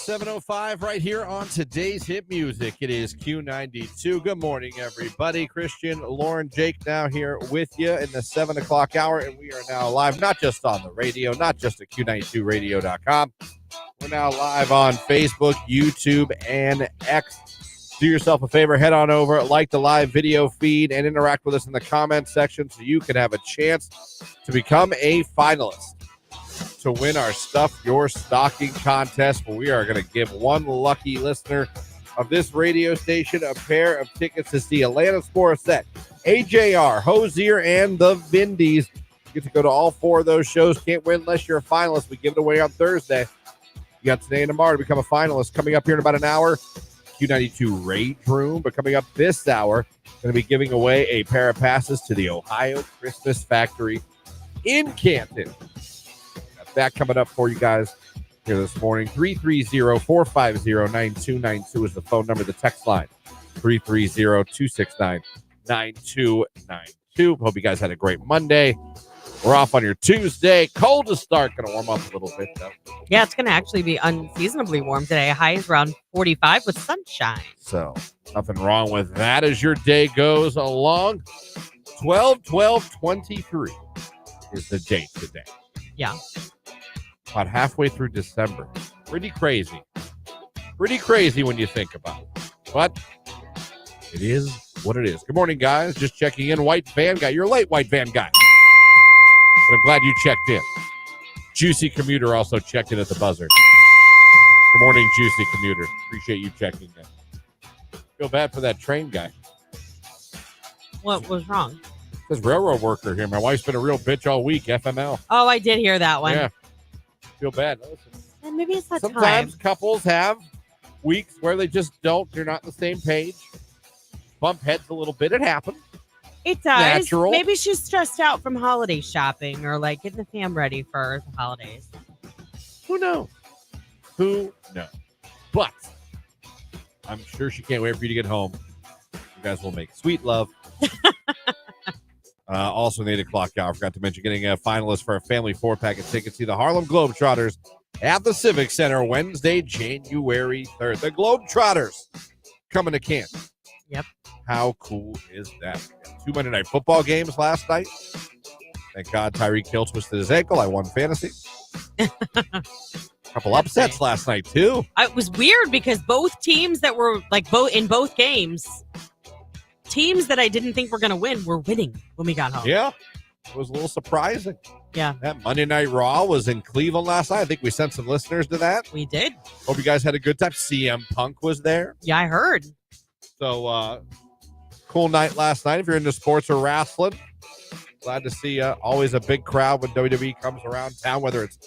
7:05 right here on today's hit music. It is Q92. Good morning, everybody. Christian, Lauren, Jake now here with you in the 7 o'clock hour, and we are now live, not just on the radio, not just at Q92radio.com. We're now live on Facebook, YouTube, and X. Do yourself a favor, head on over, like the live video feed, and interact with us in the comment section so you can have a chance to become a finalist to win our Stuff Your Stocking contest, where we are going to give one lucky listener of this radio station a pair of tickets to see Alanis Morissette, AJR, Hozier, and the Vindies. You get to go to all four of those shows. Can't win unless you're a finalist. We give it away on Thursday. You got today and tomorrow to become a finalist. Coming up here in about an hour, Q92 Rage Room. But coming up this hour, going to be giving away a pair of passes to the Ohio Christmas Factory in Canton. That coming up for you guys here this morning. 330-450-9292 is the phone number. The text line, 330-269-9292. Hope you guys had a great Monday. We're off on your Tuesday. Cold to start. Going to warm up a little bit, though. Yeah, it's going to actually be unseasonably warm today. High is around 45 with sunshine. So nothing wrong with that as your day goes along. 12/12/23 is the date today. Yeah. About halfway through December. Pretty crazy. Pretty crazy when you think about it. But it is what it is. Good morning, guys. Just checking in. White van guy. You're late, white van guy. But I'm glad you checked in. Juicy Commuter also checked in at the buzzer. Good morning, Juicy Commuter. Appreciate you checking in. Feel bad for that train guy. What was wrong? This railroad worker here. My wife's been a real bitch all week. FML. Oh, I did hear that one. Yeah. Feel bad. And maybe it's that Sometimes time. couples have weeks where they just don't. They're not on the same page. Bump heads a little bit. It happens. It does. Natural. Maybe she's stressed out from holiday shopping or like getting the fam ready for the holidays. Who knows? Who knows? But I'm sure she can't wait for you to get home. You guys will make sweet love. Also in the 8 o'clock hour, I forgot to mention getting a finalist for a family 4-pack of tickets to the Harlem Globetrotters at the Civic Center Wednesday, January 3rd. The Globetrotters coming to Canton. Yep. How cool is that? 2 Monday Night Football games last night. Thank God Tyreek Hill twisted his ankle. I won fantasy. Couple upsets last night, too. It was weird because both teams that were like in both games, teams that I didn't think were going to win were winning when we got home. Yeah. It was a little surprising. Yeah. That Monday Night Raw was in Cleveland last night. I think we sent some listeners to that. We did. Hope you guys had a good time. CM Punk was there. Yeah, I heard. So, cool night last night. If you're into sports or wrestling, glad to see always a big crowd when WWE comes around town, whether it's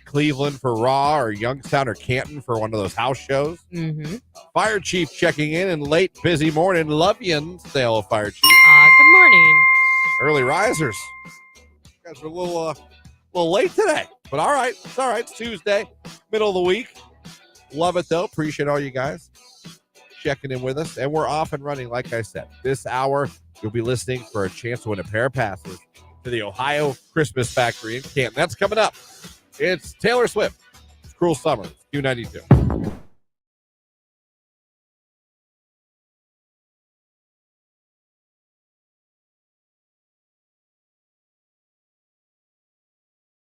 Cleveland for Raw or Youngstown or Canton for one of those house shows. Mm-hmm. Fire Chief checking in and late, busy morning. Love you, Dale Fire Chief. Good morning. Early risers. You guys are a little late today, but all right. It's all right. It's Tuesday, middle of the week. Love it, though. Appreciate all you guys checking in with us. And we're off and running, like I said. This hour, you'll be listening for a chance to win a pair of passes to the Ohio Christmas Factory in Canton. That's coming up. It's Taylor Swift. It's Cruel Summer. It's Q92.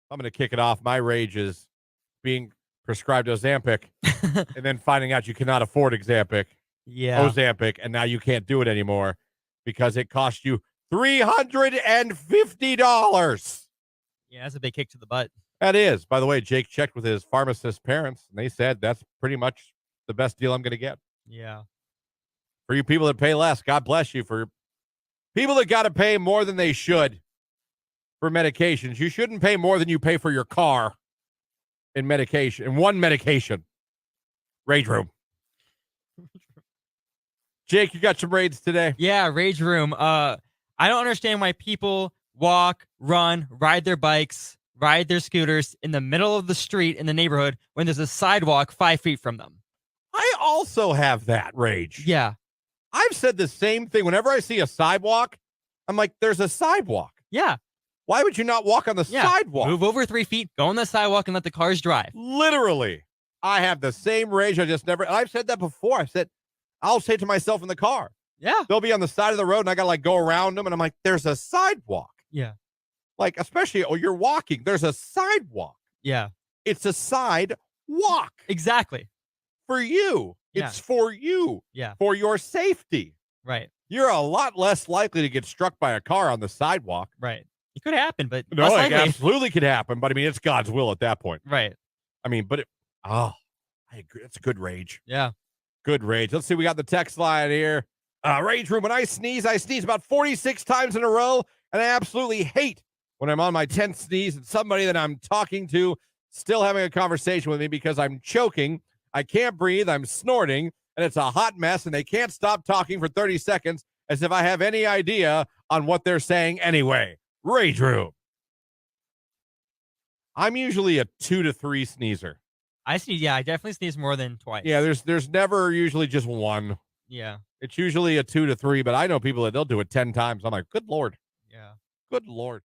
I'm going to kick it off. My rage is being prescribed Ozempic and then finding out you cannot afford Ozempic, and now you can't do it anymore because it cost you $350. Yeah, that's a big kick to the butt. That is. By the way, Jake checked with his pharmacist parents, and they said that's pretty much the best deal I'm going to get. Yeah. For you people that pay less, God bless you. For people that got to pay more than they should for medications, you shouldn't pay more than you pay for your car in medication, in one medication. Rage room. Jake, you got some raids today? Yeah, rage room. I don't understand why people walk, run, ride their bikes, ride their scooters in the middle of the street in the neighborhood when there's a sidewalk 5 feet from them. I also have that rage. Yeah. I've said the same thing. Whenever I see a sidewalk, I'm like, there's a sidewalk. Yeah. Why would you not walk on the sidewalk? Move over 3 feet, go on the sidewalk, and let the cars drive. Literally. I have the same rage. I've said that before. I'll say it to myself in the car. Yeah. They'll be on the side of the road and I got to like go around them. And I'm like, there's a sidewalk. Yeah. Like, especially, you're walking. There's a sidewalk. Yeah. It's a sidewalk. Exactly. For you. Yeah. It's for you. Yeah. For your safety. Right. You're a lot less likely to get struck by a car on the sidewalk. Right. It could happen, but No, less it likely. absolutely could happen. But I mean, it's God's will at that point. Right. I mean, I agree. It's a good rage. Yeah. Good rage. Let's see. We got the text line here. Rage room. When I sneeze about 46 times in a row. And I absolutely hate when I'm on my 10th sneeze and somebody that I'm talking to still having a conversation with me because I'm choking. I can't breathe. I'm snorting. And it's a hot mess. And they can't stop talking for 30 seconds as if I have any idea on what they're saying anyway. Rage room. I'm usually a 2 to 3 sneezer. I definitely sneeze more than twice. Yeah, there's never usually just one. Yeah. It's usually a 2 to 3, but I know people that they'll do it 10 times. I'm like, good Lord. Yeah. Good Lord.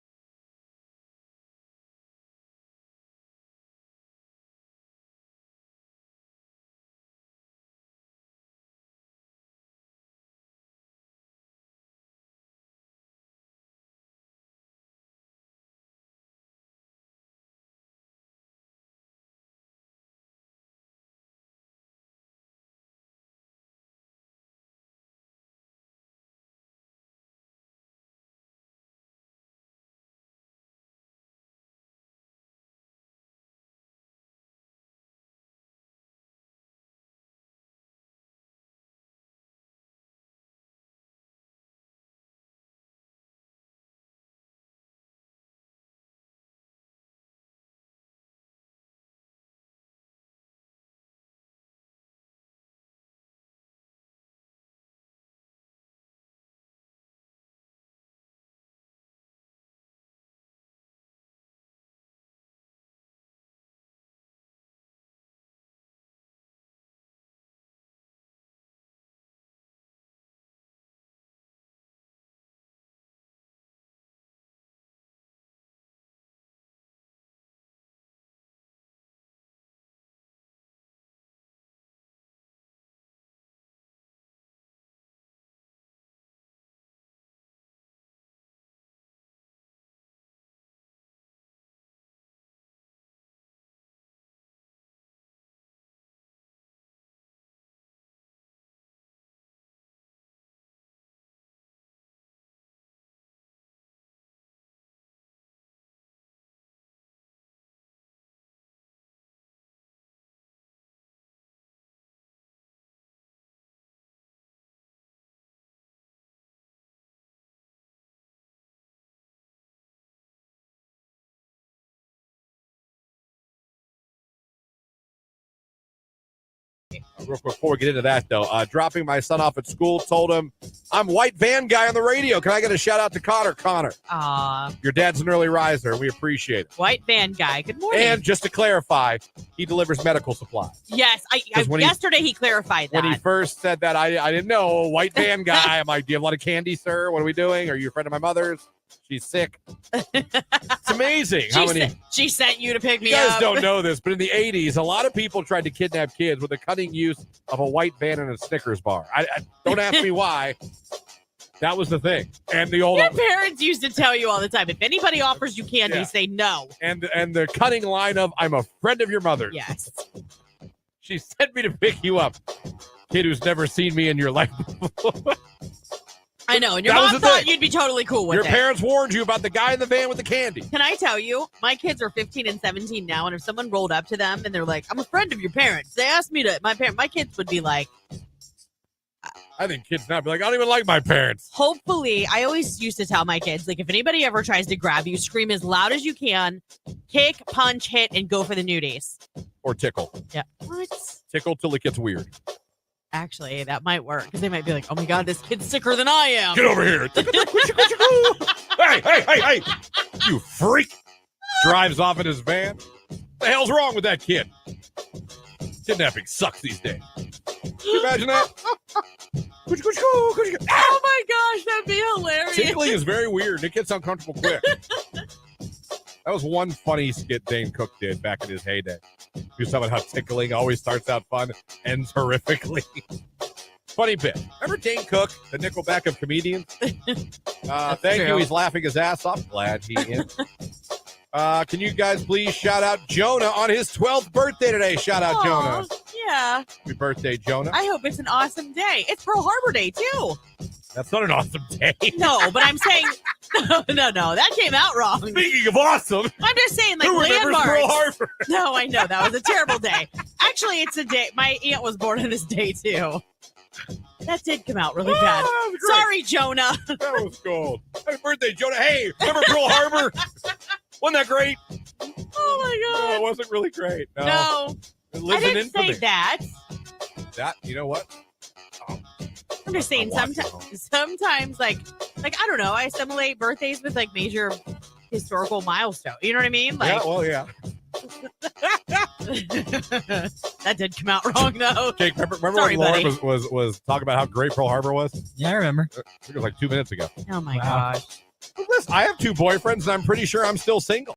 Real quick, before we get into that, though, dropping my son off at school, told him, I'm white van guy on the radio. Can I get a shout out to Connor? Connor, your dad's an early riser. We appreciate it. White van guy. Good morning. And just to clarify, he delivers medical supplies. Yes, yesterday he clarified that. When he first said that, I didn't know. White van guy. I'm like, do you have a lot of candy, sir? What are we doing? Are you a friend of my mother's? She's sick. It's amazing how many. She sent you to pick me You up. guys don't know this, but in the 80s, a lot of people tried to kidnap kids with the cunning use of a white van and a Snickers bar. I don't ask me why. That was the thing. And the old Your parents used to tell you all the time, if anybody offers you candy, Yeah. say no. and the cunning line of I'm a friend of your mother's. Yes. She sent me to pick you up. Kid who's never seen me in your life before. I know. And your That was mom the thought thing. you'd be totally cool with Your it. parents warned you about the guy in the van with the candy. Can I tell you, my kids are 15 and 17 now, and if someone rolled up to them and they're like, I'm a friend of your parents, they asked me to, my kids would be like, I think kids now be like, I don't even like my parents. hopefully, I always used to tell my kids, like, if anybody ever tries to grab you, scream as loud as you can, kick, punch, hit, and go for the nudies. Or tickle. Yeah. What? Tickle till it gets weird. Actually, that might work, because they might be like, oh my God, this kid's sicker than I am. Get over here. Hey, you freak. Drives off in his van. What the hell's wrong with that kid? Kidnapping sucks these days. Can you imagine that? Oh my gosh, that'd be hilarious. Tickling is very weird. It gets uncomfortable quick. That was one funny skit Dane Cook did back in his heyday. You're talking about how tickling always starts out fun, ends horrifically. Funny bit. Remember Dane Cook, the Nickelback of comedians? Thank you. He's laughing his ass off. Glad he is. Can you guys please shout out Jonah on his 12th birthday today? Shout out Jonah. Yeah. Happy birthday, Jonah. I hope it's an awesome day. It's Pearl Harbor Day, too. That's not an awesome day. No, but I'm saying, no, that came out wrong. Speaking of awesome, I'm just saying, like, who remembers landmarks. Pearl Harbor? No, I know. That was a terrible day. Actually, it's a day. My aunt was born on this day, too. That did come out really bad. Sorry, Jonah. That was cool. Happy birthday, Jonah. Hey, remember Pearl Harbor? Wasn't that great? Oh, my God. No, it wasn't really great. No. It I lives in didn't say infamy. that. That, you know what? Oh, I'm just saying sometimes like I don't know, I assimilate birthdays with like major historical milestone. You know what I mean? Like, yeah, well, yeah. That did come out wrong though. Jake, remember Sorry, when Lauren buddy. was talking about how great Pearl Harbor was? Yeah, I remember. I think it was like 2 minutes ago. Oh my Wow. gosh. Well, listen, I have 2 boyfriends, and I'm pretty sure I'm still single.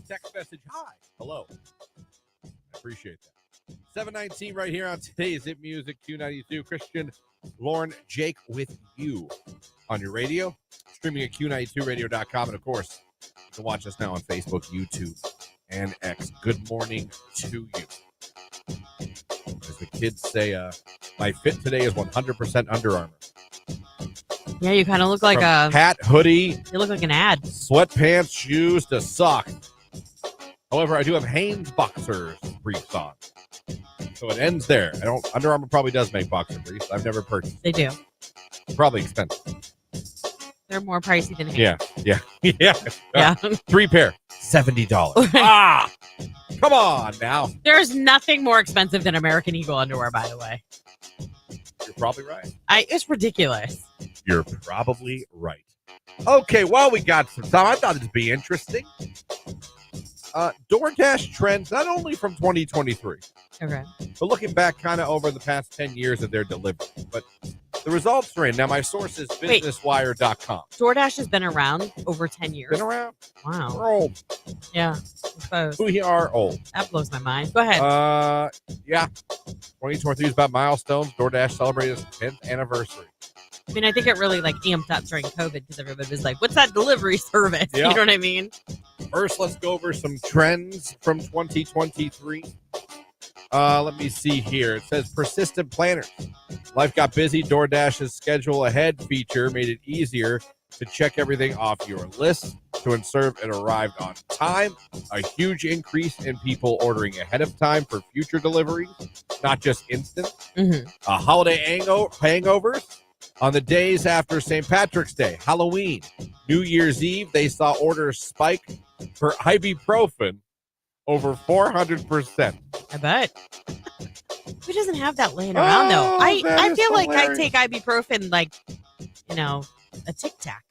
Text message. Hi. Hello. I appreciate that. 719 right here on today's Hit Music Q92. Christian, Lauren, Jake with you on your radio. Streaming at Q92radio.com. And, of course, you can watch us now on Facebook, YouTube, and X. Good morning to you. As the kids say, my fit today is 100% Under Armour. Yeah, you kind of look like From hat, hoodie, you look like an ad. sweatpants, shoes to socks. However, I do have Hanes boxers briefs on. So it ends there. Under Armour probably does make boxer briefs. I've never purchased. They do. Probably expensive. They're more pricey than Hanes. Yeah. 3 pair, $70. Come Come on now. There's nothing more expensive than American Eagle underwear, by the way. You're probably right. It's ridiculous. You're probably right. Okay, well, we got some time. I thought it'd be interesting. DoorDash trends, not only from 2023, Okay. but looking back kind of over the past 10 years of their delivery. But the results are in. Now, my source is businesswire.com. DoorDash has been around over 10 years. Been around. Wow. We're old. Yeah, I suppose. We are old. That blows my mind. Go ahead. Yeah. 2023 is about milestones. DoorDash celebrated its 10th anniversary. I mean, I think it really amped up during COVID because everybody was like, what's that delivery service? Yeah. You know what I mean? First, let's go over some trends from 2023. Let me see here. It says persistent planners. Life got busy. DoorDash's schedule ahead feature made it easier to check everything off your list to ensure it arrived on time. A huge increase in people ordering ahead of time for future deliveries, not just instant. Mm-hmm. Holiday hangovers. On the days after St. Patrick's Day, Halloween, New Year's Eve, they saw orders spike for ibuprofen over 400%. I bet. Who doesn't have that laying around, though? I feel like I take ibuprofen a Tic Tac.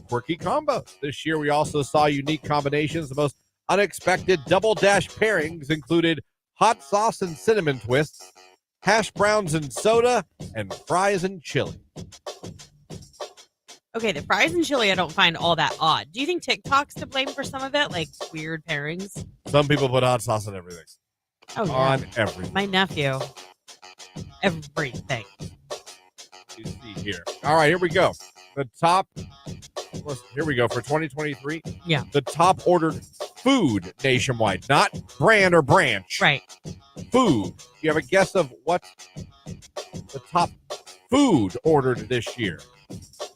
Quirky combos. This year, we also saw unique combinations. The most unexpected double dash pairings included hot sauce and cinnamon twists, hash browns and soda, and fries and chili. Okay, the fries and chili I don't find all that odd. Do you think TikTok's to blame for some of it, like weird pairings? Some people put hot sauce on everything. Oh, yeah. On everything. My nephew. Everything. You see here. All right, here we go. Here we go for 2023. Yeah. The top ordered food nationwide, not brand or branch. Right. Food. You have a guess of what the top food ordered this year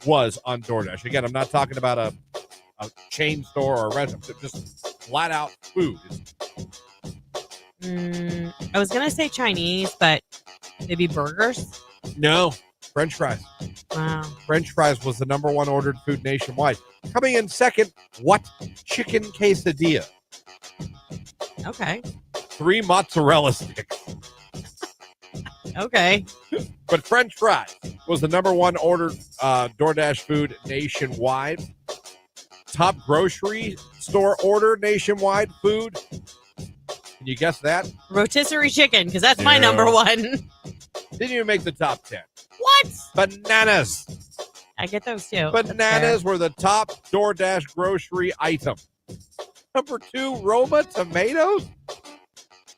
was on DoorDash? Again, I'm not talking about a chain store or a restaurant, just flat out food. I was going to say Chinese, but maybe burgers? No, French fries. Wow. French fries was the number one ordered food nationwide. Coming in second, what? Chicken quesadilla. Okay. 3 mozzarella sticks. Okay. But French fries was the number one ordered DoorDash food nationwide. Top grocery store order nationwide food. Can you guess that? Rotisserie chicken, because that's my number one. Didn't even make the top 10. What? Bananas. I get those too. Bananas were the top DoorDash grocery item. Number 2, Roma tomatoes.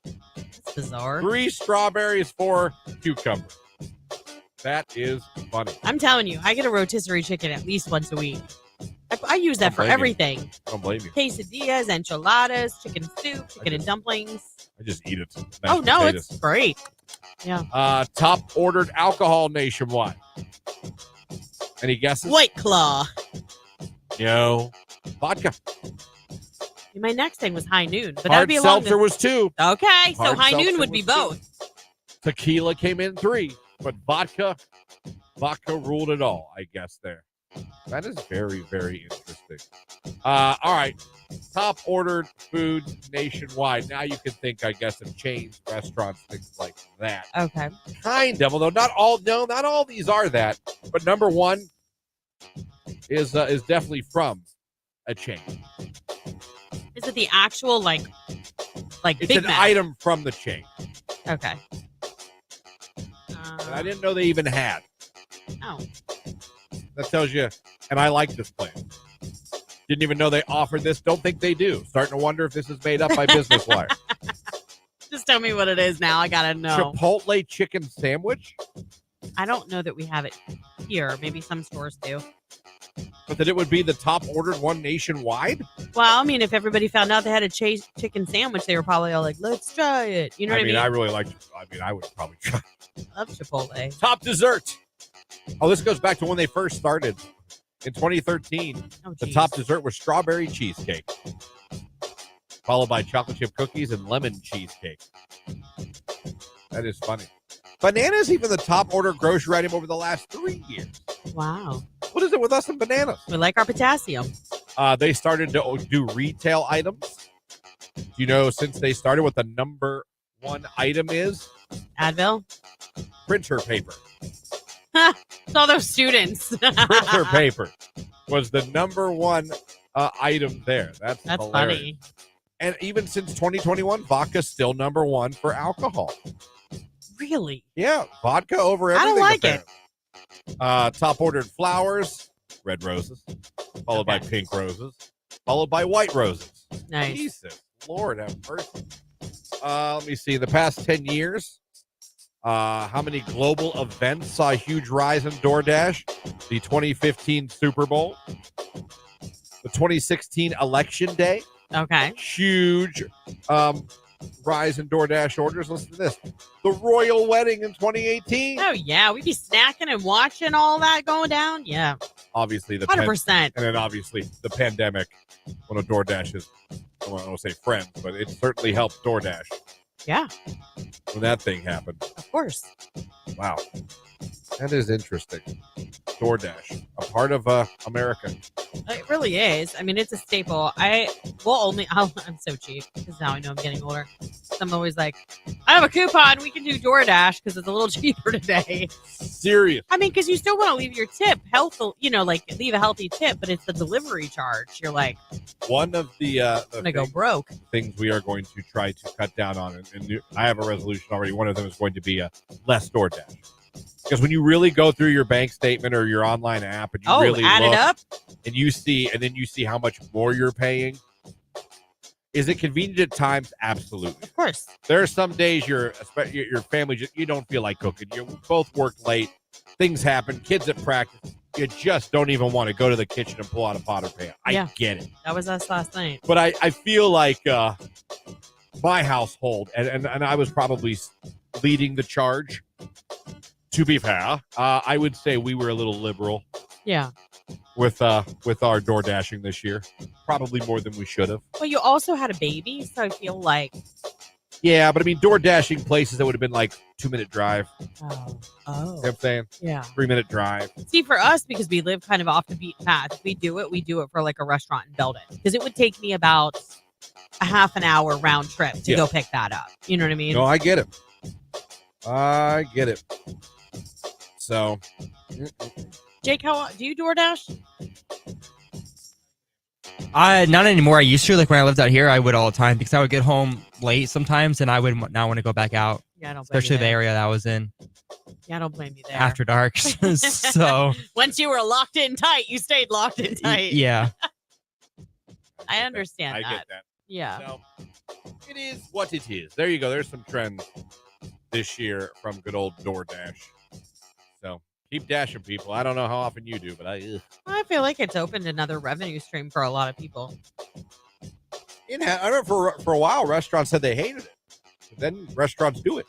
That's bizarre. 3 strawberries, 4 cucumbers. That is funny. I'm telling you, I get a rotisserie chicken at least once a week. I use that for everything. I don't blame you. Quesadillas, enchiladas, chicken soup, chicken and dumplings. I just eat it. Oh, no, potatoes. It's great. Yeah. Top ordered alcohol nationwide. Any guesses? White Claw. No. Vodka. My next thing was High Noon, but Hard that would be seltzer was 2. Okay, so Hard High Noon seltzer would be was 2. both. Tequila came in 3, but vodka ruled it all, I guess, there. That is very, very interesting. All right. Top ordered foods nationwide. Now you can think, I guess, of chains, restaurants, things like that. Okay. Kind of, although not all these are that. But number 1 is definitely from a chain. Is it the actual like it's Big an Mac? item from the chain. Okay. And I didn't know they even had. Oh. That tells you, and I like this place. Didn't even know they offered this. Don't think they do. Starting to wonder if this is made up by Business Wire. Just tell me what it is now. I gotta know. Chipotle chicken sandwich. I don't know that we have it here. Maybe some stores do. But that it would be the top ordered one nationwide? Well, I mean, if everybody found out they had a chicken sandwich, they were probably all like, let's try it. You know what I mean? I really like I would probably try. Love Chipotle. Top dessert. Oh, this goes back to when they first started. In 2013, the top dessert was strawberry cheesecake, followed by chocolate chip cookies and lemon cheesecake. That is funny. Bananas even the top order grocery item over the last 3 years. Wow. What is it with us and bananas? We like our potassium. They started to do retail items. Do you know since they started what the number one item is? Advil. Printer paper. It's all those students. Printer paper was the number one item there. That's hilarious. Funny. And even since 2021, vodka's still number one for alcohol. Really? Yeah, vodka over everything. I don't like it. Top ordered flowers, red roses, followed by pink roses, followed by white roses. Nice. Jesus, Lord have mercy. Let me see. The past 10 years, how many global events saw a huge rise in DoorDash? The 2015 Super Bowl, the 2016 Election Day. Okay. Huge rise in DoorDash orders. Listen to this. The royal wedding in 2018. Oh, yeah. We'd be snacking and watching all that going down. Yeah. Obviously, the 100%. And then obviously the pandemic, one of DoorDash's, I don't want to say friends, but it certainly helped DoorDash. Yeah. When that thing happened. Of course. Wow. That is interesting. DoorDash, a part of America. It really is. I mean, it's a staple. I'm so cheap because now I know I'm getting older. So I'm always like, I have a coupon. We can do DoorDash because it's a little cheaper today. Serious. I mean, because you still want to leave your tip leave a healthy tip, but it's the delivery charge. You're like, one of the gonna go broke. Things we are going to try to cut down on, and I have a resolution already. One of them is going to be less DoorDash. Because when you really go through your bank statement or your online app and you really add look, it up, and you see how much more you're paying, is it convenient at times? Absolutely. of course. There are some days your family you don't feel like cooking. You both work late. Things happen. Kids at practice. You just don't even want to go to the kitchen and pull out a pot or pan. I get it. That was us last night. But I feel like my household, and I was probably leading the charge. To be fair, I would say we were a little liberal. Yeah. With our DoorDashing this year, probably more than we should have. Well, you also had a baby, so I feel like. Yeah, but I mean, DoorDashing places that would have been like 2-minute drive. Oh. You know what I'm saying? Yeah. 3-minute drive. See, for us, because we live kind of off the beaten path, if we do it for like a restaurant in Belden. Because it would take me about a half an hour round trip to go pick that up. You know what I mean? No, I get it. So, Jake, how do you DoorDash? Not anymore. I used to. Like when I lived out here, I would all the time because I would get home late sometimes, and I would not want to go back out. Yeah, I don't blame especially you the there. area that I was in Yeah, I don't blame you there. after dark. So once you were locked in tight, you stayed locked in tight. Yeah, I understand I that. get that. Yeah. So, it is what it is. There you go. There's some trends this year from good old DoorDash. So keep dashing, people. I don't know how often you do, but I feel like it's opened another revenue stream for a lot of people. I remember for a while, restaurants said they hated it. But then restaurants do it.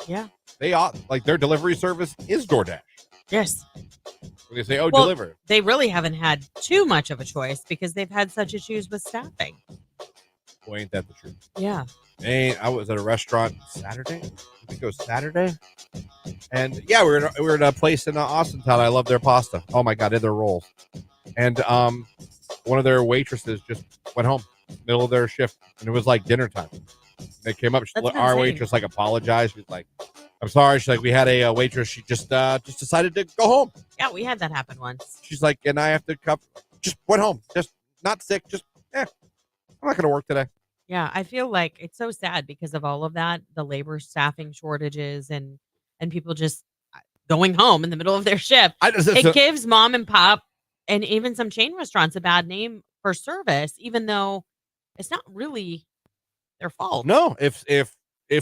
Yeah. They ought, like their delivery service is DoorDash. Yes. When they say, deliver. They really haven't had too much of a choice because they've had such issues with staffing. Boy, ain't that the truth. Yeah. I was at a restaurant Saturday. I think it was Saturday. And yeah, we were in a place in Austintown. I love their pasta. Oh my God, and their rolls. And one of their waitresses just went home, middle of their shift, and it was like dinner time. They came up. Our waitress like apologized. She's like, "I'm sorry." She's like, "We had a waitress. She just decided to go home." Yeah, we had that happen once. She's like, "And I have to come." Just went home. Just not sick. Just I'm not going to work today. Yeah, I feel like it's so sad because of all of that, the labor staffing shortages and people just going home in the middle of their shift. It gives mom and pop and even some chain restaurants a bad name for service, even though it's not really their fault. No, if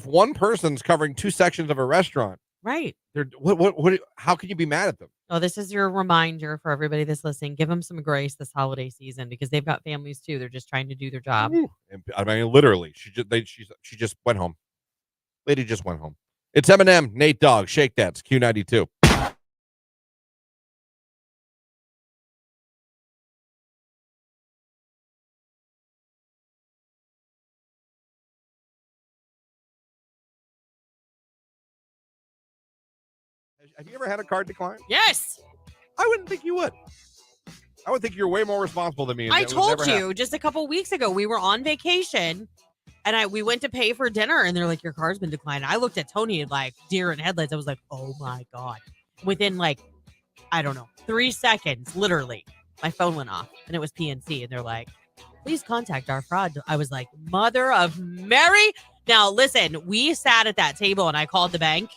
one person's covering 2 sections of a restaurant, right? They're what? How can you be mad at them? Oh, this is your reminder for everybody that's listening. Give them some grace this holiday season because they've got families too. They're just trying to do their job. And, I mean, literally, she just went home. Lady just went home. It's Eminem, Nate Dogg, Shake That. It's Q92. Have you ever had a card decline? Yes. I wouldn't think you would. I would think you're way more responsible than me. I told you just a couple weeks ago, we were on vacation And we went to pay for dinner, and they're like, your card's been declined. I looked at Tony like deer in headlights. I was like, oh my God. Within like, I don't know, 3 seconds, literally, my phone went off, and it was PNC, and they're like, please contact our fraud. I was like, Mother of Mary. Now, listen, we sat at that table, and I called the bank.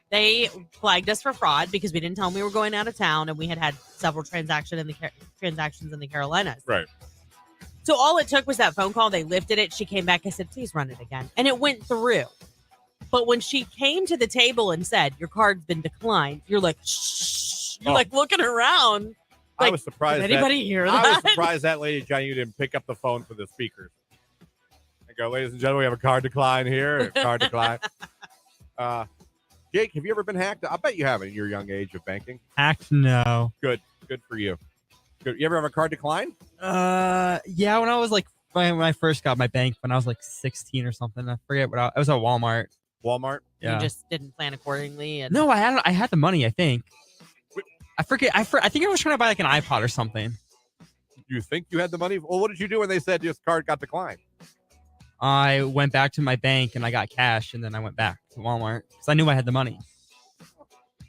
They flagged us for fraud because we didn't tell them we were going out of town, and we had several transactions in the Carolinas. Right. So all it took was that phone call. They lifted it. She came back. I said, please run it again. And it went through. But when she came to the table and said, your card's been declined, you're like, shh. You're like looking around. Like, I was surprised. Did anybody hear that? I was surprised that lady, Johnny, you didn't pick up the phone for the speakers. I go, ladies and gentlemen, we have a card decline here. Card decline. Jake, have you ever been hacked? I bet you have at your young age of banking. Hacked? No. Good for you. Good. You ever have a card decline? Yeah, when I was like, when I first got my bank, when I was like 16 or something. I forget what I was at Walmart. Walmart? Yeah. You just didn't plan accordingly. And No, I had the money, I think. I forget. I think I was trying to buy like an iPod or something. You think you had the money? Well, what did you do when they said your card got declined? I went back to my bank and I got cash, and then I went back to Walmart because I knew I had the money.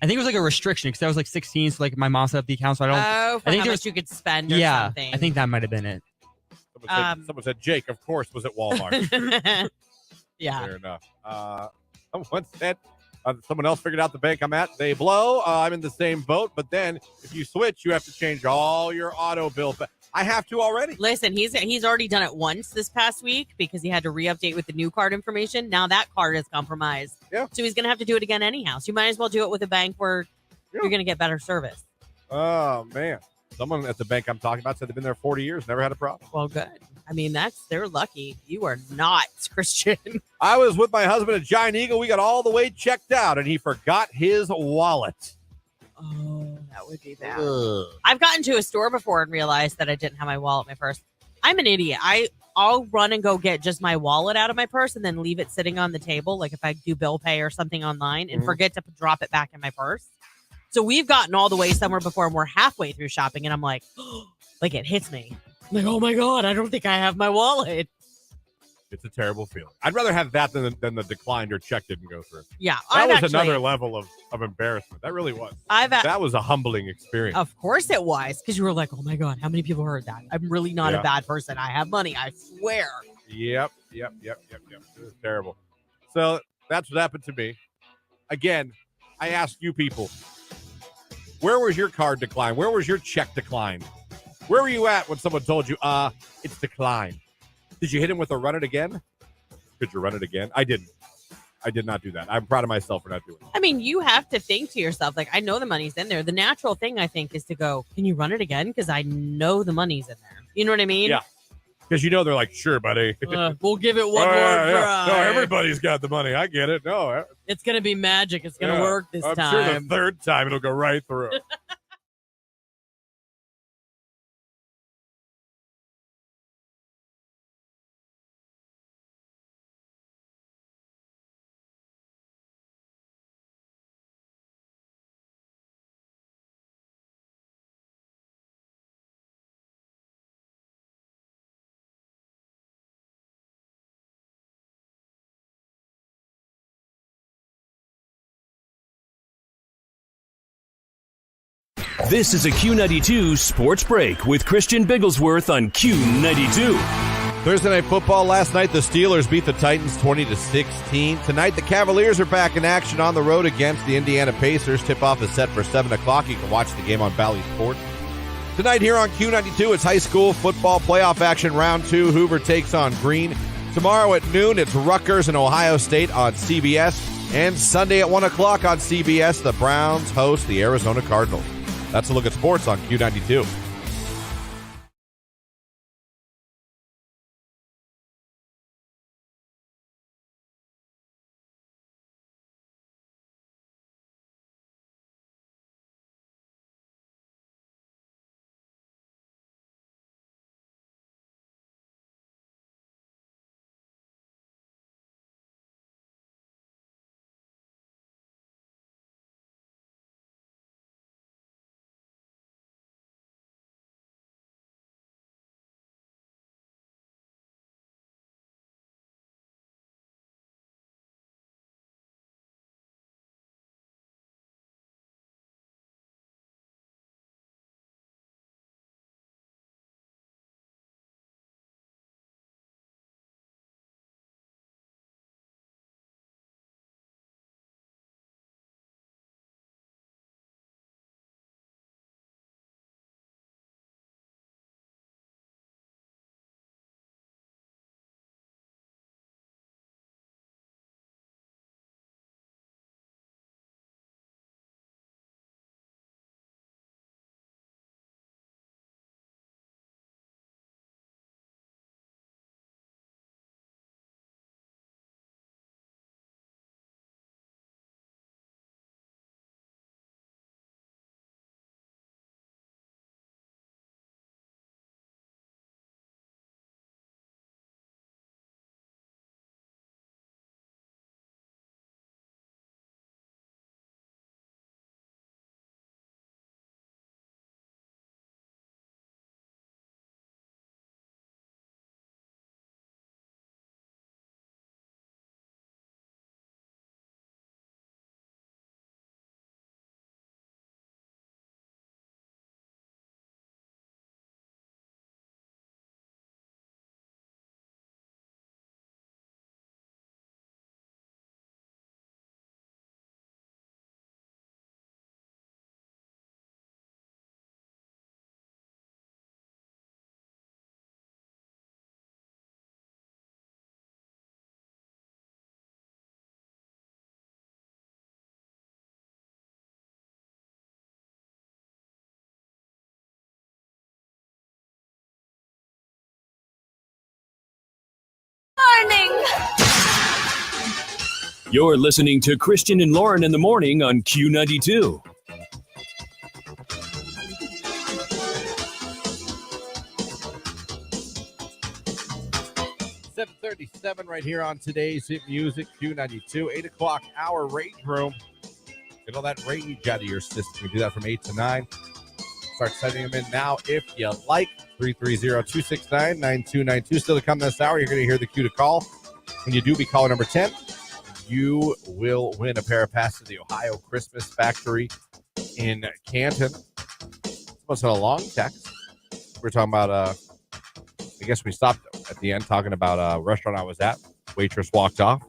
I think it was like a restriction because I was like 16, so like my mom set up the account, so I don't. for I think how much you could spend or something. I think that might have been it. Someone said Jake, of course, was at Walmart. Yeah. Fair enough. Someone said someone else figured out the bank I'm at. They blow. I'm in the same boat, but then if you switch, you have to change all your auto bill. I have to already. Listen, he's already done it once this past week because he had to re-update with the new card information. Now that card is compromised. Yeah. So he's going to have to do it again anyhow. So you might as well do it with a bank where you're going to get better service. Oh, man. Someone at the bank I'm talking about said they've been there 40 years, never had a problem. Well, good. I mean, they're lucky. You are not, Christian. I was with my husband at Giant Eagle. We got all the way checked out, and he forgot his wallet. Oh, that would be bad. I've gotten to a store before and realized that I didn't have my wallet in my purse. I'm an idiot. I'll run and go get just my wallet out of my purse and then leave it sitting on the table, like if I do bill pay or something online, and forget to drop it back in my purse. So we've gotten all the way somewhere before, and we're halfway through shopping, and I'm like, like it hits me. I'm like, oh my God, I don't think I have my wallet. It's a terrible feeling. I'd rather have that than the declined or check didn't go through. Yeah. That was another level of embarrassment. That really was. That was a humbling experience. Of course it was, because you were like, oh my God, how many people heard that? I'm really not a bad person. I have money. I swear. Yep. It was terrible. So that's what happened to me. Again, I asked you people, where was your card declined? Where was your check declined? Where were you at when someone told you, it's declined? Did you hit him with a run it again? Could you run it again? I didn't. I did not do that. I'm proud of myself for not doing it. I mean, you have to think to yourself, like, I know the money's in there. The natural thing, I think, is to go, can you run it again? Because I know the money's in there. You know what I mean? Yeah. Because they're like, sure, buddy. We'll give it one more try. No, everybody's got the money. I get it. No. It's going to be magic. It's going to work this time. I'm sure the third time it'll go right through. This is a Q92 Sports Break with Christian Bigglesworth on Q92. Thursday Night Football. Last night, the Steelers beat the Titans 20-16. Tonight, the Cavaliers are back in action on the road against the Indiana Pacers. Tip-off is set for 7 o'clock. You can watch the game on Bally Sports. Tonight here on Q92, it's high school football playoff action round 2. Hoover takes on Green. Tomorrow at noon, it's Rutgers and Ohio State on CBS. And Sunday at 1 o'clock on CBS, the Browns host the Arizona Cardinals. That's a look at sports on Q92. You're listening to Christian and Lauren in the morning on Q92. 7:37 right here on today's Hit Music Q92, 8 o'clock hour rage room. Get all that rage out of your system. We do that from 8 to 9. Start sending them in now if you like. 330-269-9292. Still to come this hour, you're going to hear the cue to call. When you do, be caller number 10. You will win a pair of passes to the Ohio Christmas Factory in Canton. This was a long text. We're talking about, I guess we stopped at the end talking about a restaurant I was at. Waitress walked off.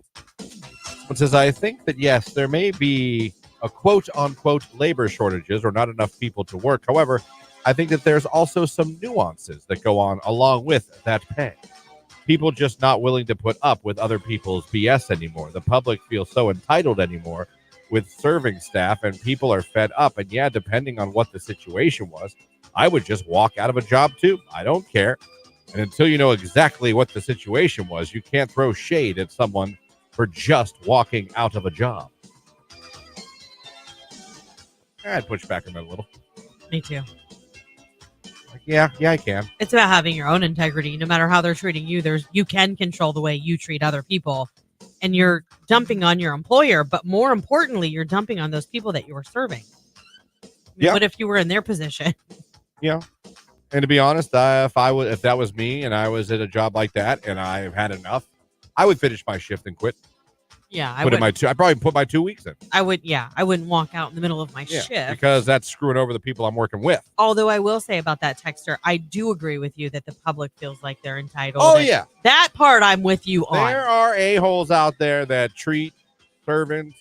Someone says, I think that, yes, there may be a quote-unquote labor shortages or not enough people to work. However, I think that there's also some nuances that go on along with that pay. People just not willing to put up with other people's BS anymore. The public feels so entitled anymore with serving staff, and people are fed up. And yeah, depending on what the situation was, I would just walk out of a job too. I don't care. And until you know exactly what the situation was, you can't throw shade at someone for just walking out of a job. I'd push back on that a little. Me too. Like, yeah, I can. It's about having your own integrity. No matter how they're treating you, you can control the way you treat other people. And you're dumping on your employer, but more importantly, you're dumping on those people that you were serving. Yeah. What if you were in their position? Yeah. And to be honest, if that was me and I was at a job like that and I've had enough, I would finish my shift and quit. Yeah, I'd probably put my 2 weeks in. I wouldn't walk out in the middle of my shift because that's screwing over the people I'm working with. Although I will say about that texter, I do agree with you that the public feels like they're entitled. Oh yeah, that part I'm with you on. There are a-holes out there that treat servers,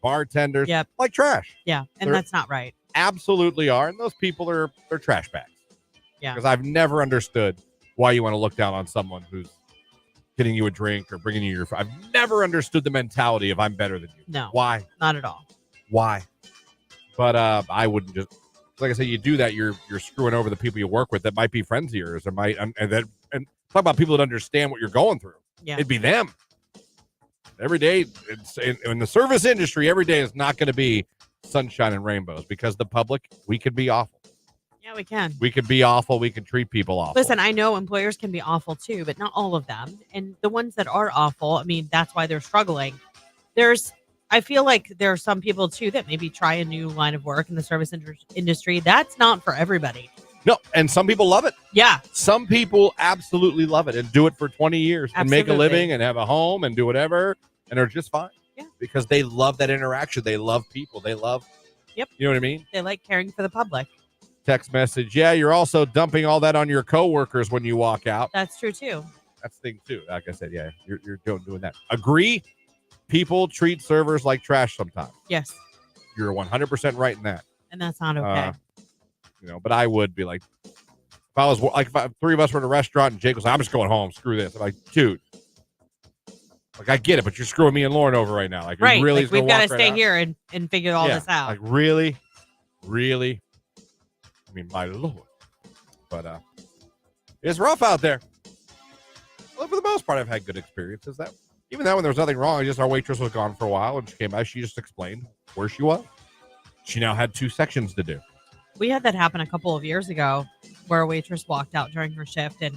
bartenders, like trash. Yeah, and that's not right. Absolutely are, and those people they're trash bags. Yeah, because I've never understood why you want to look down on someone who's getting you a drink or bringing you I've never understood the mentality of I'm better than you. No. Why? Not at all. Why? But I wouldn't just, like I say, you do that, you're screwing over the people you work with that might be friends of yours or might, and talk about people that understand what you're going through. Yeah. It'd be them. Every day, in the service industry, every day is not going to be sunshine and rainbows because the public, we could be awful. Yeah, we can. We could be awful. We can treat people awful. Listen, I know employers can be awful too, but not all of them. And the ones that are awful, I mean, that's why they're struggling. I feel like there are some people too that maybe try a new line of work in the service industry. That's not for everybody. No, and some people love it. Yeah. Some people absolutely love it and do it for 20 years and make a living and have a home and do whatever and are just fine. Yeah. Because they love that interaction. They love people. They love, you know what I mean? They like caring for the public. Text message. Yeah, you're also dumping all that on your coworkers when you walk out. That's true too. That's the thing too. Like I said, yeah, you're doing that. Agree. People treat servers like trash sometimes. Yes. You're 100% right in that. And that's not okay. But I would be like, if three of us were in a restaurant and Jake was like, I'm just going home. Screw this. I'm like, dude, like I get it, but you're screwing me and Lauren over right now. Like, right. Really like, we've got to stay here and figure all this out. Like really. I mean, my Lord. But it's rough out there. Well, for the most part, I've had good experiences. Even when there was nothing wrong, our waitress was gone for a while, and she came back. She just explained where she was. She now had 2 sections to do. We had that happen a couple of years ago where a waitress walked out during her shift, and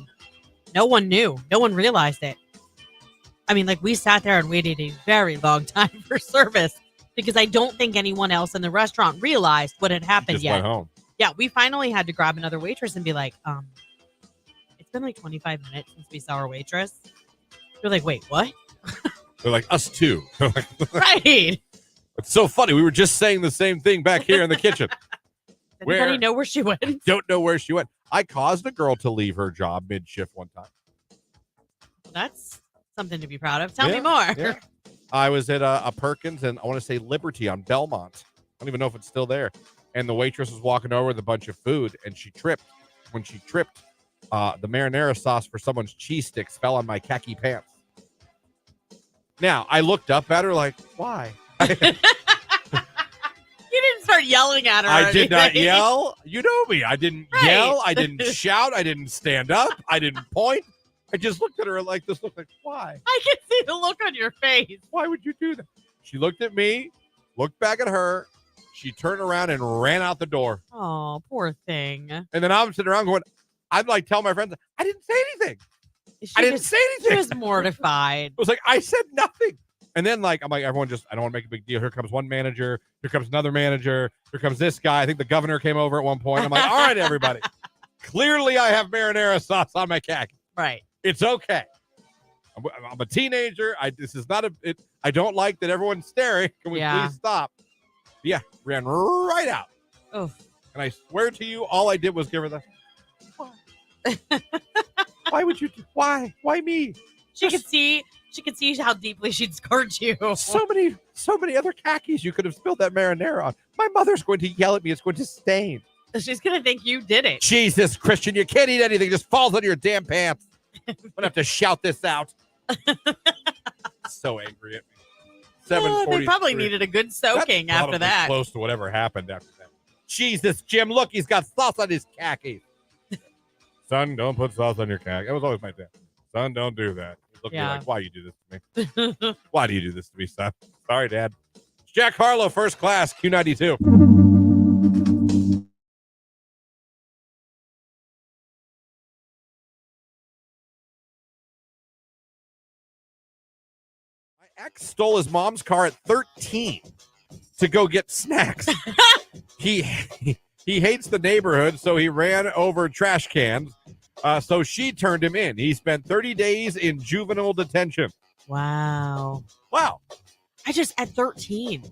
no one knew. No one realized it. I mean, we sat there and waited a very long time for service because I don't think anyone else in the restaurant realized what had happened yet. Went home. Yeah, we finally had to grab another waitress and be like, it's been 25 minutes since we saw our waitress. They're like, wait, what? They're like, us too. Right. It's so funny. We were just saying the same thing back here in the kitchen. Does anybody know where she went? I don't know where she went. I caused a girl to leave her job mid-shift one time. That's something to be proud of. Tell me more. Yeah. I was at a Perkins and I want to say Liberty on Belmont. I don't even know if it's still there. And the waitress was walking over with a bunch of food, and she tripped. When she tripped, the marinara sauce for someone's cheese sticks fell on my khaki pants. Now, I looked up at her like, why? You didn't start yelling at her. I did not yell. You know me. I didn't yell. I didn't shout. I didn't stand up. I didn't point. I just looked at her like this, looked like, why? I can see the look on your face. Why would you do that? She looked at me, looked back at her. She turned around and ran out the door. Oh, poor thing. And then I'm sitting around going, I'd like tell my friends, I didn't say anything. I didn't say anything. She was mortified. It was like, I said nothing. And then I'm like, everyone just, I don't want to make a big deal. Here comes one manager. Here comes another manager. Here comes this guy. I think the governor came over at one point. I'm like, all right, everybody. Clearly I have marinara sauce on my khaki. Right. It's okay. I'm a teenager. This is not I don't like that everyone's staring. Can we please stop? Yeah, ran right out. Oh. And I swear to you, all I did was give her the, why would you, why me? She could see how deeply she'd scarred you. So many other khakis you could have spilled that marinara on. My mother's going to yell at me. It's going to stain. She's going to think you did it. Jesus, Christian, you can't eat anything. It just falls out of your damn pants. I'm going to have to shout this out. So angry at me. 7:43. They probably needed a good soaking after that. Close to whatever happened after that. Jesus, Jim, look, he's got sauce on his khakis. Son, don't put sauce on your khaki. That was always my dad. Son, don't do that. He's looking at me like, why you do this to me? Why do you do this to me, son? Sorry, Dad. It's Jack Harlow, First Class, Q92. My ex stole his mom's car at 13 to go get snacks. He hates the neighborhood, so he ran over trash cans. So she turned him in. He spent 30 days in juvenile detention. Wow. At 13.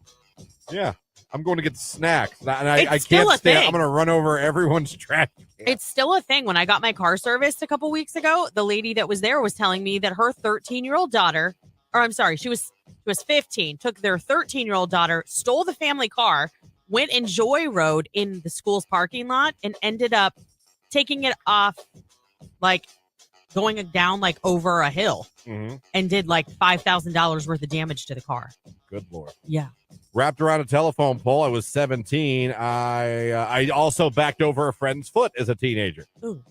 Yeah. I'm going to get snacks. And I can't stay. I'm going to run over everyone's trash can. It's still a thing. When I got my car serviced a couple weeks ago, the lady that was there was telling me that her 13-year-old daughter, or I'm sorry, she was 15, took their 13-year-old daughter, stole the family car, went and joyrode in the school's parking lot, and ended up taking it off, like going down like over a hill, and did like $5,000 worth of damage to the car. Good Lord. Yeah. Wrapped around a telephone pole. I was 17. I also backed over a friend's foot as a teenager. Ooh.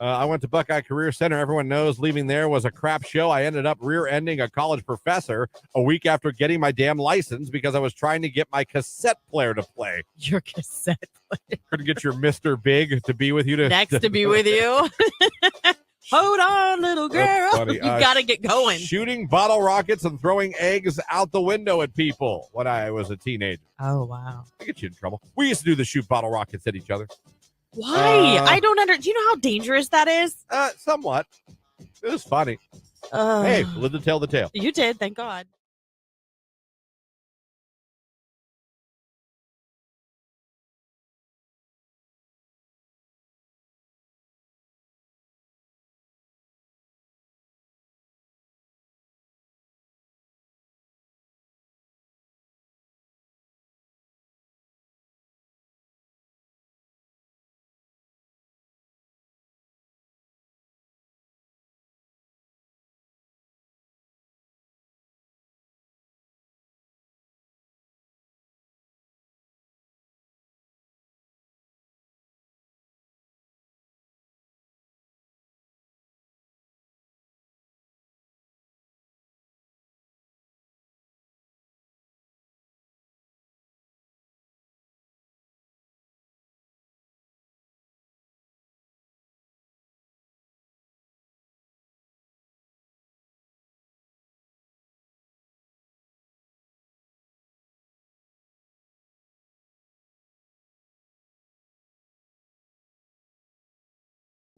I went to Buckeye Career Center. Everyone knows leaving there was a crap show. I ended up rear-ending a college professor a week after getting my damn license because I was trying to get my cassette player to play. Your cassette player. Couldn't get your Mr. Big to be with you. Next to be with you. Hold on, little girl. You got to get going. Shooting bottle rockets and throwing eggs out the window at people when I was a teenager. Oh, wow. I get you in trouble. We used to do the shoot bottle rockets at each other. Why? I don't do you know how dangerous that is? Somewhat. It was funny. Hey, live to tell the tale. You did, thank God.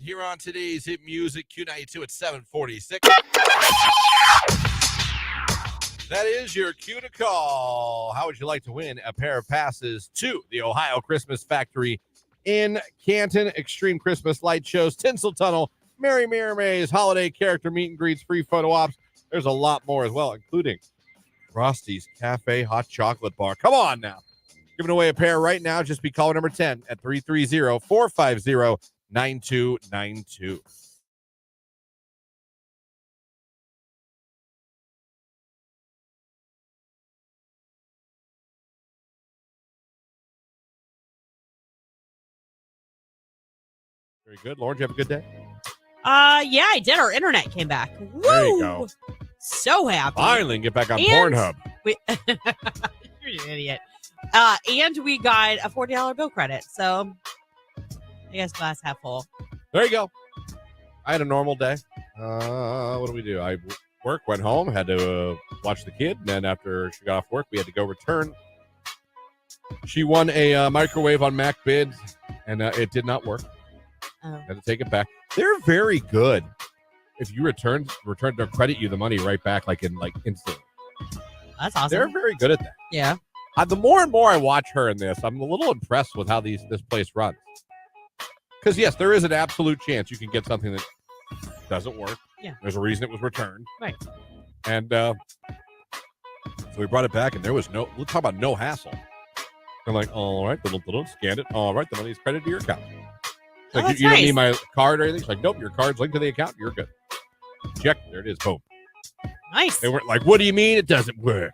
Here on today's Hit Music Q92 at 746. That is your cue to call. How would you like to win a pair of passes to the Ohio Christmas Factory in Canton? Extreme Christmas light shows, Tinsel Tunnel, Merry Maze, holiday character meet and greets, free photo ops. There's a lot more as well, including Frosty's Cafe Hot Chocolate Bar. Come on now. Giving away a pair right now. Just be caller number 10 at 330-450-9292. Very good. Lauren, you have a good day? Yeah, I did. Our internet came back. Woo! There you go. So happy. Finally, get back on Pornhub. You're an idiot. And we got a $40 bill credit. So I guess glass half full. There you go. I had a normal day. What do we do? I went home, had to watch the kid. And then after she got off work, we had to go return. She won a microwave on Mac Bids, and it did not work. Oh. Had to take it back. They're very good. If you return, they'll credit you the money right back, instantly. That's awesome. They're very good at that. Yeah. The more and more I watch her in this, I'm a little impressed with how this place runs. Because, yes, there is an absolute chance you can get something that doesn't work. Yeah. There's a reason it was returned. Right. And so we brought it back, and there was we'll talk about no hassle. I'm like, all right, scanned it. All right, the money's credited to your account. Like, you don't need my card or anything? She's like, nope, your card's linked to the account. You're good. Check. There it is. Boom. Nice. They weren't like, what do you mean it doesn't work?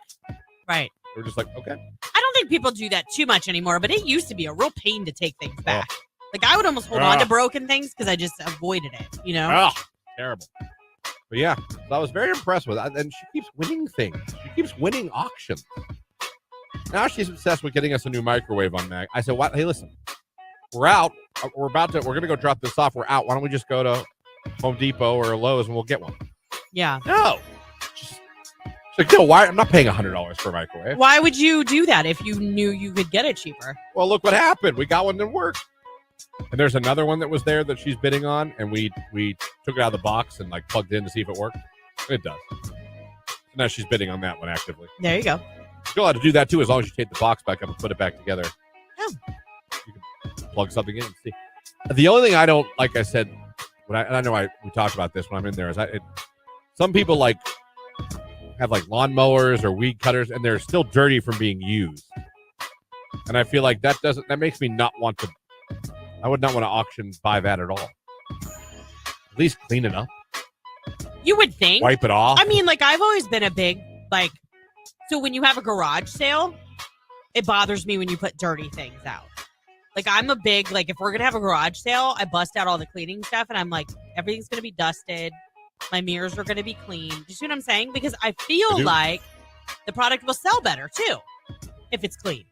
Right. We're just like, okay. I don't think people do that too much anymore, but it used to be a real pain to take things back. Like, I would almost hold on to broken things because I just avoided it, you know? Oh, terrible. But yeah, so I was very impressed with it. And she keeps winning things. She keeps winning auctions. Now she's obsessed with getting us a new microwave on Mac. I said, "What? Hey, listen, we're out. We're going to go drop this off. We're out. Why don't we just go to Home Depot or Lowe's and we'll get one?" Yeah. No. She's like, no, why? I'm not paying $100 for a microwave. Why would you do that if you knew you could get it cheaper? Well, look what happened. We got one that worked. And there's another one that was there that she's bidding on, and we took it out of the box and plugged it in to see if it worked. It does. So now she's bidding on that one actively. There you go. You're allowed to do that too, as long as you take the box back up and put it back together. Oh. You can plug something in and see. The only thing I don't, like I said, I know we talked about this when I'm in there, is some people have lawnmowers or weed cutters, and they're still dirty from being used. And I feel like that makes me not want to. I would not want to buy that at all. At least clean it up. You would think. Wipe it off. I mean, I've always been a big, so when you have a garage sale, it bothers me when you put dirty things out. I'm a big, if we're going to have a garage sale, I bust out all the cleaning stuff, and I'm like, everything's going to be dusted. My mirrors are going to be clean. Do you see what I'm saying? Because I feel like the product will sell better, too, if it's clean.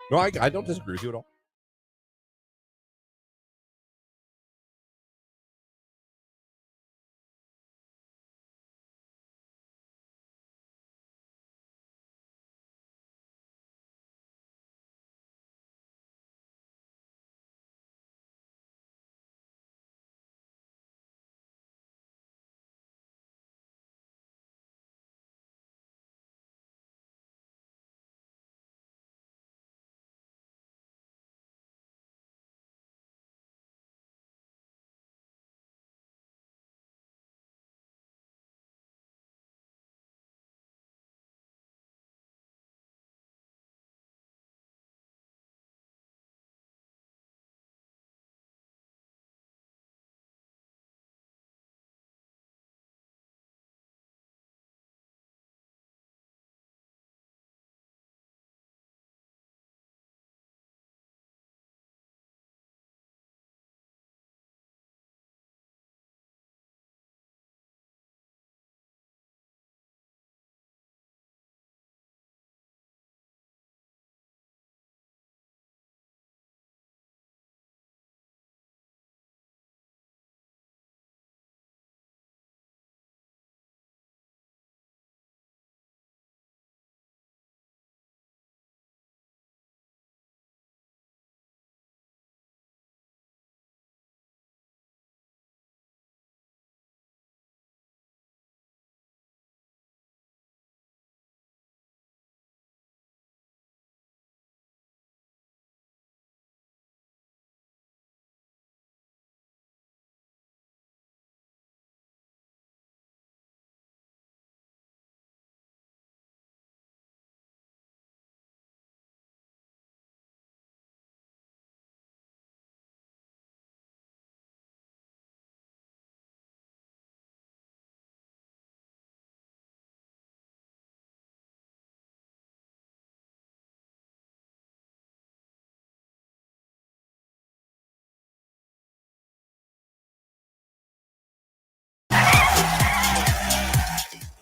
No, I don't disagree with you at all.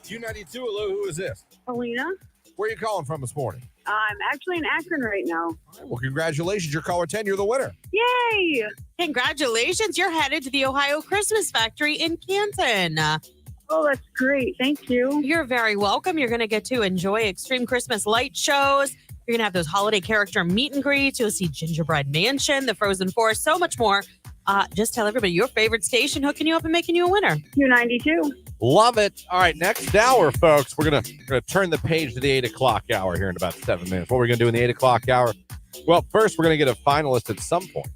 Q92, hello, who is this? Alina. Where are you calling from this morning? I'm actually in Akron right now. All right, well, congratulations. You're caller 10. You're the winner. Yay! Congratulations. You're headed to the Ohio Christmas Factory in Canton. Oh, that's great. Thank you. You're very welcome. You're going to get to enjoy extreme Christmas light shows. You're going to have those holiday character meet and greets. You'll see Gingerbread Mansion, the Frozen Forest, so much more. Just tell everybody your favorite station hooking you up and making you a winner. Q92. Love it. All right, next hour, folks, we're gonna turn the page to the 8 o'clock hour here in about 7 minutes. What we're going to do in the 8 o'clock hour? Well, first, we're going to get a finalist at some point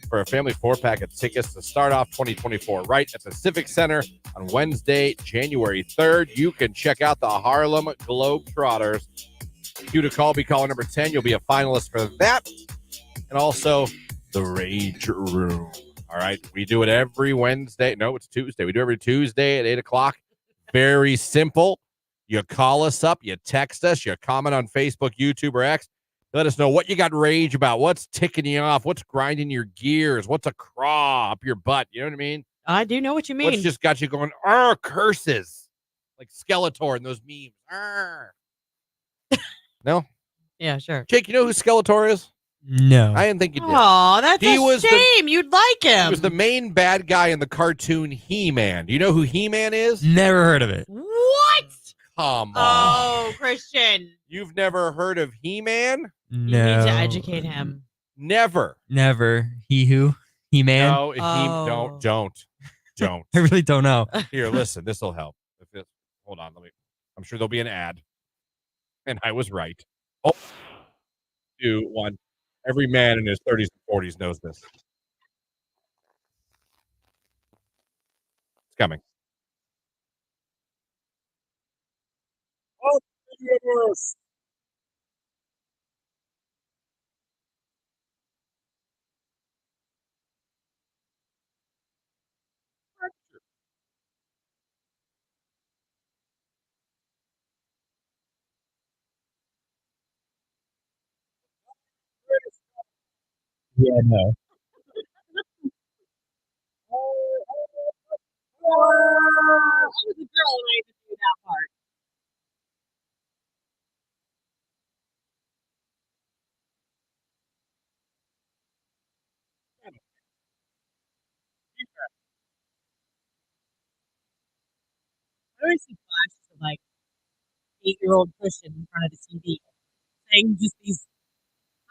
for a family 4-pack of tickets to start off 2024 right at the Civic Center on Wednesday, January 3rd. You can check out the Harlem Globetrotters. Cue to call, be caller number 10. You'll be a finalist for that. And also the Rage Room. All right. We do it every Wednesday. No, it's Tuesday. We do it every Tuesday at 8 o'clock. Very simple. You call us up, you text us, you comment on Facebook, YouTube, or X. Let us know what you got rage about, what's ticking you off, what's grinding your gears, what's a craw up your butt. You know what I mean? I do know what you mean. What's just got you going, curses. Like Skeletor and those memes. No? Yeah, sure. Jake, you know who Skeletor is? No. I didn't think you did. Oh, that's a shame. You'd like him. He was the main bad guy in the cartoon He-Man. Do you know who He-Man is? Never heard of it. What? Come on. Oh, Christian. You've never heard of He-Man? You No. need to educate him. Never. Never. He-Man? No, don't. I really don't know. Here, listen, this will help. Hold on, I'm sure there'll be an ad. And I was right. 2, 1. Every man in his 30s and 40s knows this. It's coming. Oh, universe. Yeah, no. I was a girl and I had to do that part. I always see flashes of like 8-year-old Christian in front of the TV saying just these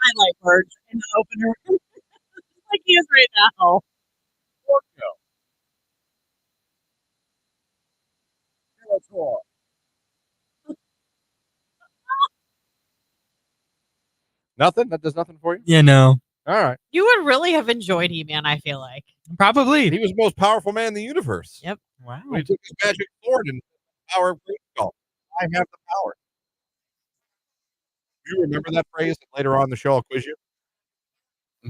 highlight words in the opener. Like he is right now. Nothing? That does nothing for you? Yeah, no. All right. You would really have enjoyed He-Man, I feel like. Probably. He was the most powerful man in the universe. Yep. Wow. When he took his magic sword and the power of Grayskull. I have the power. Do you remember that phrase? Later on in the show, I'll quiz you.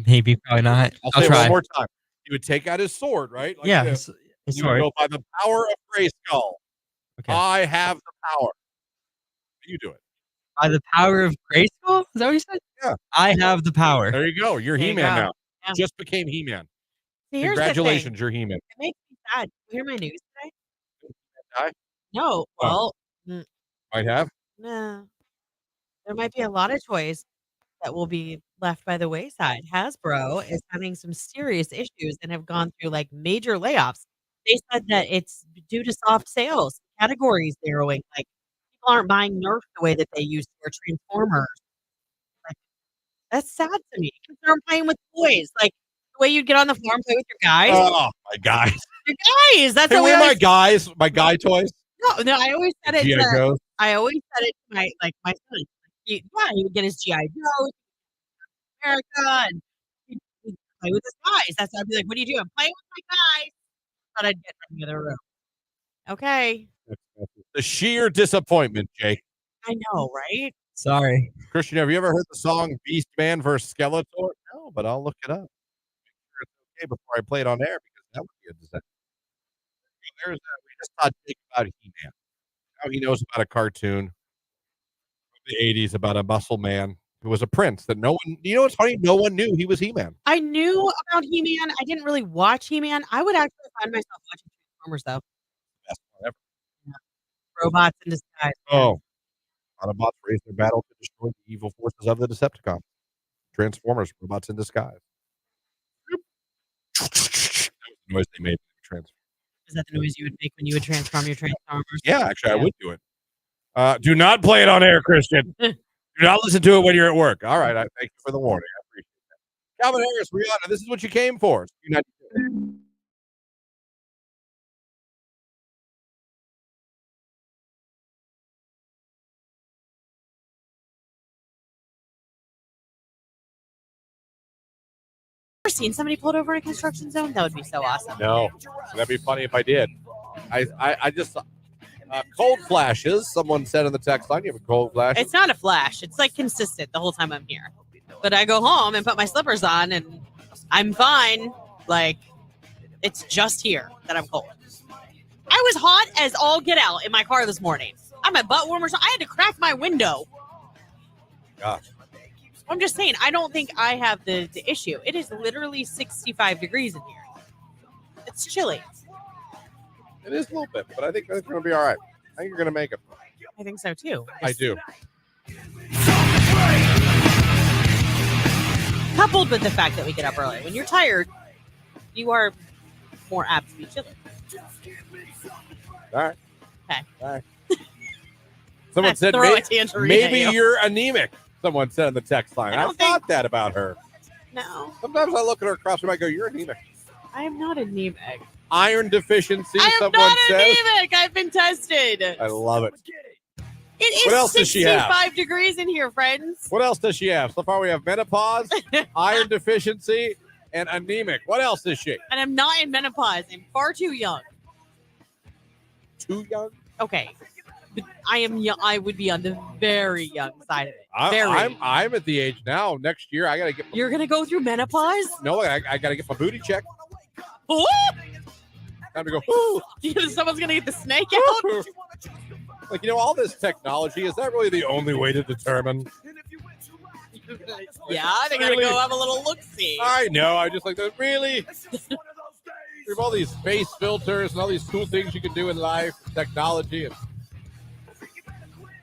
Maybe, probably not. I'll I'll say it try. one more time. He would take out his sword, right? Like Yeah. this. His You would sword. go by the power of Grayskull. Okay. I have the power. You do it. By the power of Grayskull? Is that what you said? Yeah. I have the power. There you go. You're There you He-Man go. now. Yeah. Just became He-Man. See, here's Congratulations, you're He-Man. the thing. It makes me sad. You hear my news today? Die? No. Well, Might have. no. There might be a lot of toys that will be left by the wayside. Hasbro is having some serious issues and have gone through like major layoffs. They said that it's due to soft sales, categories narrowing. Like people aren't buying Nerf the way that they used to, or Transformers. Like that's sad to me. Kids aren't playing with toys. Like the way you'd get on the floor and play with your guys. Oh, my guys. Your guys. That's Hey, what we where are my always. guys? My guy toys? No. I always said it. G.I. To, Joes? I always said it to my son. He would get his GI Joe, America, and he'd play with his guys. That's I'd be like, "What are you doing? I'm playing with my guys." But I'd get from the other room. Okay, The sheer disappointment, Jake. I know, right? Sorry. Christian, have you ever heard the song Beast Man vs. Skeletor? No, but I'll look it up. Make sure it's okay before I play it on air because that would be a disaster. There's that. We just taught Jake about He-Man. Now he knows about a cartoon from the 80s about a muscle man who was a prince that no one, you know what's funny? No one knew he was He-Man. I knew about He-Man. I didn't really watch He-Man. I would actually find myself watching Transformers though. Best one ever. robots in disguise. Oh, Autobots raise their battle to destroy the evil forces of the Decepticons. Transformers, robots in disguise. That was the noise they made. Is that the noise you would make when you would transform your Transformers? Yeah, actually, I would do it. Do not play it on air, Christian. Do not listen to it when you're at work. All right, I thank you for the warning. I appreciate that. Calvin Harris, Rihanna, this is what you came for. Q92. Ever seen somebody pulled over in a construction zone? That would be so awesome. No, that'd be funny if I did. I just cold flashes. Someone said in the text line, you have a cold flash. It's not a flash. It's like consistent the whole time I'm here. But I go home and put my slippers on and I'm fine. Like, it's just here that I'm cold. I was hot as all get out in my car this morning. I'm at butt warmers. I had to crack my window. Gosh. I'm just saying, I don't think I have the issue. It is literally 65 degrees in here. It's chilly. It is a little bit, but I think it's going to be all right. I think you're going to make it. I think so, too. I do. Coupled with the fact that we get up early. When you're tired, you are more apt to be chilly. All right. Okay. All right. Someone said maybe you're anemic. Someone said in the text line. I thought that about her. No. Sometimes I look at her across the room, I go, you're anemic. I am not anemic. Iron deficiency, I am someone not says. anemic. I've been tested. I love it. It is What else does she have? 65 degrees in here, friends. What else does she have? So far we have menopause, iron deficiency, and anemic. What else is she? And I'm not in menopause. I'm far too young. Too young? Okay. But I am young. I would be on the very young side of it. I'm at the age now. Next year I gotta get. You're gonna go through menopause? No, I gotta get my booty checked. Ooh! Time to go. Ooh. Someone's gonna get the snake out. Like, all this technology, is that really the only way to determine? Yeah, they gotta go have a little look-see. I know. I just like that. Really? We have all these space filters and all these cool things you can do in life, technology, and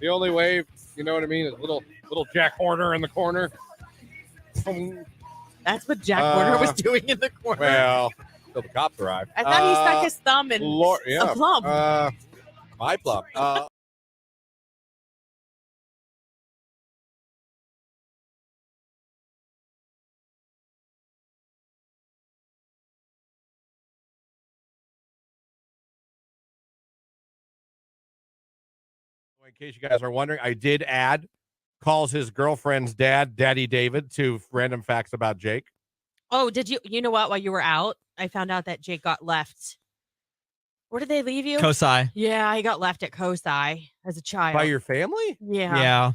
the only way, you know what I mean, is little Jack Horner in the corner. That's what Jack Horner was doing in the corner. Well, until the cops arrived. I thought he stuck his thumb in a plum. My plum. In case you guys are wondering, I did add calls his girlfriend's dad, Daddy David, to random facts about Jake. Oh, did you? You know what? While you were out, I found out that Jake got left. Where did they leave you? Kosai. Yeah, he got left at Kosai as a child. By your family? Yeah. Yeah.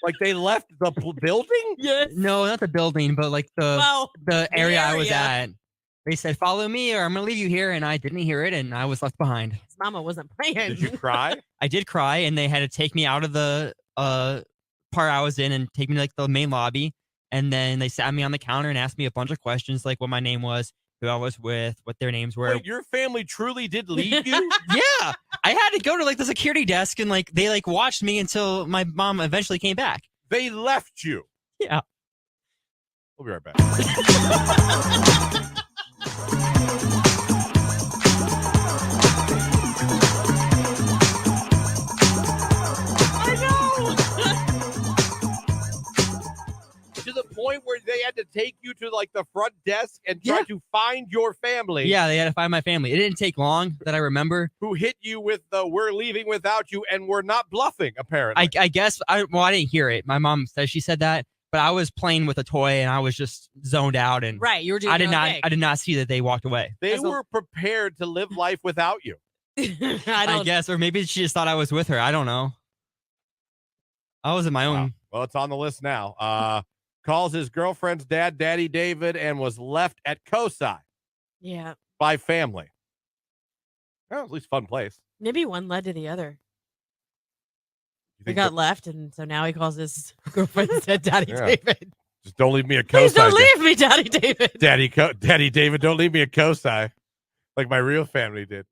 Like they left the building? Yes. No, not the building, but like the area I was at. They said, follow me or I'm going to leave you here. And I didn't hear it. And I was left behind. His mama wasn't playing. Did you cry? I did cry. And they had to take me out of the part I was in and take me to like the main lobby. And then they sat me on the counter and asked me a bunch of questions, like what my name was, who I was with, what their names were. Wait, your family truly did leave you? Yeah. I had to go to like the security desk and like they like watched me until my mom eventually came back. They left you? Yeah. We'll be right back. To the point where they had to take you to like the front desk and try to find your family. Yeah, they had to find my family. It didn't take long that I remember. Who hit you with the "we're leaving without you" and we're not bluffing, apparently. I guess, I didn't hear it. My mom says she said that, but I was playing with a toy and I was just zoned out. And right, you were doing I did not see that they walked away. They were prepared to live life without you. I guess, or maybe she just thought I was with her. I don't know. I was in my own. Well, it's on the list now. Calls his girlfriend's dad, Daddy David, and was left at Kosai. Yeah. By family. Well, at least fun place. Maybe one led to the other. He got left, and so now he calls his girlfriend's dad, Daddy David. Just don't leave me at Kosai. Please don't leave me, Daddy David. Daddy David, don't leave me at Kosai. Like my real family did.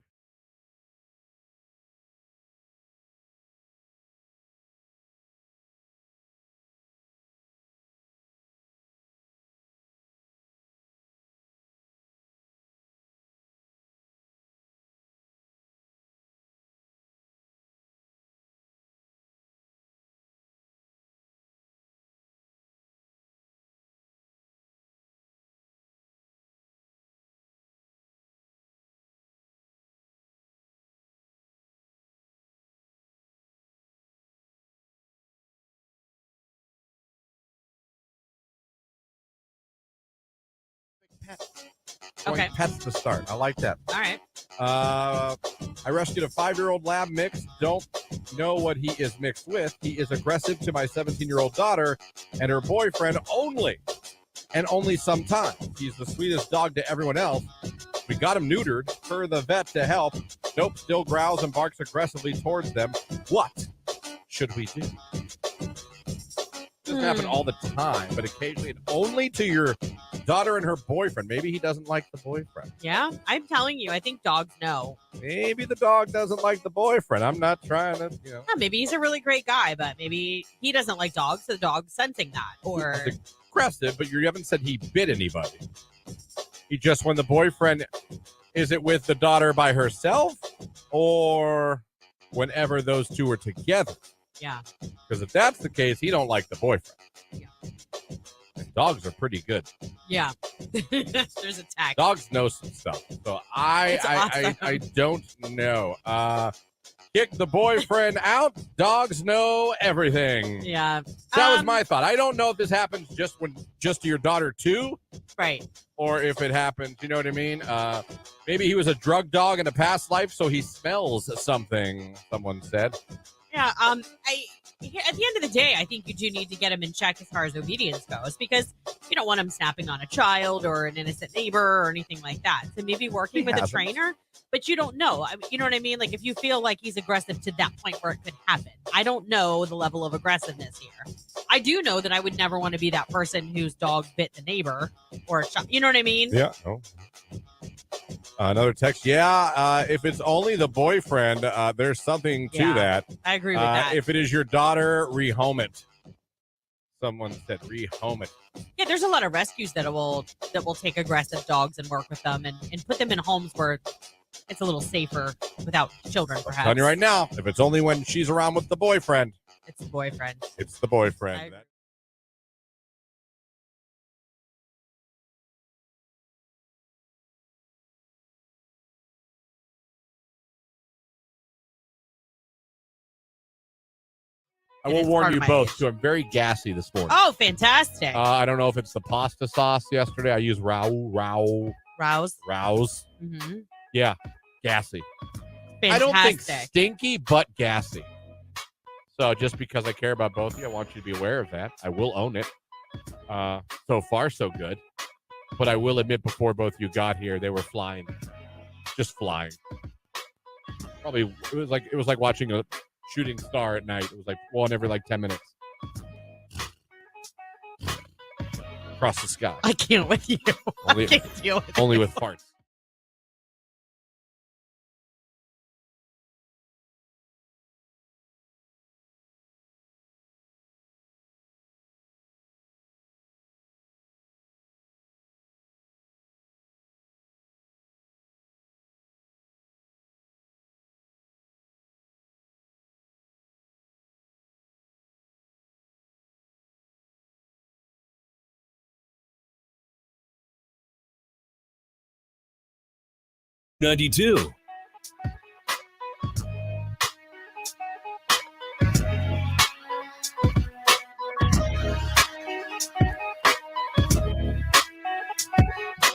pets. Okay. Pets to start. I like that. All right. I rescued a 5-year-old lab mix. Don't know what he is mixed with. He is aggressive to my 17-year-old daughter and her boyfriend only, and only sometimes. He's the sweetest dog to everyone else. We got him neutered for the vet to help. Nope, still growls and barks aggressively towards them. What should we do? Doesn't happen all the time, but occasionally, and only to your daughter and her boyfriend. Maybe he doesn't like the boyfriend. Yeah, I'm telling you, I think dogs know. Maybe the dog doesn't like the boyfriend. I'm not trying to, Yeah, maybe he's a really great guy, but maybe he doesn't like dogs, so the dog's sensing that. Or aggressive, but you haven't said he bit anybody. He just, when the boyfriend, is it with the daughter by herself or whenever those two are together? Yeah. Because if that's the case, he don't like the boyfriend. Yeah. And dogs are pretty good. Yeah. There's a tag. Dogs know some stuff. So I don't know. Kick the boyfriend out. Dogs know everything. Yeah. That was my thought. I don't know if this happens just to your daughter too. Right. Or if it happens, you know what I mean? Maybe he was a drug dog in a past life, so he smells something, someone said. Yeah, at the end of the day, I think you do need to get him in check as far as obedience goes, because you don't want him snapping on a child or an innocent neighbor or anything like that. So maybe working with a trainer, but you don't know. You know what I mean? Like if you feel like he's aggressive to that point where it could happen. I don't know the level of aggressiveness here. I do know that I would never want to be that person whose dog bit the neighbor or a child. You know what I mean? Yeah. Oh. Another text. Yeah, if it's only the boyfriend, there's something to that. I agree with that. If it is your daughter, rehome it. Someone said rehome it. Yeah, there's a lot of rescues that will take aggressive dogs and work with them and put them in homes where it's a little safer without children, perhaps. I'm telling you right now, if it's only when she's around with the boyfriend. It's the boyfriend. It's the boyfriend. I will warn you both, too. I'm very gassy this morning. Oh, fantastic. I don't know if it's the pasta sauce yesterday. I used Rouse. Mm-hmm. Yeah, gassy. Fantastic. I don't think stinky, but gassy. So just because I care about both of you, I want you to be aware of that. I will own it. So far, so good. But I will admit, before both of you got here, they were flying. Just flying. Probably, it was like watching a shooting star at night. It was like one every 10 minutes. Across the sky. I can't with you. Only, I can't deal with only you. with farts. Q92.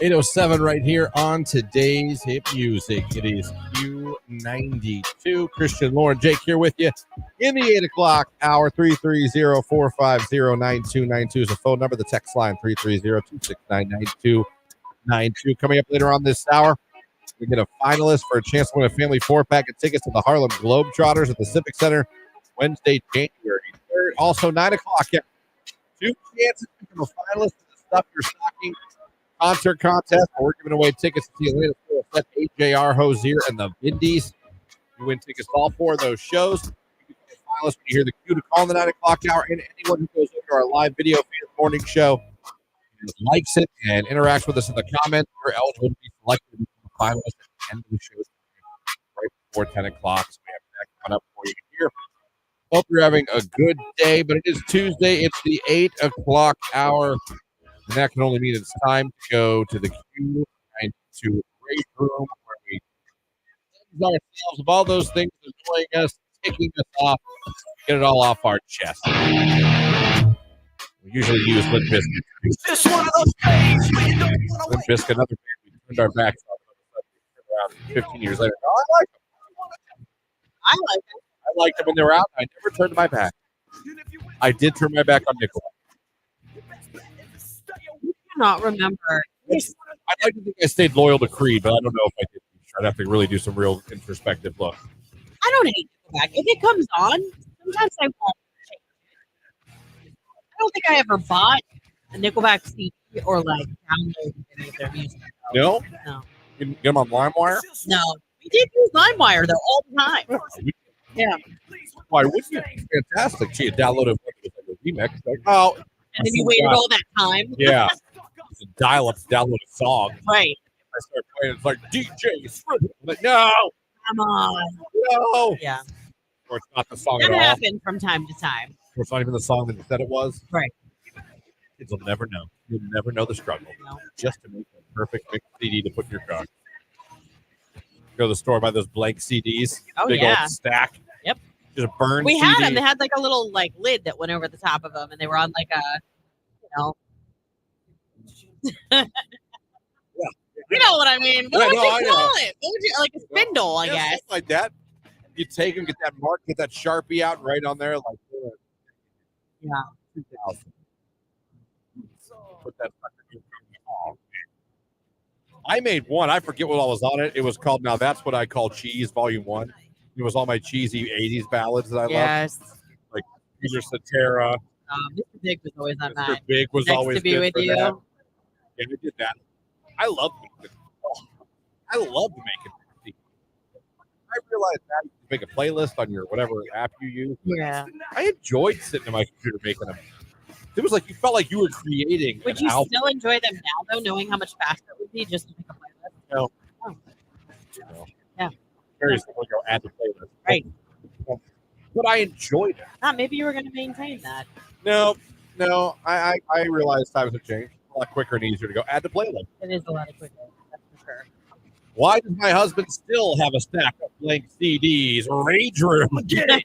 .807 right here on today's hit music. It is Q92. Christian, Lauren, Jake here with you in the 8 o'clock hour. 330-450-9292 is the phone number. The text line 330-269-9292. Coming up later on this hour, we get a finalist for a chance to win a family 4-pack of tickets to the Harlem Globetrotters at the Civic Center Wednesday, January 3rd. Also 9 o'clock. Yeah, 2 chances to become a finalist for the Stuff Your Stocking concert contest. We're giving away tickets to see Atlanta Full Set, AJR, Hosier, and the Vindies. You win tickets to all 4 of those shows. You become a finalist when you hear the cue to call in the 9 o'clock hour. And anyone who goes over our live video feed of the morning show and likes it and interacts with us in the comments, you're eligible to be selected to become a finalist at the end of the show, right before 10 o'clock. So we have that coming up for you here. Hope you're having a good day, but it is Tuesday. It's the 8 o'clock hour. And that can only mean it's time to go to the Q92 break room where we cleanse ourselves of all those things annoying us, taking us off, get it all off our chest. We usually use Limp Bizkit. Limp Bizkit, another band we turned our backs on. Around 15 years later. No, I like them. I like it. I liked them when they were out. I never turned my back. I did turn my back on Nickelback. I cannot remember. I'd like to think I stayed loyal to Creed, but I don't know if I did. I'd have to really do some real introspective look. I don't hate Nickelback. If it comes on, sometimes I won't change it. I don't think I ever bought a Nickelback CD or like downloaded any of their music. No? No. You can get them on LimeWire? No. We did use LimeWire though all the time. Yeah. Why wouldn't you? Fantastic. She had downloaded a remix. Like, oh. And then you waited all that time. Yeah. Dial-up to download a song. Right. I start playing. It's like DJ. I'm like, no. Come on. No. Yeah. Or it's not the song That at all. happened from time to time. Or it's not even the song that you said it was. Right. Kids will never know. You'll never know the struggle. No. Just to make a perfect mixed CD to put in your car. Go to the store, buy those blank CDs. Oh, big yeah. old stack. Yep. Just burn. We CD. had them. They had like a little like lid that went over the top of them, and they were on like a, You know what I mean? What would you call it? What would you, like a spindle, I guess. Something like that. You take them, get that mark, get that Sharpie out right on there, like Yeah. 2000. Put that sucker in. Oh, man. I made one. I forget what all was on it. It was called Now That's What I Call Cheese, Volume 1. It was all my cheesy 80s ballads that I Yes. loved. Like Peter Cetera. Mr. Big was always on Mr. that. Big was Next always to be good with for you. that. Yeah, we did that. I loved it. I loved making it. I realized that you can make a playlist on your whatever app you use. Yeah. I enjoyed sitting in my computer making them. It was like you felt like you were creating. Would an you album. still enjoy them now, though, knowing how much faster it would be just to make a playlist? No. Oh. No. Yeah. Very simple. Go add the playlist. Right. But I enjoyed it. Maybe you were going to maintain that. No. I realized times have changed. A lot quicker and easier to go add the playlist. It is a lot of quicker. That's for sure. Why does my husband still have a stack of blank CDs? Rage Room. Get it.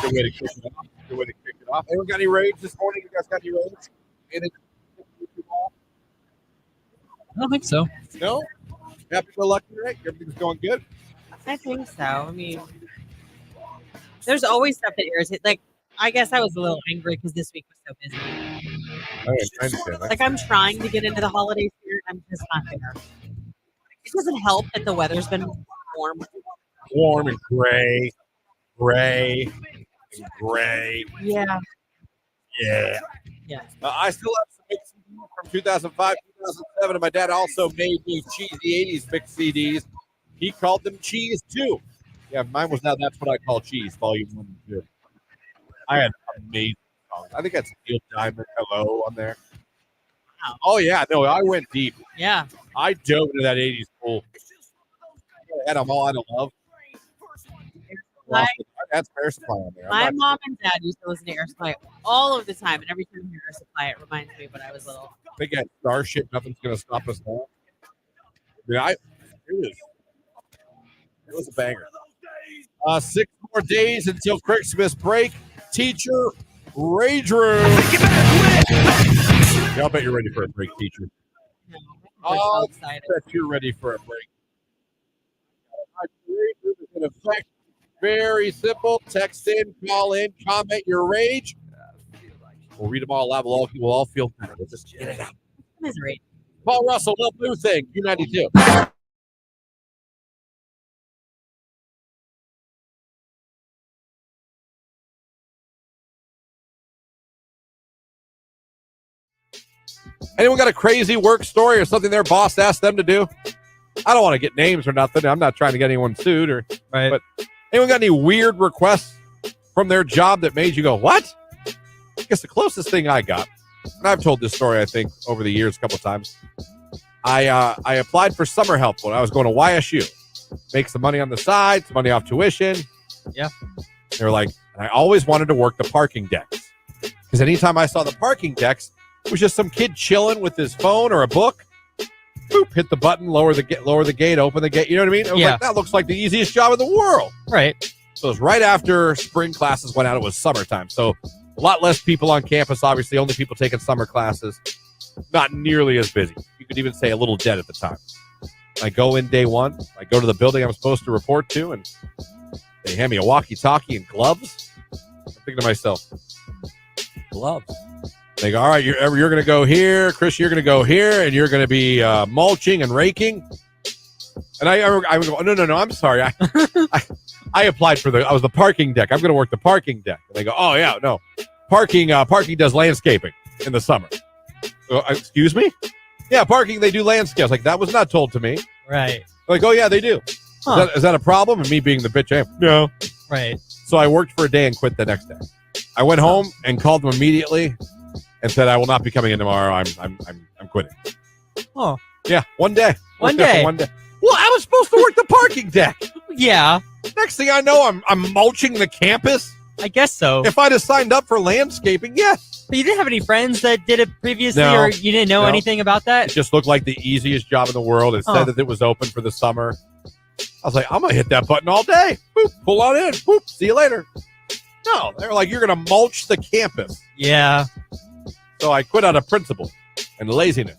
Good way to kick it off. Good way to kick it off. Anyone got any rage this morning? You guys got any rage? I don't think so. No? Happy go lucky, right? Everything's going good? I think so. I mean, there's always stuff that irritates. Like, I guess I was a little angry because this week was so busy. I understand that. Like, I'm trying to get into the holiday spirit. I'm just not there. It doesn't help that the weather's been warm. Warm and gray. Gray. And gray. Yeah. Yeah. Yeah. I still have some mixed CDs from 2005, 2007, and my dad also made me cheesy 80s mixed CDs. He called them Cheese 2. Yeah, mine was Now That's What I Call Cheese, Volume 1 and 2. I had amazing songs. I think that's Neil Diamond, Hello on there. Wow. Oh, yeah. No, I went deep. Yeah. I dove into that 80s pool. I had them all out of love. That's Air Supply on there. My mom and dad used to listen to Air Supply all of the time, and every time I hear Air Supply, it reminds me of when I was little. They got Starship. Nothing's going to stop us now. It was a banger. 6 more days until Christmas break. Teacher, Rage Room. Y'all bet you're ready for a break, teacher. No, we're so excited. I bet you're ready for a break. Rage Room is in effect. Very simple. Text in, call in, comment your rage. We'll read them all out. We'll all feel better. We'll just get it out. Misery. Paul Russell, Love Blue Thing, Q92. Anyone got a crazy work story or something their boss asked them to do? I don't want to get names or nothing. I'm not trying to get anyone sued or Right. But anyone got any weird requests from their job that made you go, what? I guess the closest thing I got, and I've told this story, I think, over the years a couple of times. I applied for summer help when I was going to YSU. Make some money on the side, some money off tuition. Yeah. They were like, I always wanted to work the parking decks. Because anytime I saw the parking decks, it was just some kid chilling with his phone or a book. Boop, hit the button, lower the gate, open the gate. You know what I mean? It was like, that looks like the easiest job in the world. Right. So it was right after spring classes went out. It was summertime. So A lot less people on campus, obviously, only people taking summer classes. Not nearly as busy. You could even say a little dead at the time. I go in day one. I go to the building I'm supposed to report to, and they hand me a walkie-talkie and gloves. I'm thinking to myself, gloves? They go, all right, you're going to go here. Chris, you're going to go here, and you're going to be mulching and raking. And I would go, no, I'm sorry. I applied for I was the parking deck. I'm going to work the parking deck. And they go, oh, yeah, no. Parking does landscaping in the summer. Excuse me? Yeah, parking, they do landscapes. Like, that was not told to me. Right. Like, oh, yeah, they do. Huh. Is that a problem? And me being the bitch I am? No. Right. So I worked for a day and quit the next day. I went home and called them immediately and said, I will not be coming in tomorrow. I'm quitting. Oh. Yeah, one day. One day. Well, I was supposed to work the parking deck. Yeah. Next thing I know, I'm mulching the campus. I guess so. If I'd have signed up for landscaping, yes. But you didn't have any friends that did it previously, No. or you didn't know anything about that? It just looked like the easiest job in the world. It said that it was open for the summer. I was like, I'm going to hit that button all day. Boop, pull on in. Boop, see you later. No, they're like, you're going to mulch the campus. Yeah. So I quit out of principle and laziness.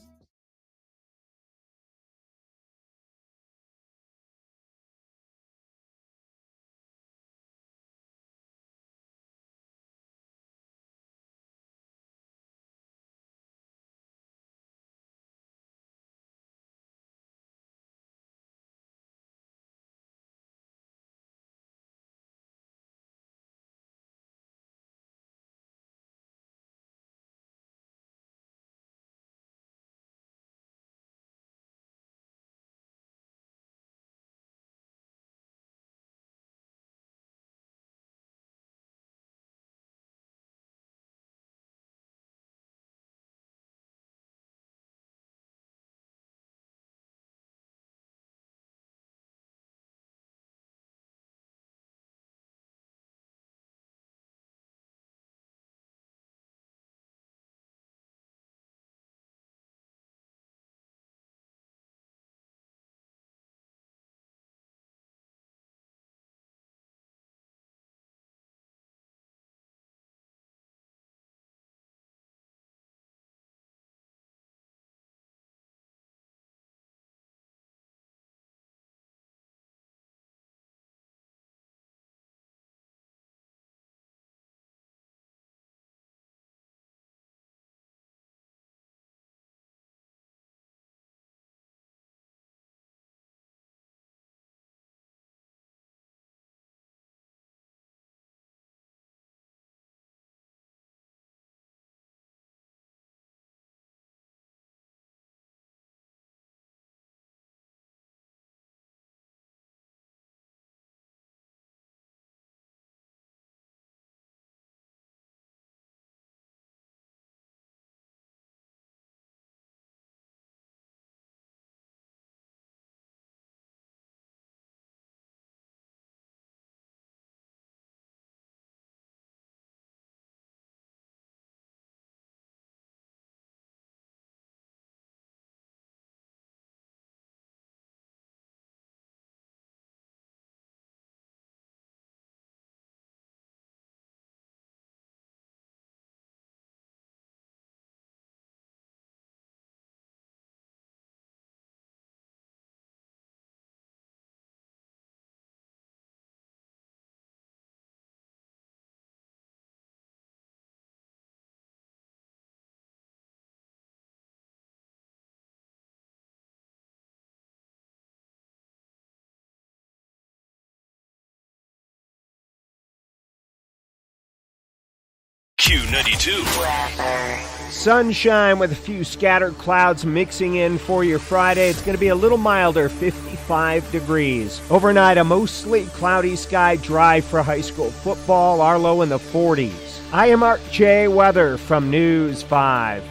Q92. Sunshine with a few scattered clouds mixing in for your Friday. It's going to be a little milder, 55 degrees. Overnight, a mostly cloudy sky, dry for high school football. Our low in the 40s. I am Art J. Weather from News 5.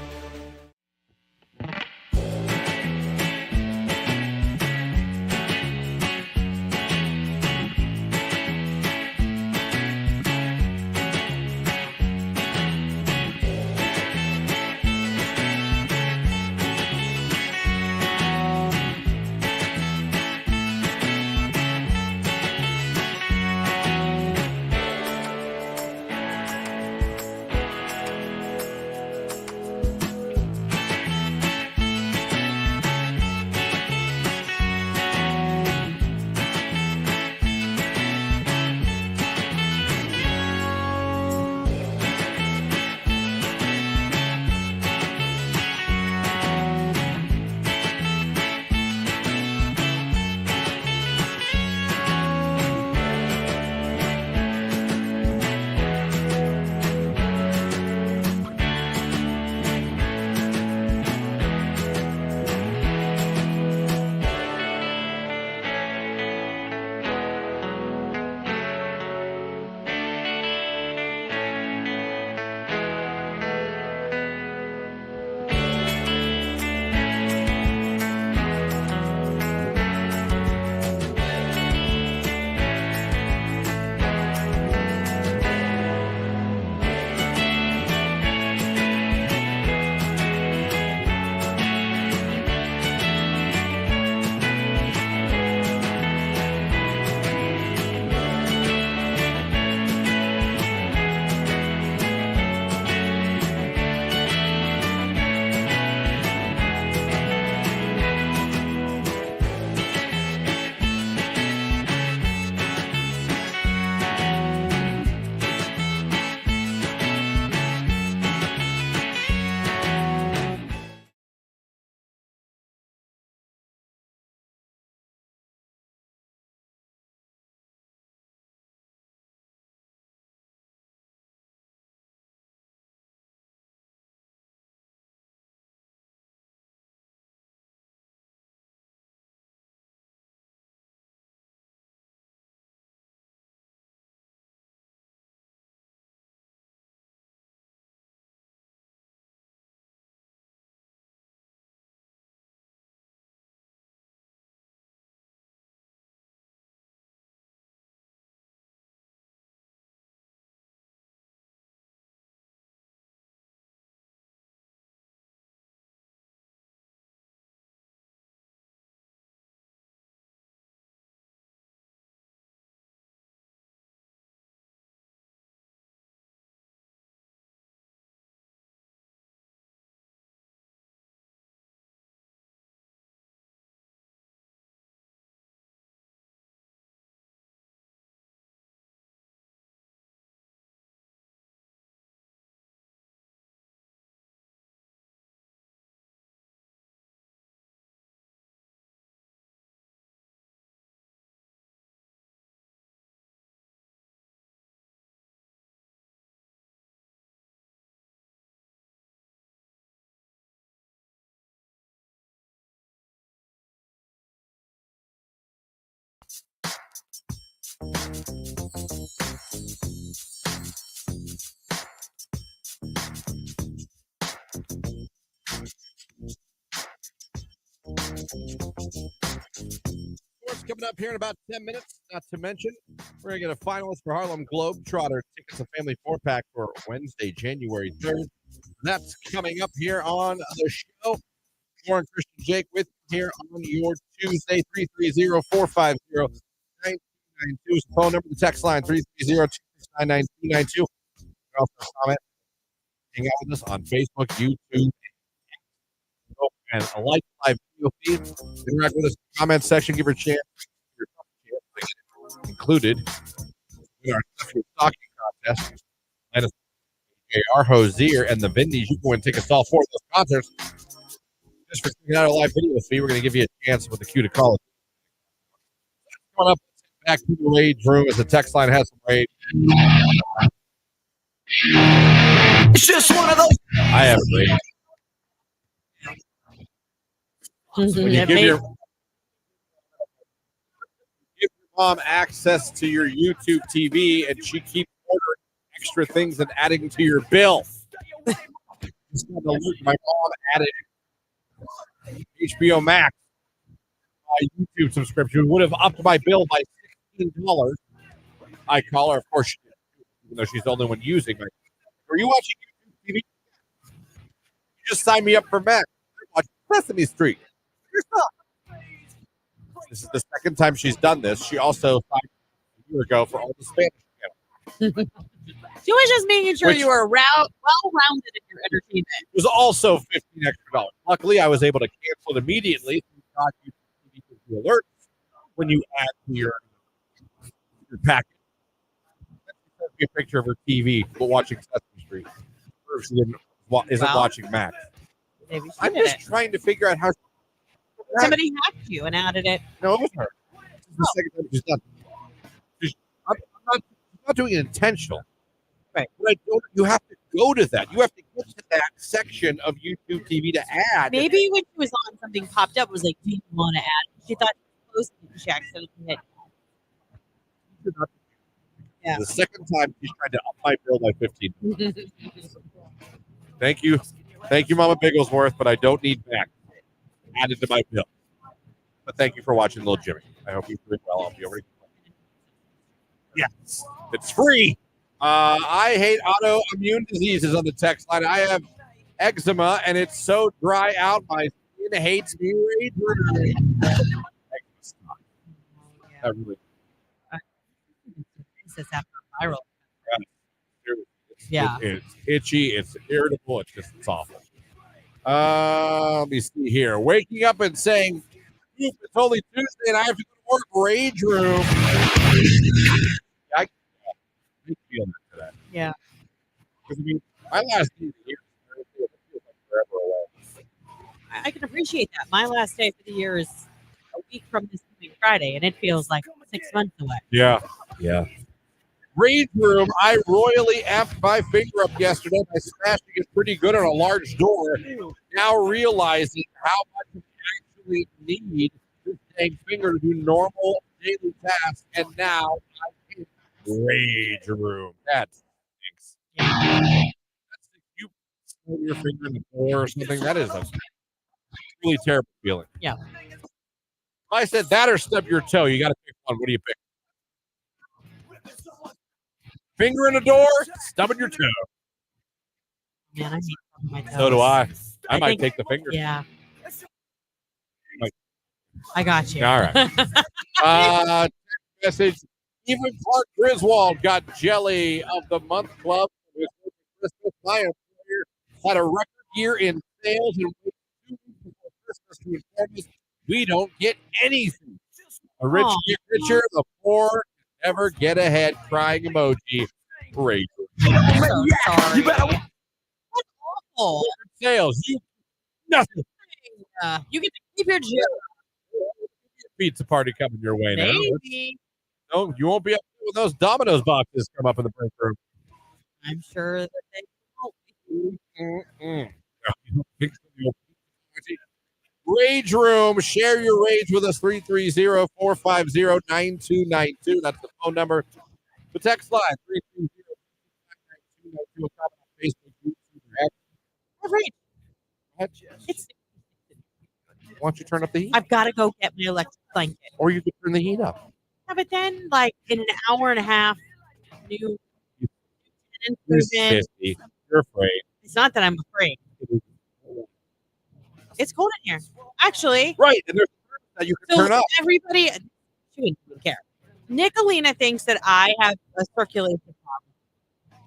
Sports coming up here in about 10 minutes. Not to mention, we're going to get a finalist for Harlem Globetrotter tickets, a family 4-pack for Wednesday, January 3rd. That's coming up here on the show. Warren, Christian, Jake with you here on your Tuesday, 330-450-9292 is the phone number. The text line, 330-269-9292. Also comment, hang out with us on Facebook, YouTube, and a like live video feed. Interact with us in the comment section. Give her a chance. Included in our stocking contest. And our Hosier and the Vindies. You can win tickets to all 4 of those concerts. Just for checking out our live video feed, we're going to give you a chance with the cue to call it. Coming up, back to the rage room as the text line has some rage. It's just one of those. I have rage. When you give your mom access to your YouTube TV and she keeps ordering extra things and adding to your bill. My mom added HBO Max, my YouTube subscription would have upped my bill by $16. I call her, of course, even though she's the only one using my. Are you watching YouTube TV? You just signed me up for Max. I'm watching Sesame Street. This is the second time she's done this. She also signed a year ago for all the Spanish channels. She was just making sure you were well-rounded in your entertainment. It was also $15 extra. Luckily, I was able to cancel it immediately. God, you gives you alerts when you add to your package. Send me a picture of her TV watching Sesame Street. Or she isn't watching Max. Maybe she I'm did just trying to figure out how. Somebody hacked you and added it. No, it was her. This is the second time she's done. I'm not doing it intentional. Right. But you have to go to that. You have to get to that section of YouTube TV to add. Maybe when she was on, something popped up. Was like, do you want to add? She thought she was close to she accidentally hit. Yeah. The second time she's trying to up my bill by 15. Thank you, Mama Bigglesworth, but I don't need back added to my bill. But thank you for watching Little Jimmy. I hope you're doing well. I'll be over. Yes, it's free. I hate autoimmune diseases on the text line. I have eczema, and it's so dry out. My skin hates me. That really. This after viral. It's itchy. It's irritable. It's awful. Let me see here. Waking up and saying, it's only Tuesday and I have to go to work. Rage room. I feel that. Yeah. Because I mean, my last day of the year feels like forever away. I can appreciate that. My last day for the year is a week from this coming Friday, and it feels like 6 months away. Yeah. Rage room. I royally amped my finger up yesterday by smashing it pretty good on a large door. Now realizing how much I actually need this dang finger to do normal daily tasks, and now I can't. Rage room. That stinks. That's you put your finger in the door or something. That is a really terrible feeling. Yeah. If I said that or stub your toe, you got to pick one. What do you pick? Finger in the door, stubbing your toe. Man, I need my toes. So do I. I might take the finger. Yeah. I got you. All right. Message. Even Clark Griswold got Jelly of the Month Club. My employer had a record year in sales and 2 weeks before Christmas to inform us we don't get anything. The rich get richer, the poor never get ahead. Crying emoji. Great. Sorry. You better. That's awful. Sales. Nothing. You get to keep your job. Pizza party coming your way now. Maybe. No, you won't be up when those Domino's boxes come up in the break room. I'm sure that they won't. Rage room. Share your rage with us. 330-450-9292. That's the phone number. The text line 330-292. Facebook, YouTube, or X. Right. It's, Why don't you turn up the heat? I've got to go get my electric blanket. Or you could turn the heat up. Yeah, but then, like, in an hour and a half, new tenants You're move in. 50. You're afraid. It's not that I'm afraid. It's cold in here. Actually. Right. And there's that you can turn up. Everybody, she wouldn't even care. Nicolina thinks that I have a circulation problem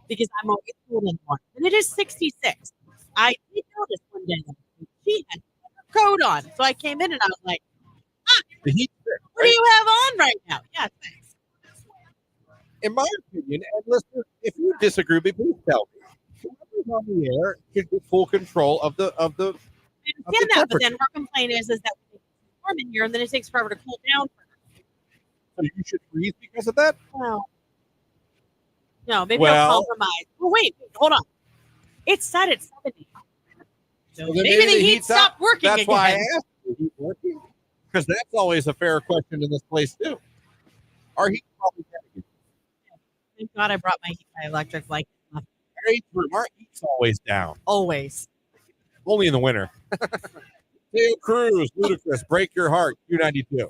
because I'm always cold in the morning. And it is 66. I did notice one day that she had her coat on. So I came in and I was like, the heat. What do you have on right now? Yeah, thanks. In my opinion, and listen, if you disagree with me, please tell me. Whoever's on the air should get full control of the I understand that, but then her complaint is that it's warm in here and then it takes forever to cool down. So you should freeze because of that? Well, no, maybe I'll compromise. Well, wait, hold on. It's set at 70. So maybe the heat stopped working That's again. why I asked, is heat working? Because that's always a fair question in this place, too. Our heat probably dead. Thank God I brought my electric blanket. Our heat's always down. Always. Only in the winter. Theo Cruz, Ludacris, Break Your Heart, Q92.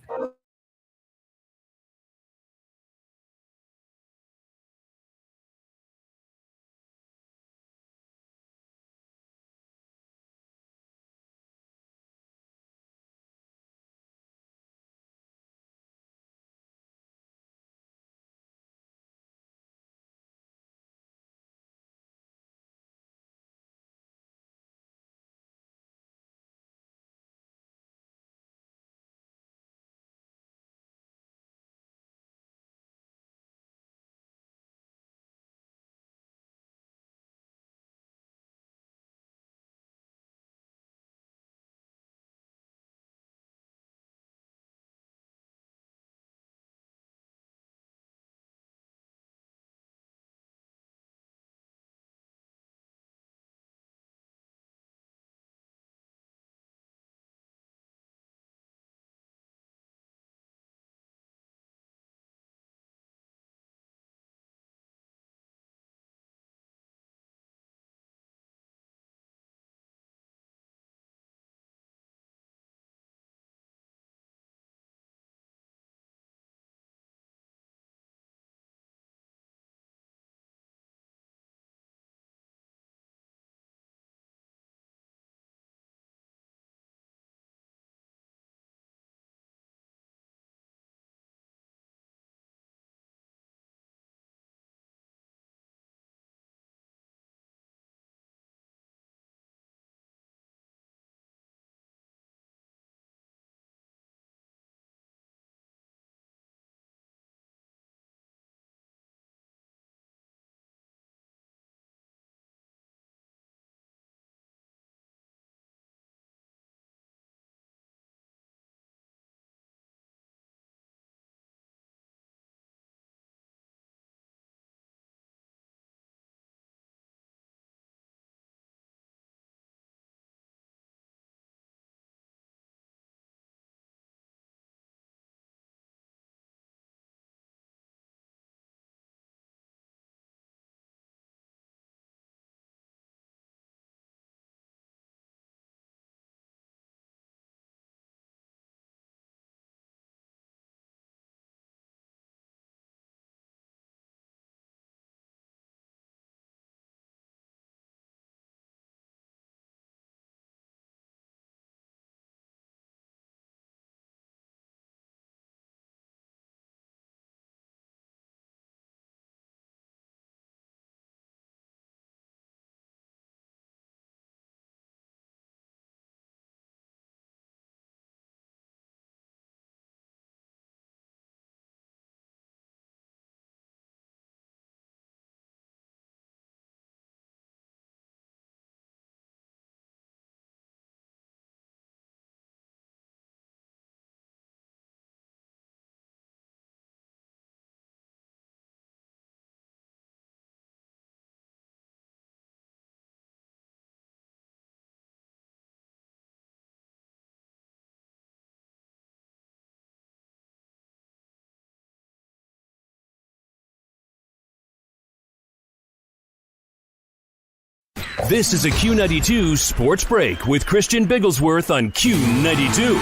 This is a Q92 Sports Break with Christian Bigglesworth on Q92.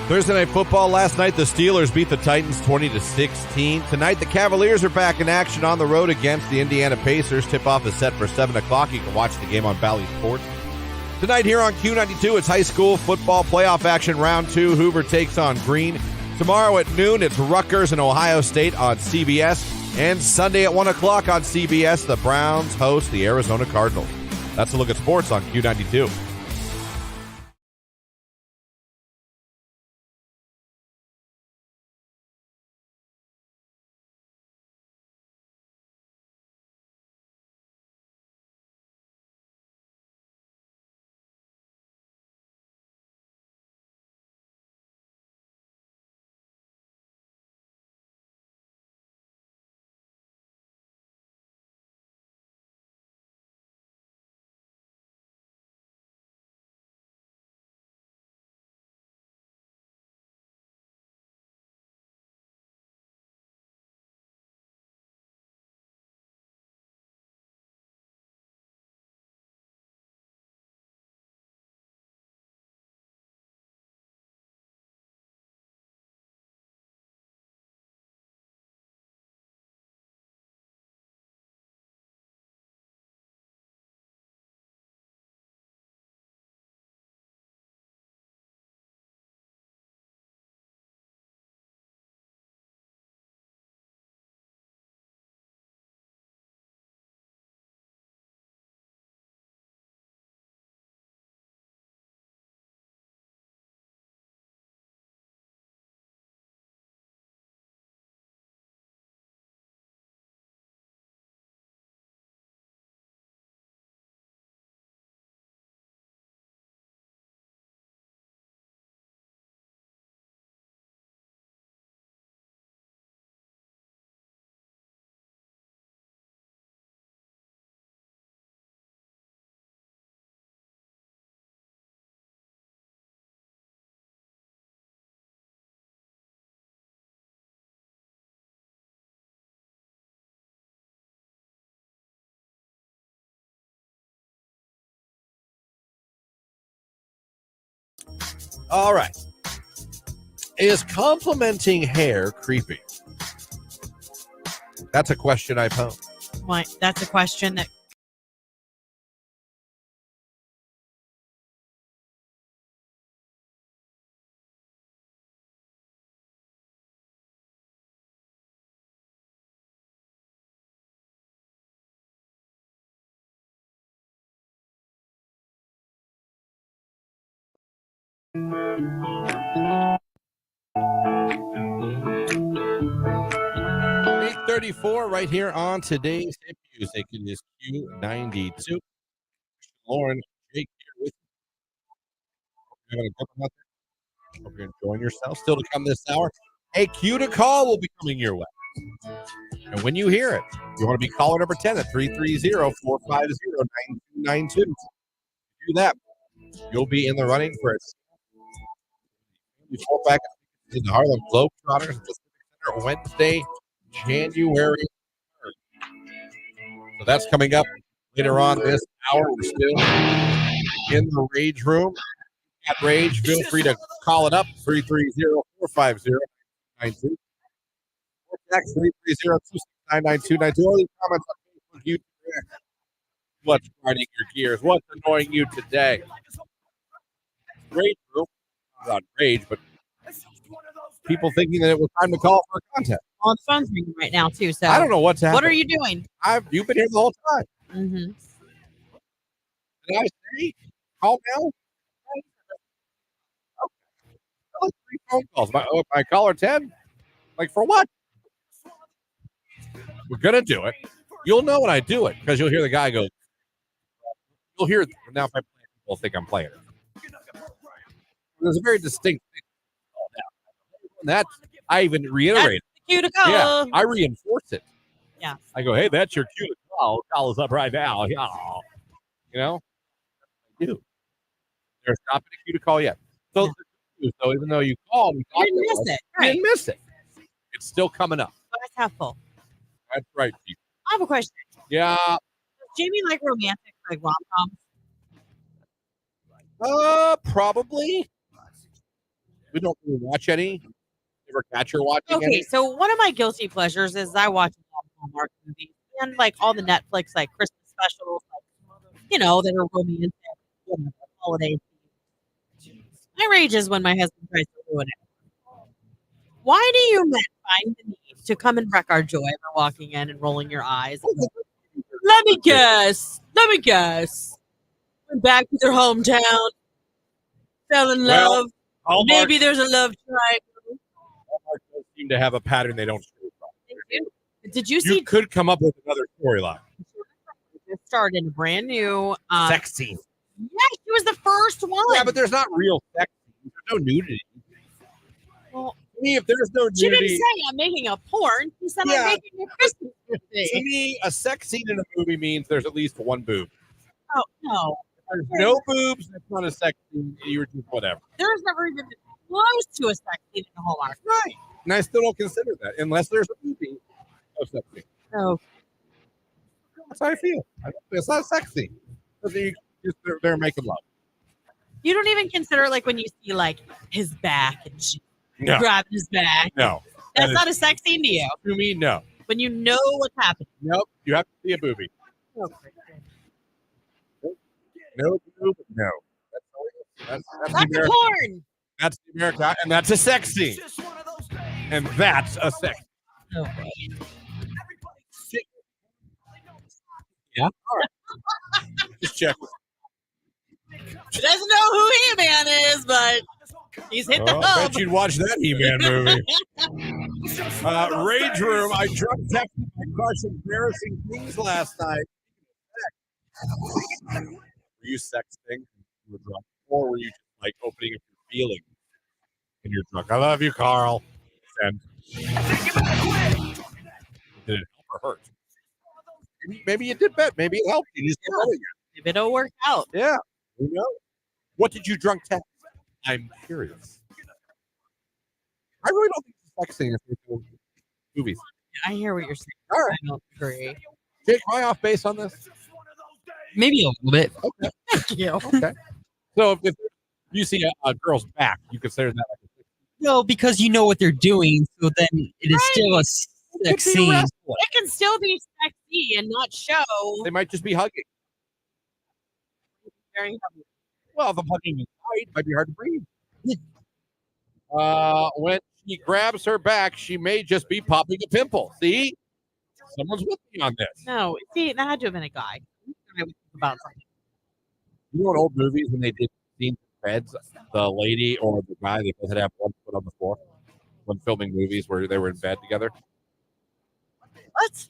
Thursday Night Football last night, the Steelers beat the Titans 20-16. Tonight, the Cavaliers are back in action on the road against the Indiana Pacers. Tip-off is set for 7 o'clock. You can watch the game on Valley Sports. Tonight here on Q92, it's high school football playoff action round 2. Hoover takes on Green. Tomorrow at noon, it's Rutgers and Ohio State on CBS. And Sunday at 1 o'clock on CBS, the Browns host the Arizona Cardinals. That's a look at sports on Q92. All right. Is complimenting hair creepy? That's a question I pose. Well, that's a question that .34 right here on today's hit music. It is Q92. Lauren, Jake here with you. Having a good one out there. Hope you're enjoying yourself. Still to come this hour, a Q to call will be coming your way. And when you hear it, you want to be caller number 10 at 330-450-9292. Do that. You'll be in the running for it. Before back in the Harlem Globetrotters at the Civic Center Wednesday, January 3rd. So that's coming up later on this hour. We're still in the Rage Room. At Rage, feel free to call it up, 330-450-9292. Or text 330-269-9292. All these comments on Facebook, YouTube. What's grinding your gears? What's annoying you today? Rage Room. Not Rage, but people thinking that it was time to call for a contest. all the phone's ringing right now too. So I don't know what's happening. What are you doing? You've been here the whole time. Mm-hmm. Did I say call now? Okay. 3 phone calls. My caller 10? Like for what? We're gonna do it. You'll know when I do it because you'll hear the guy go. You'll hear now if I play it, people think I'm playing it. There's a very distinct thing. That I even reiterate. Cue to call. Yeah, I reinforce it. Yeah. I go, hey, that's your cue to call. Call us up right now. Yeah. You know, I do. There's not been a cue to call yet. So, so even though you called, you didn't miss it. You didn't miss it. It's still coming up. Glass half full. That's right, Chief. I have a question. Yeah. Does Jamie like romantic like rom-coms? Probably. We don't really watch any. Ever catch her watching Okay, any? so one of my guilty pleasures is I watch a lot of Hallmark movies and like all the Netflix like Christmas specials, like, that are romantic, holiday. My rage is when my husband tries to ruin it. Why do you men find the need to come and wreck our joy by walking in and rolling your eyes? Let me guess. Went back to their hometown, fell in love. Hallmark, Maybe there's a love triangle. Hallmark does seem to have a pattern they don't show from. Did you see? You could come up with another storyline. It started in a brand new Sex scene. Yeah, she was the first one. Yeah, but there's not real sex scenes. There's no nudity. Well, to me, if there's no she nudity, didn't say I'm making a porn. She said I'm making a Christmas movie. To me, a sex scene in a movie means there's at least one boob. Oh no. There's no boobs. That's not a sex scene. You're just whatever. There's never even been close to a sex scene in Hallmark. Right. And I still don't consider that unless there's a movie. No sex scene. No. That's how I feel. It's not a sex scene. They're making love. You don't even consider like when you see like his back and she grabbing his back. No. That's not a sex scene to you. To me, no. When you know what's happening. Nope. You have to see a boobie. No boob. No. That's the porn. That's the America, and that's a sex scene. And that's a sex. Oh, yeah. All right. Just check. He doesn't know who He-Man is, but he's hit the hub. I bet you'd watch that He-Man movie. Rage Room. I drunk texted my crush embarrassing things last night. Were you sexting? You were drunk, or were you just like opening up your feelings and you're drunk? I love you, Carl. And did it help or hurt? Maybe it did bet. Maybe it helped. You just don't know it yet. Maybe it'll work out. Yeah. Who knows? What did you drunk text? I'm curious. I really don't think it's sexting is movies. I hear what you're saying. All right. I don't agree. Jake, am I off base on this? Maybe a little bit. Okay. Thank you. Okay. So if you see a girl's back, you consider that like a No, because you know what they're doing, so then it is still a sex scene. It can still be sexy and not show. They might just be hugging. Very heavy. Well, if I'm hugging tight, it might be hard to breathe. When she grabs her back, she may just be popping a pimple. See? Someone's with me on this. No, see, that had to have been a guy. I would think about something. You know in old movies when they did scenes in beds, the lady or the guy, they both had to have one foot on the floor when filming movies where they were in bed together? What?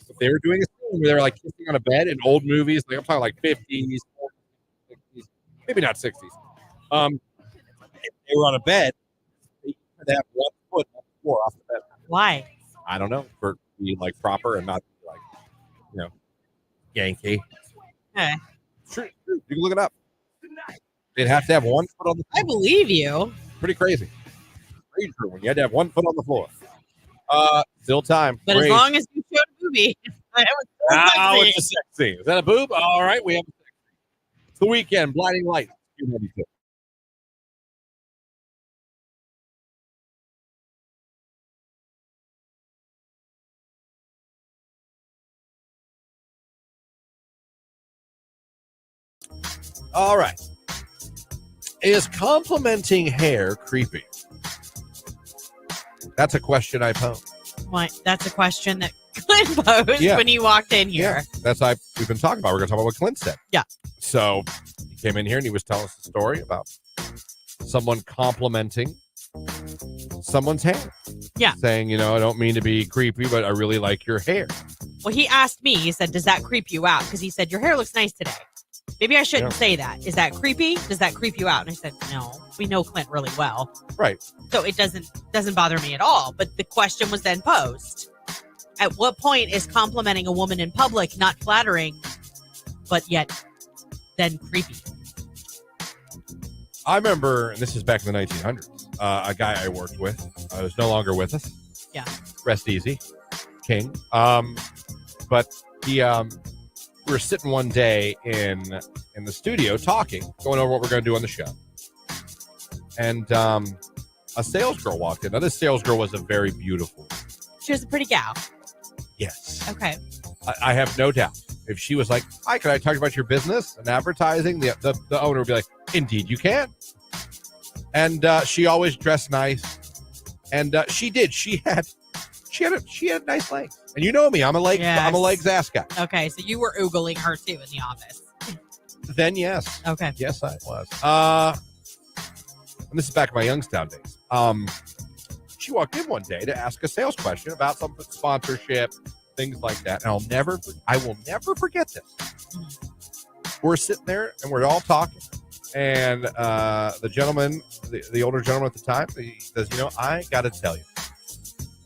If they were doing a scene where they were like kissing on a bed in old movies, like I'm talking like 50s, 60s, maybe not 60s. If they were on a bed, they had to have one foot on the floor off the bed. Why? I don't know. For being like proper and not like, Yankee. Okay. Sure, you can look it up. They'd have to have one foot on the floor. I believe you. Pretty crazy. Rage Room when you had to have one foot on the floor. Still time. But Rage. as long as you showed a movie, it was Now sexy. it's a sex scene. Is that a boob? All right, we have a sex scene. It's the weekend. Blinding Light. Q92. All right. Is complimenting hair creepy? That's a question I pose. That's a question that Clint posed when he walked in here. Yeah, that's we've been talking about. We're going to talk about what Clint said. Yeah. So he came in here and he was telling us a story about someone complimenting someone's hair. Yeah. Saying, I don't mean to be creepy, but I really like your hair. Well, he asked me, he said, does that creep you out? Because he said, your hair looks nice today. Maybe I shouldn't say that. Is that creepy? Does that creep you out? And I said, no, we know Clint really well. Right. So it doesn't bother me at all. But the question was then posed. At what point is complimenting a woman in public not flattering, but yet then creepy? I remember, and this is back in the 1900s, a guy I worked with who's no longer with us. Yeah. Rest easy. King. But he was were sitting one day in the studio talking, going over what we're going to do on the show. And a sales girl walked in. Now, this sales girl was a very beautiful. She was a pretty gal. Yes. Okay. I have no doubt. If she was like, hi, can I talk about your business and advertising? The owner would be like, indeed you can. And she always dressed nice. And she did. She had nice legs. And you know me, I'm a legs ass guy. Okay, so you were oogling her too in the office. Then yes. Okay. Yes, I was. And this is back in my Youngstown days. She walked in one day to ask a sales question about some sponsorship, things like that. And I will never forget this. We're sitting there and we're all talking. And the gentleman, the older gentleman at the time, he says, I got to tell you.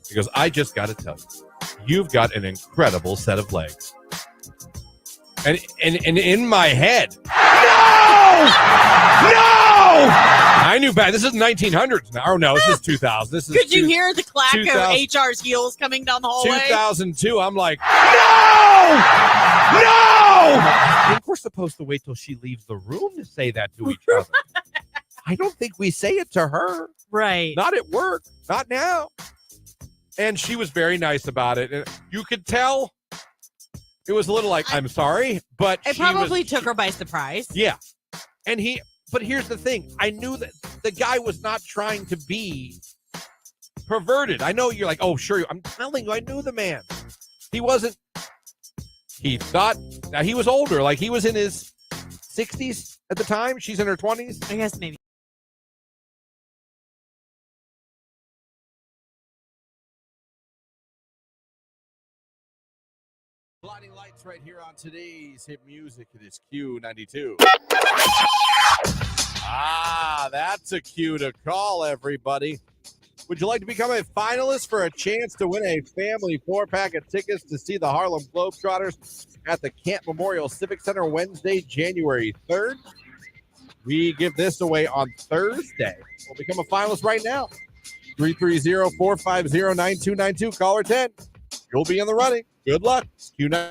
He goes, I just got to tell you, you've got an incredible set of legs. And in my head, no! I knew back. This is 1900s now. Oh, no, this is 2000. This is Could you hear the clack of HR's heels coming down the hallway? 2002. I'm like, no! I think we're supposed to wait till she leaves the room to say that to each other. I don't think we say it to her. Right. Not at work. Not now. And she was very nice about it. And you could tell it was a little like, I'm sorry, but it probably took her by surprise. Yeah. But here's the thing. I knew that the guy was not trying to be perverted. I know you're like, oh, sure. I'm telling you, I knew the man. He wasn't. He thought. Now, he was older. Like, he was in his 60s at the time. She's in her 20s. I guess maybe. Blinding lights right here on today's hit music. It is Q92. That's a cue to call, everybody. Would you like to become a finalist for a chance to win a family 4-pack of tickets to see the Harlem Globetrotters at the Camp Memorial Civic Center Wednesday, January 3rd? We give this away on Thursday. We'll become a finalist right now. 330-450-9292. Caller 10. You'll be in the running. Good luck. Q9.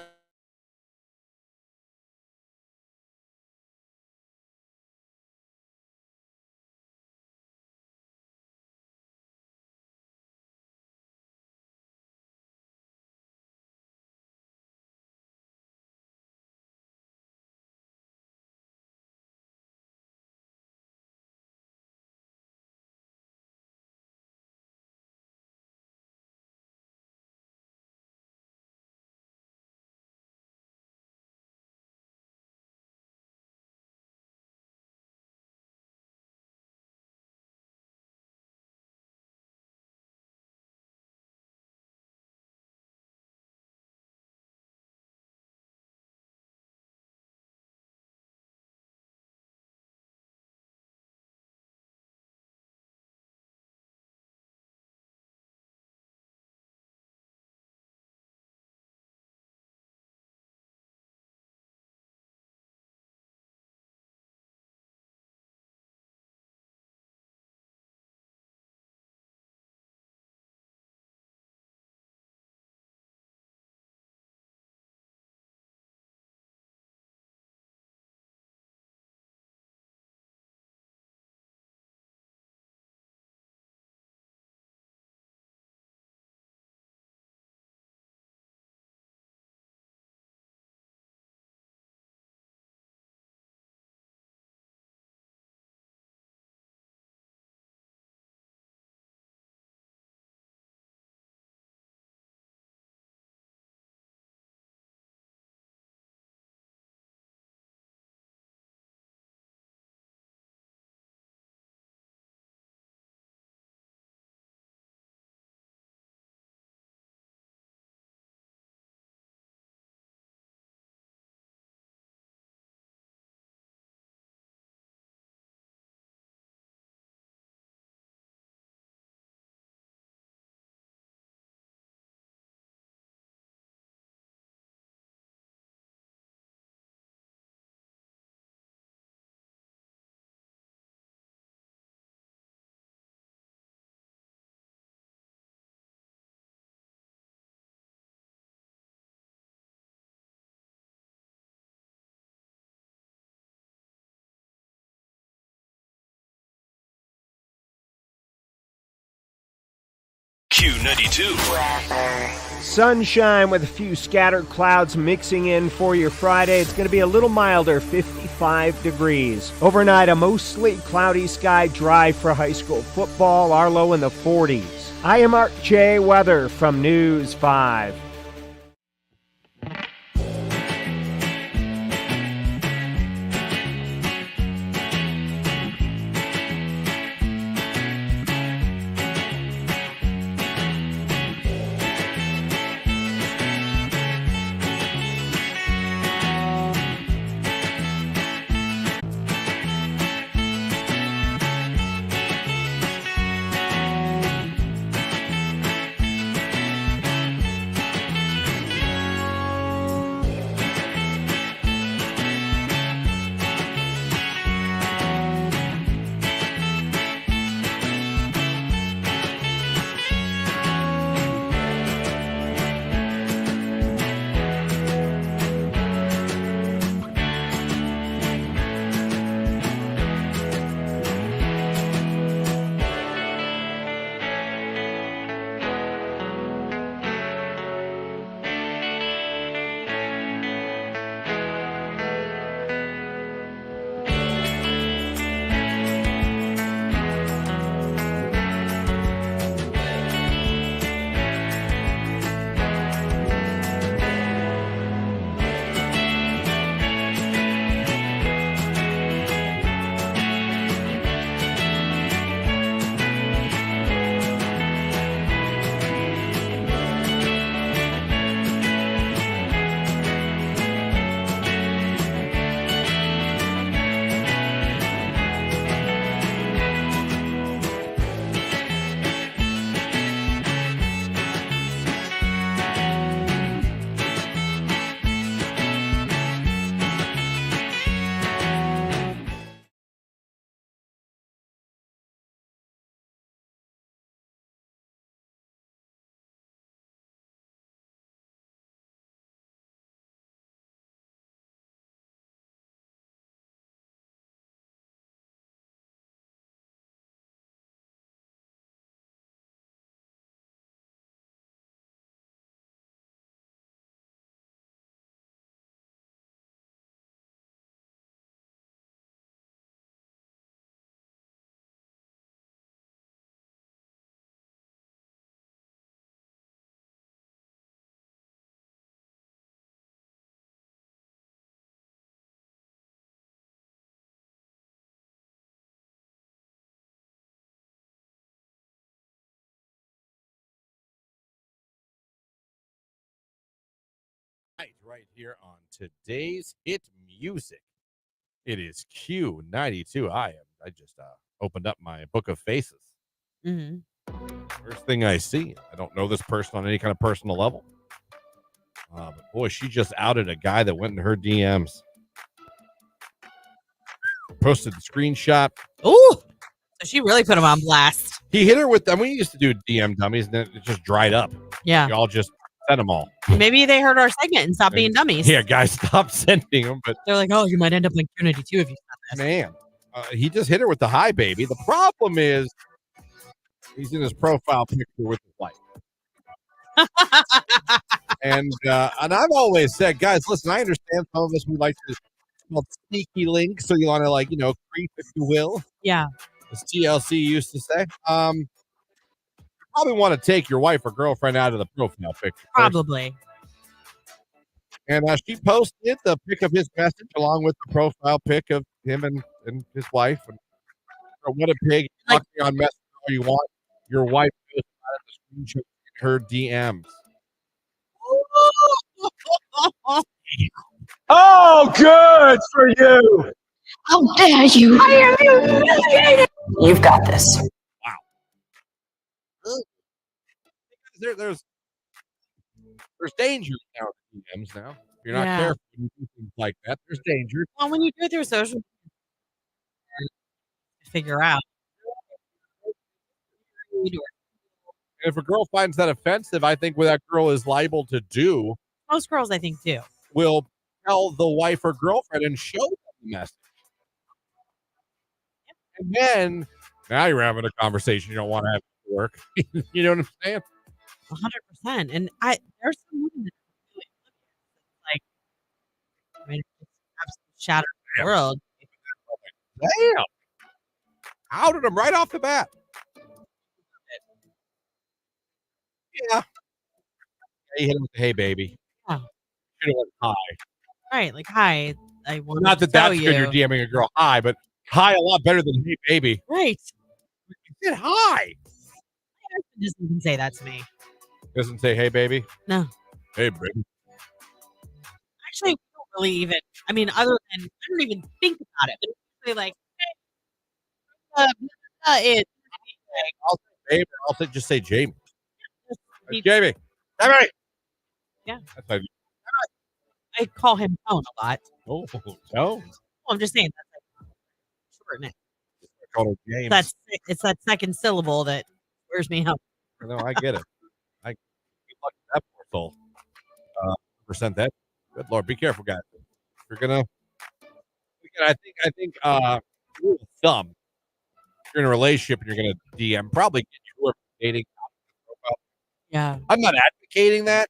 Q92. Sunshine with a few scattered clouds mixing in for your Friday. It's going to be a little milder, 55 degrees. Overnight, a mostly cloudy sky, dry for high school football. Our low in the 40s. I am Mark J. Weather from News 5. Right here on today's hit music. It is Q92. I just opened up my book of faces. Mm-hmm. First thing I see, I don't know this person on any kind of personal level. But boy, she just outed a guy that went in her DMs. Posted the screenshot. Oh, so she really put him on blast. He hit her with them. We used to do DM dummies, and then it just dried up. Yeah. Y'all just sent them all. Maybe they heard our segment and stopped being dummies. Yeah, guys, stop sending them. But they're like, oh, you might end up like Q92 if you stop this. Man, he just hit her with the hi, baby. The problem is he's in his profile picture with his wife. and I've always said, guys, listen, I understand some of us, we like to called sneaky link, so you want to, like, creep, if you will. Yeah. As TLC used to say. Probably want to take your wife or girlfriend out of the profile picture. Probably. And she posted the pic of his message along with the profile pic of him and his wife. And what a pig. Talk to me on Messenger all you want. Your wife goes out of the screenshot in her DMs. Oh, good for you. How dare you? I am humiliated. You've got this. Wow. There's danger now in DMs now. If you're not careful when you do things like that, there's danger. Well, when you do it through social media, figure out. And if a girl finds that offensive, I think what that girl is liable to do. Most girls, I think, do. Will tell the wife or girlfriend and show them the message. And then, now you're having a conversation you don't want to have at work. You know what I'm saying? 100%. And there's some women that are really like, I mean, it's absolutely shattered the world. Damn. Outed him right off the bat. Yeah. He hit him with the hey, baby. Yeah. Should have went hi. Right. Like, hi. I want Not to that tell that's you. good you're DMing a girl hi, but hi a lot better than hey, baby. Right. You said hi. My husband doesn't even say that to me. Doesn't say hey, baby? No. Hey, baby. Actually, we don't really even, I mean, other than, I don't even think about it. But it's usually like, hey, I'll say babe, or I'll say, just say Jamie. He- Jamie. Jamie. Yeah. That's how you, I call him Tone a lot. oh, no. Well, I'm just saying that's like shorten it. I call her James. It's that second syllable that wears me out. No, I get it. Good luck to that poor soul. Percent that. Good Lord, be careful, guys. If you're gonna, I think, rule of thumb. If you're in a relationship and you're gonna DM, probably get whoever dating. Yeah. I'm not advocating that.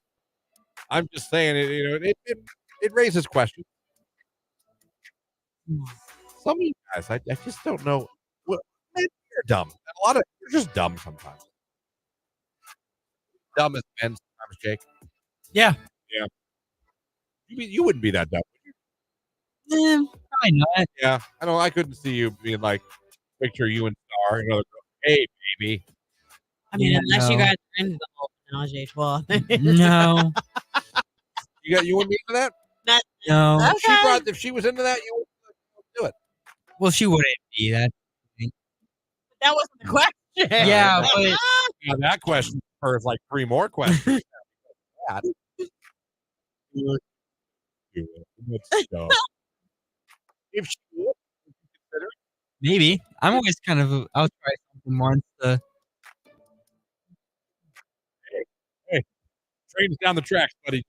I'm just saying it raises questions. Some of you guys, I just don't know. Well, man, you're dumb. You're just dumb sometimes. Dumb as men sometimes, Jake. Yeah. Yeah. You wouldn't be that dumb, would you? Probably not. Yeah. I couldn't see you being like, picture you and Star, another girl. Hey, baby. I mean, Yeah, unless you no. guys are into the whole menage a trois. No. You wouldn't be into that? No. Okay. If she was into that, you wouldn't do it. Well, she wouldn't be that. That wasn't the question. Yeah, but Yeah, that question spurs like 3 more questions. That. If she would, consider it. maybe. I'm always kind of. I'll try something once. Train's down the tracks, buddy.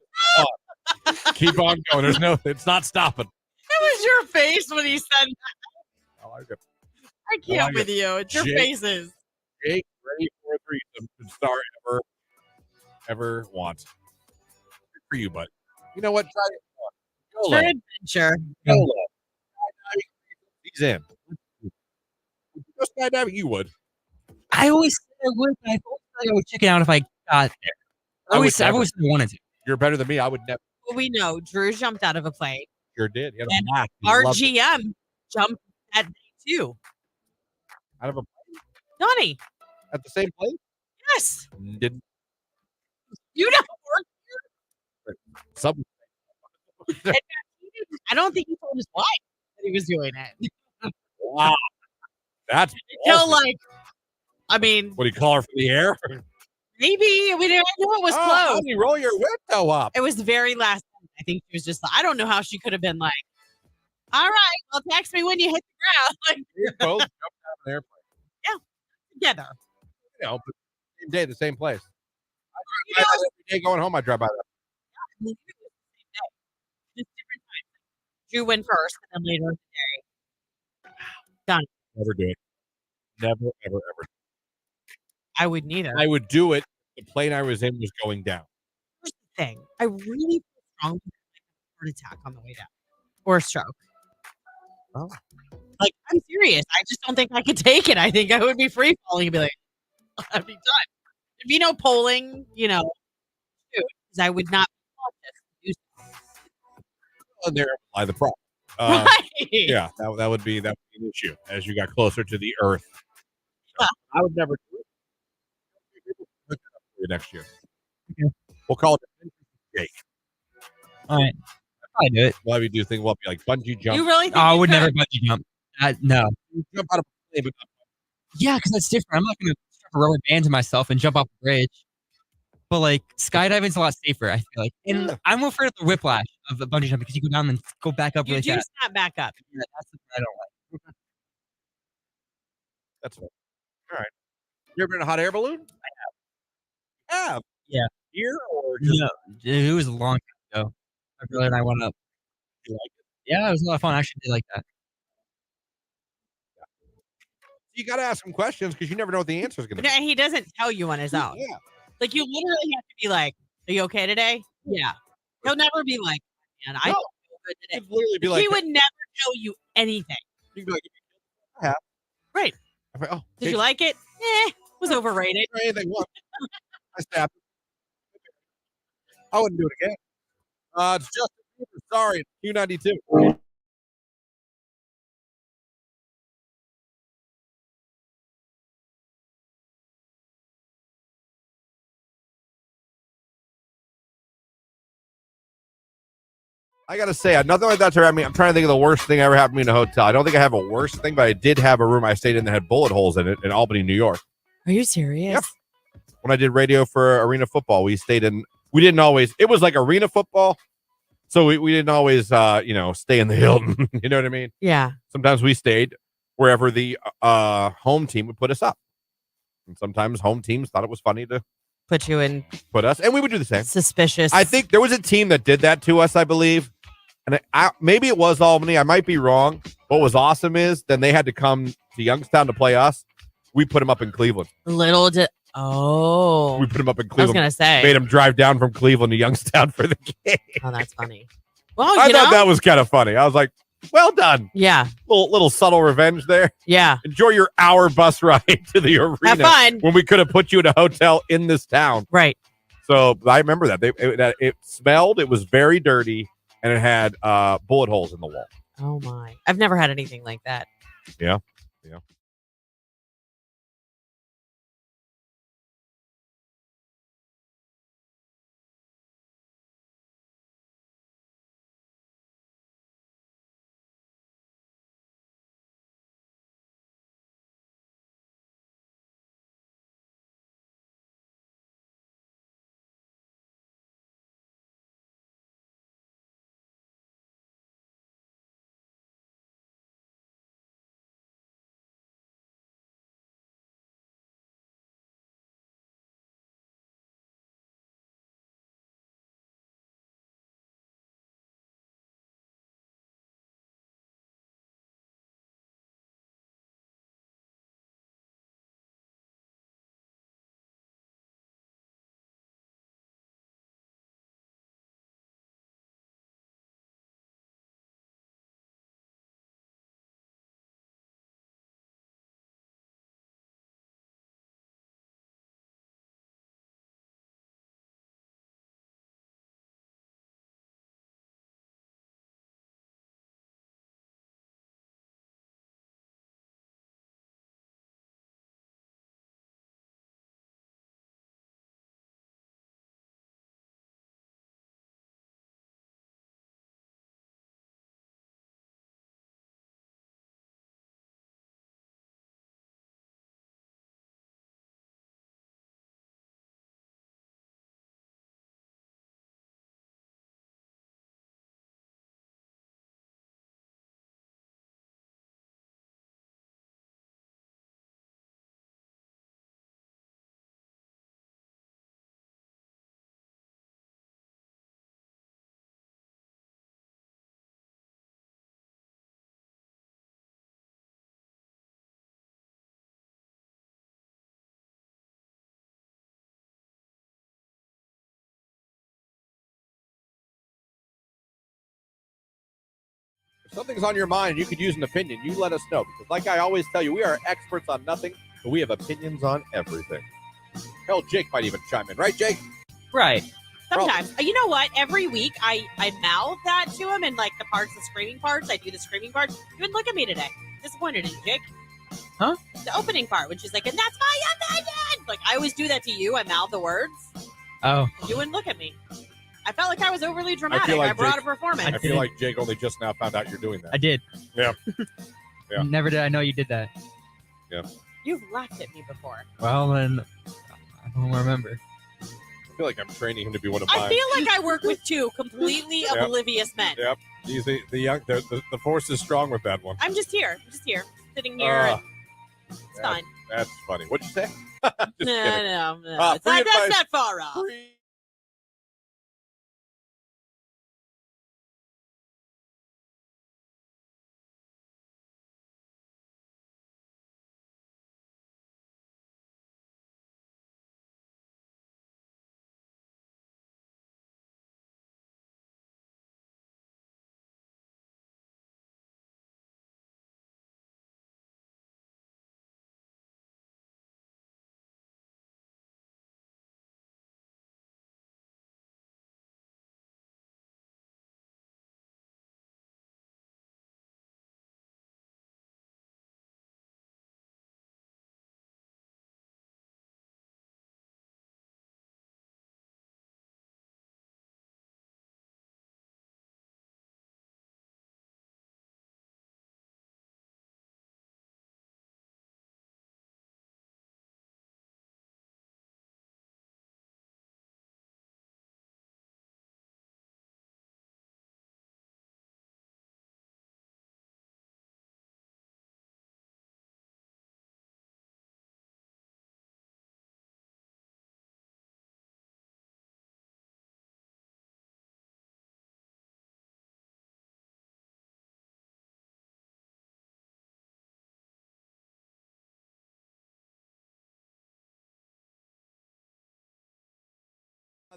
Keep on going. It's not stopping. It was your face when he said that. I like it. I can't with you. It's your Jake. faces. Jake, ready for a threesome should Star ever want. Good for you, bud. You know what? Try it. For YOLO. adventure. YOLO. He's in. Would you go skydiving? You would. I always said I would, but I always thought I would chicken out if I got there. I've always wanted to. You're better than me. I would never. Well, we know Drew jumped out of a plane. Sure did. He had And a blast. He loved it. RGM jumped that day too. Out of a Donnie. at the same place. Yes. Didn't You don't work some. here. I don't think he told his wife that he was doing it. Wow. That's Until awesome. I mean, What do you call her from the air? maybe I knew it was Oh, how close. do you roll your window up? It was the very last time. I think she was just. I don't know how she could have been like, "All right, well, text me when you hit the ground." You both jumped out of an airplane. Together. But same day, the same place. You I know, drive every day going home. I drive by that. just different times. Drew went first, and then later in the day, Never do it. Never, ever, ever. I would neither. I would do it. The plane I was in was going down. Here's the thing. I really feel strongly like a heart attack on the way down or a stroke. Oh. Like, I'm serious. I just don't think I could take it. I think I would be free falling and be like, I'd be done. There'd be no polling, because I would not be conscious. And there lie the problem. Right. Yeah, that would be an issue as you got closer to the Earth. So, I would never do it. Look it up for you next year. Okay. We'll call it Jake. All right. I do it. We'll have you do things. We'll be like bungee jump. You really think I you would could? never bungee jump. No. Jump out of a plane, but not Yeah, because that's different. I'm not going to strap a rubber band to myself and jump off a bridge. But like skydiving's a lot safer, I feel like. And Yeah. I'm afraid of the whiplash of the bungee jump because you go down and go back up You really do fast. snap back up. Yeah, that's the part I don't like. That's fine. All right. You ever been in a hot air balloon? I have. Yeah. Here or just No, it was a long time ago. My brother and I went up. you like it? Yeah, it was a lot of fun. I actually did like that. You got to ask some questions because you never know what the answer is going to be. No, he doesn't tell you on his own. Yeah. Like, you literally have to be like, "Are you okay today?" Yeah. He'll never be like, "Man, I No. don't feel good today." He'd literally be Like, like, he would never tell you anything. he'd be like, "I have." Right. I'm like, oh, Did you like it? Was overrated. anything once. I stabbed. I wouldn't do it again. It's Justin Bieber. Sorry, Q92. I gotta say, nothing like that's ever happened to me. I'm trying to think of the worst thing ever happened to me in a hotel. I don't think I have a worst thing, but I did have a room I stayed in that had bullet holes in it in Albany, New York. Are you serious? Yep. When I did radio for Arena Football, we stayed in. We didn't always. It was like Arena Football, so we didn't always, stay in the Hilton. You know what I mean? Yeah. Sometimes we stayed wherever the home team would put us up, and sometimes home teams thought it was funny to Put you in put us, and we would do the same. suspicious. I think there was a team that did that to us, I believe. And maybe it was Albany. I might be wrong. What was awesome is then they had to come to Youngstown to play us. We put them up in Cleveland. Oh. We put them up in I was Cleveland. going to say. Made them drive down from Cleveland to Youngstown for the game. Oh, that's funny. Well, I thought that was kind of funny. I was like, well done. Yeah. Little subtle revenge there. Yeah. Enjoy your hour bus ride to the arena. Have fun. When we could have put you in a hotel in this town. Right. So I remember that. It smelled. It was very dirty. And it had bullet holes in the wall. Oh, my. I've never had anything like that. Yeah. If something's on your mind, you could use an opinion. You let us know. Because like I always tell you, we are experts on nothing, but we have opinions on everything. Hell, Jake might even chime in. Right, Jake? Right. Sometimes. You know what? Every week I mouth that to him, and like the screaming parts, I do the screaming parts. You wouldn't look at me today. Disappointed in you, Jake. Huh? The opening part, which is like, and that's my opinion. Like, I always do that to you. I mouth the words. Oh. You wouldn't look at me. I felt like I was overly dramatic. like I brought Jake- a performance. I feel like Jake only just now found out you're doing that. I did. Yeah. Yeah. Never did I know you did that. You've laughed at me before. Well, then I don't remember. I feel like I'm training him to be one of I mine. feel like I work with two completely oblivious men. Yep. He's the young. The force is strong with that one. I'm just here. Sitting here. And it's fine. That's funny. What'd you say? Just kidding. No. Free That's advice. not far off. Free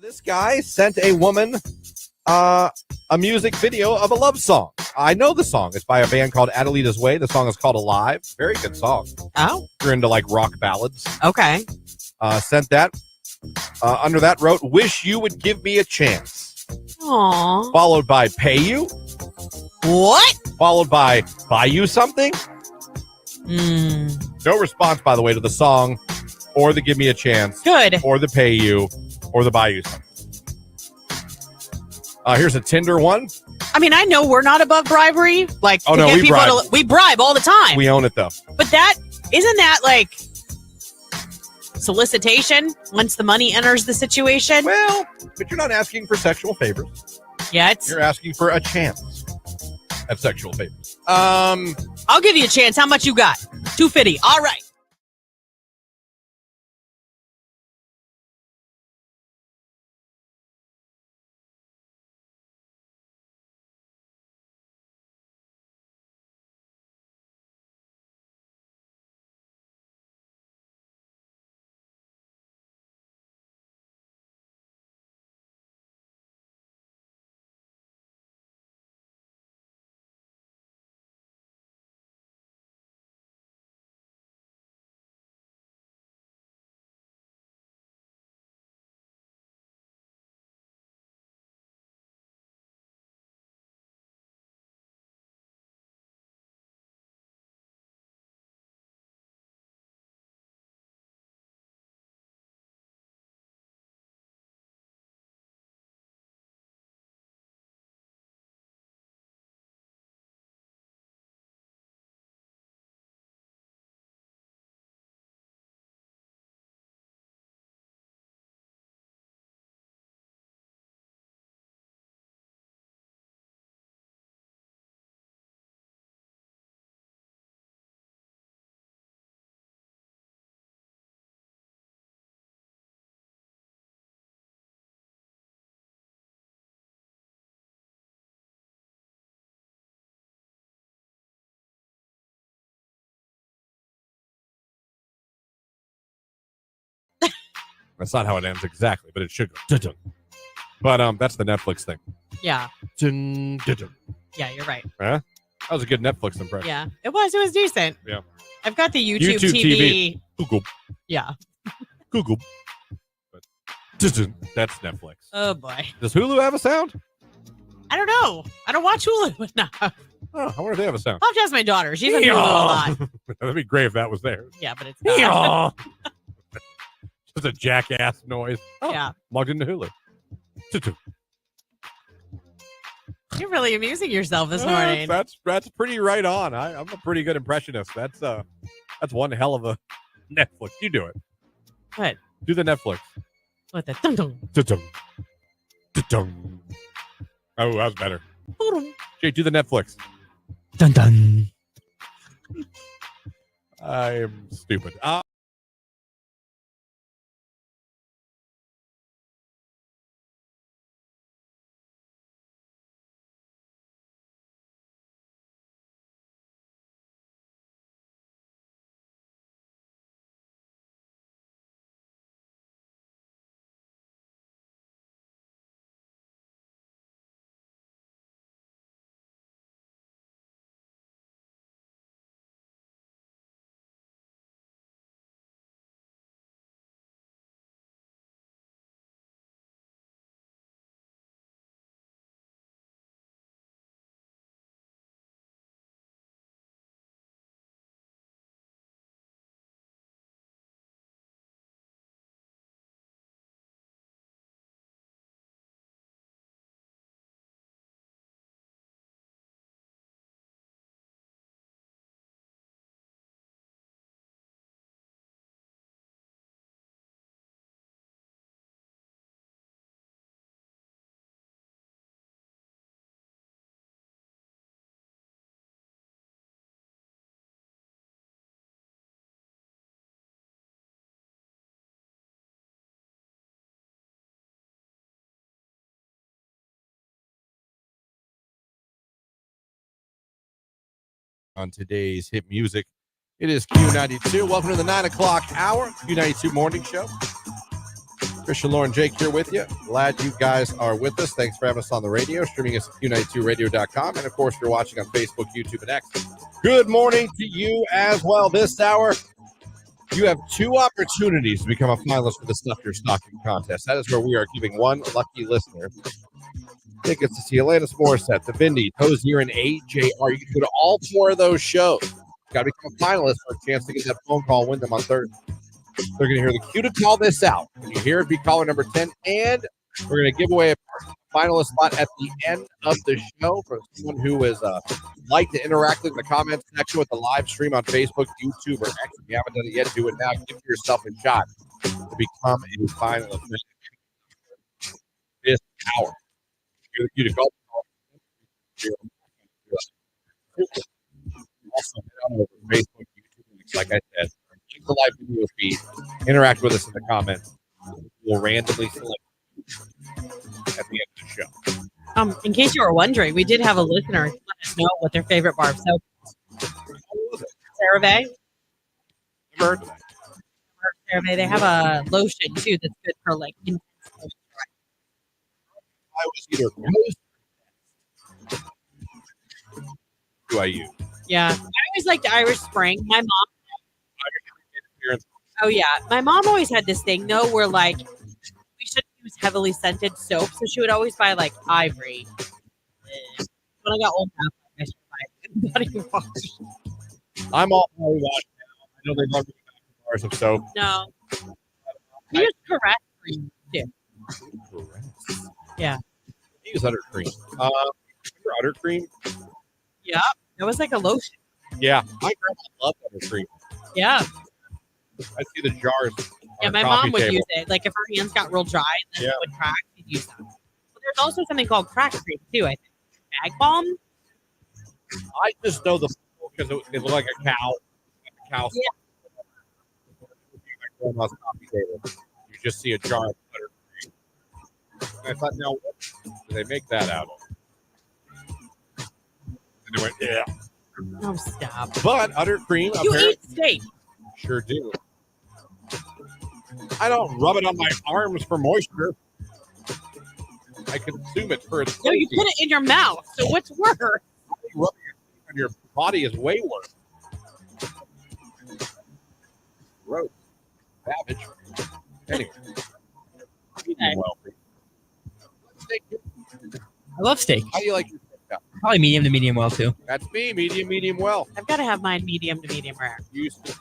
This guy sent a woman a music video of a love song. I know the song. It's by a band called Adelita's Way. The song is called Alive. Very good song. Oh. If you're into like rock ballads. Okay. Sent that. Under that wrote, wish you would give me a chance. Aww. Followed by pay you. What? Followed by buy you something. No response, by the way, to the song or the give me a chance. Good. Or the pay you or the buy you something. Here's a Tinder one. I mean, I know we're not above bribery. Like, oh, to no, get we people bribe. we bribe all the time. We own it, though. But that, isn't that like solicitation once the money enters the situation? Well, but you're not asking for sexual favors. Yet. You're asking for a chance at sexual favors. I'll give you a chance. How much you got? $250. All right. That's not how it ends exactly, but it should go. Dun-dun. But that's the Netflix thing. Yeah. Dun, dun-dun. Yeah, you're right. Huh? That was a good Netflix impression. Yeah. It was decent. Yeah. I've got the YouTube TV. Google. Yeah. Google. But dun-dun. That's Netflix. Oh, boy. Does Hulu have a sound? I don't know. I don't watch Hulu enough. Oh, I wonder if they have a sound. I'll have to ask my daughter. She's on Hulu a lot. That'd be great if that was there. Yeah, but it's not. Just a jackass noise. Oh, yeah. Logged into Hulu. You're really amusing yourself this morning. That's pretty right on. I'm a pretty good impressionist. That's one hell of a Netflix. You do it. What? Do the Netflix. What the dum-dum. Dum-dum. Dum-dum. Oh, that was better. Jay, do the Netflix. Dun dun. I am stupid. On today's hit music, it is Q92. Welcome to the 9 o'clock hour, Q92 Morning Show. Christian, Lauren, Jake here with you. Glad you guys are with us. Thanks for having us on the radio, streaming us at Q92radio.com. And, of course, you're watching on Facebook, YouTube, and X. Good morning to you as well. This hour, you have 2 opportunities to become a finalist for the Stuff Your Stocking contest. That is where we are giving one lucky listener tickets to see Alanis Morissette, The Vindy, Hosier, and AJR. You can go to all 4 of those shows. Got to become a finalist for a chance to get that phone call and win them on Thursday. They're going to hear the cue to call this out. When you hear it, be caller number 10. And we're going to give away a finalist spot at the end of the show for someone who is like to interact in the comments section with the live stream on Facebook, YouTube, or X. If you haven't done it yet, do it now. Give yourself a shot to become a finalist this hour. Hear the cue to call. Also, head on over to Facebook, YouTube, like I said. Keep the live video feed. Interact with us in the comments. We'll randomly select at the end of the show. In case you were wondering, we did have a listener let us know what their favorite bar of soap was. CeraVe. Never heard of that. CeraVe. They have a lotion too that's good for like. I was either Ghost. Do I use? Yeah, I always liked Irish Spring. My mom. Oh yeah, my mom always had this thing though, where like we shouldn't use heavily scented soap, so she would always buy like Ivory. When I got old enough, I should buy body wash. I'm all body wash now. I know they love bars of soap. No, we use Caress cream too. Caress. Yeah. I use Utter Cream. Remember Utter Cream? Yeah, it was like a lotion. Yeah, my grandma loved Utter Cream. Yeah. I see the jars. Yeah, my mom would use it. Like if her hands got real dry and then it would crack, she'd use that. But there's also something called crack cream too, I think. Bag balm. I just know the because it looked like a cow. Yeah. My grandma's coffee table. You just see a jar of Utter Cream. And I thought, now what do they make that out of? And they went, yeah. Oh, stop. But Utter Cream. You eat steak. Sure do. I don't rub it on my arms for moisture. I consume it for its No, you put it in your mouth. So what's worse? Rubbing it on your body is way worse. Gross. Savage. Anyway. Okay. Well, steak. I love steak. How do you like your steak? Probably medium to medium well too. That's me, medium well. I've got to have mine medium to medium rare.